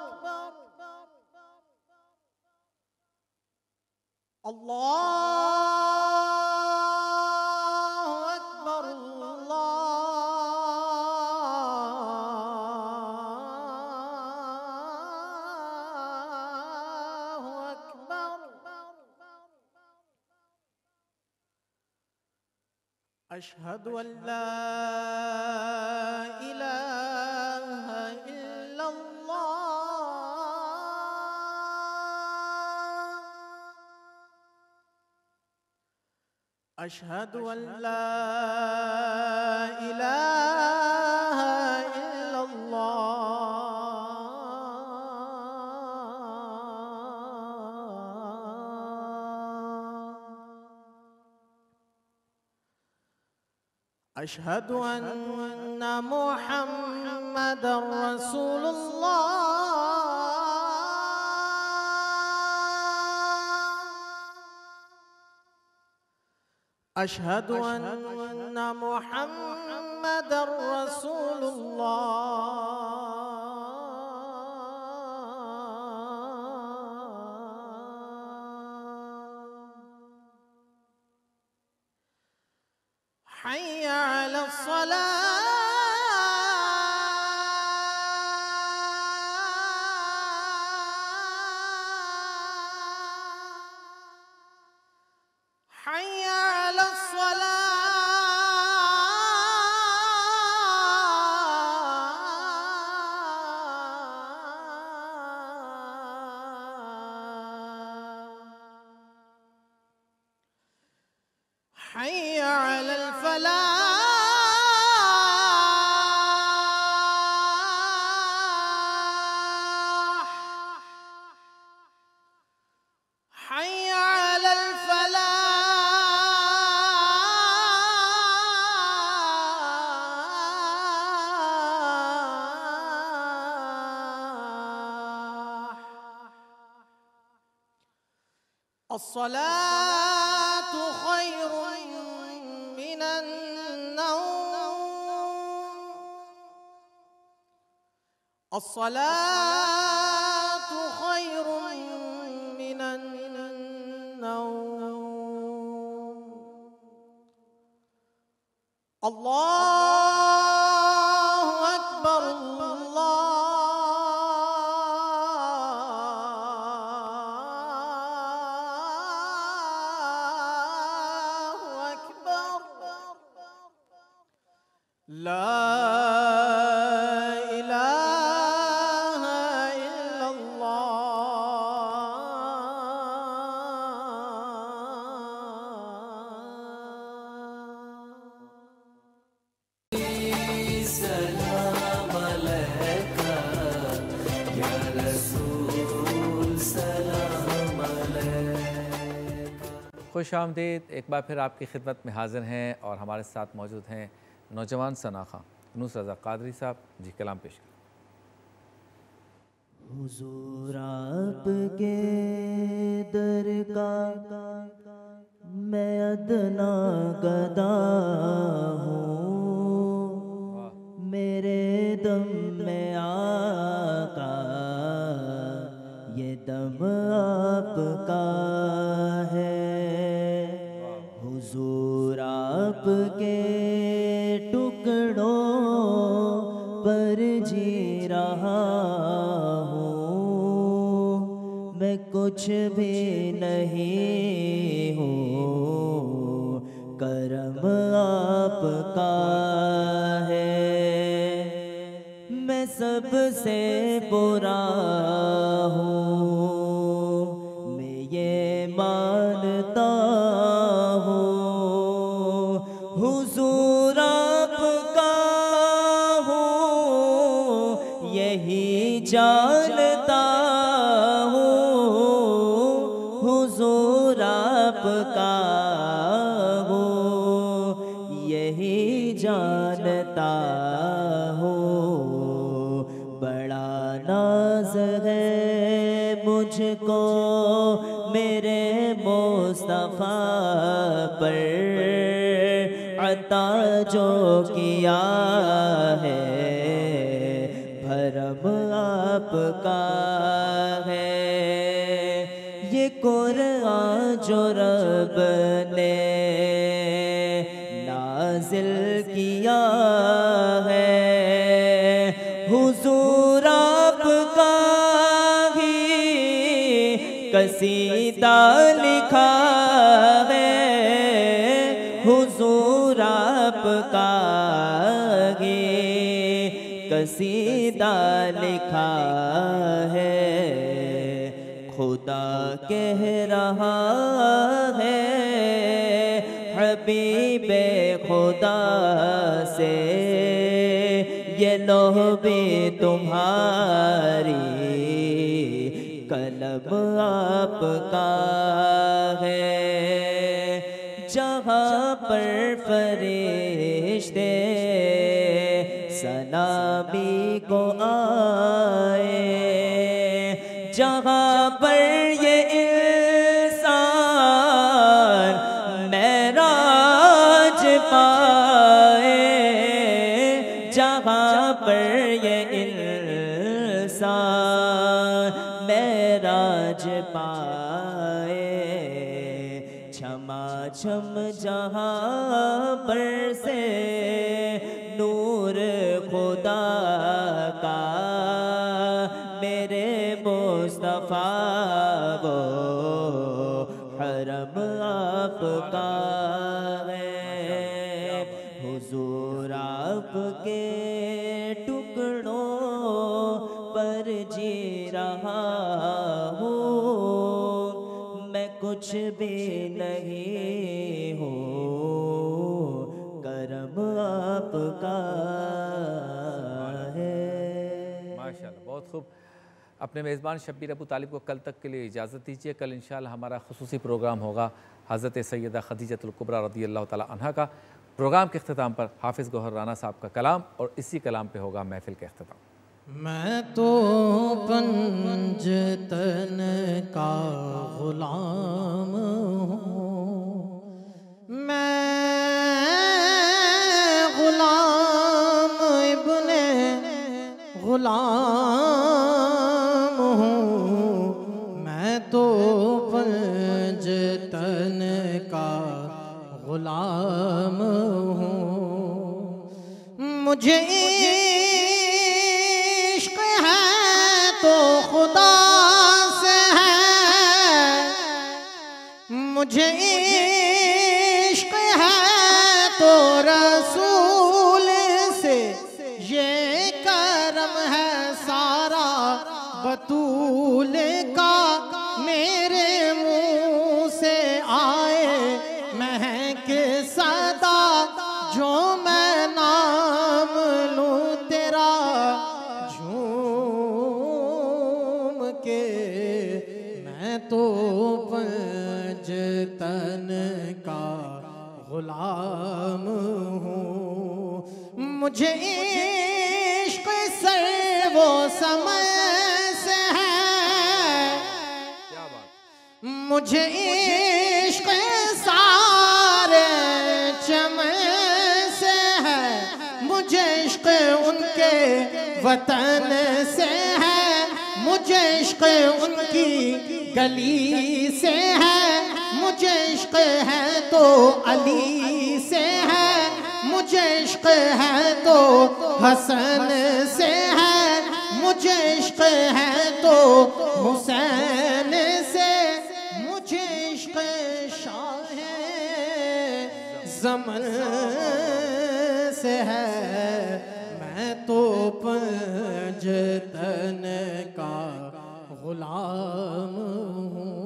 अल्लाहु अकबर, अल्लाहु अकबर। अशहदु अल्ला इलाहा इल्लल्लाह, अशहदु अल्ला इलाहा इल्लल्लाह, अशहदु अन्ना मुहम्मदर रसूलुल्लाह, अशहदु अन्ना मुहम्मदर रसूलुल्लाह। हय्या अला सलाह, हय्या अला सलाह, हय्या अलल फलाह, हय्या अलल फलाह। अस्सलातु खैरुम मिनन नौम, अस्सलातु खैरुम मिनन नौम, अल्लाहु अकबर अल्लाहु अकबर ला खुश आमदीद। एक बार फिर आपकी खिदमत में हाजिर हैं और हमारे साथ मौजूद हैं नौजवान सनाखा यूनुस रज़ा कादरी साहब। जी कलाम पेश करें। हुजूर आपके दर का मैं अदना गदा हूँ, मेरे दम में आका ये दम आपका है। हुजूर आपके टुकड़ों पर जी रहा हूँ, मैं कुछ भी नहीं हूँ, करम आपका है। मैं सबसे बुरा हूँ, मैं ये मानता हुजूर आपका हूँ, यही जानता हूँ। हुजूर आपका हूँ, यही जानता हूँ। बड़ा नाज है मुझको मेरे मुस्तफा पर, अता जो किया है भरम आपका है। ये कुरान जो रब ने नाजिल किया है, हुजूर आपका ही कसीदा लिखा है। हुजूर आपका ही कसीदा लिखा है। खुदा कह रहा है हबीबे खुदा से, ये लोह भी तुम्हारी कलम आपका है। जहाँ पर फरिश्ते सलामी को आए, जहाँ पर ये इंसान मेराज पाए, जहाँ पर ये इंसान मेराज पाए, छम जहाँ पर से नूर खुदा का, मेरे मुस्तफा वो हरम आपका है। हुजूर आपके टुकड़ों पर जी रहा हूँ, मैं कुछ भी नहीं हूँ, करम आपका है। माशाल्लाह, बहुत खूब। अपने मेज़बान शब्बीर अबू तालिब को कल तक के लिए इजाज़त दीजिए। कल इंशाअल्लाह हमारा खुसूसी प्रोग्राम होगा हज़रत सैयदा खदीजतुल कुबरा रज़ियल्लाहु ताला अन्हा का। प्रोग्राम के अख्तिताम पर हाफिज़ गौहर राना साहब का कलाम और इसी कलाम पे होगा महफिल का अख्तिताम। मैं तो पंजतन का गुलाम हूँ, मैं गुलाम इब्ने गुलाम हूँ, मैं तो पंजतन का गुलाम हूँ। मुझे इश्क है तो खुदा से है, मुझे इश्क है तो रसूल से, ये करम है सारा बतूल का, मेरे मुंह से आए महक सदा, जो मैं नाम लूं तेरा झूम के, मैं तो पंजतन का गुलाम हूँ। मुझे इश्क से वो समय से है, मुझे इश्क सारे चमन से है, मुझे इश्क उनके वतन से है, मुझे इश्क उनकी गली से है, मुझे इश्क है तो अली से है, मुझे इश्क है तो हसन से है, मुझे इश्क है तो हुसैन से, मुझे इश्क शाह ज़मन से है, मैं तो पंजतन का गुलाम हूँ।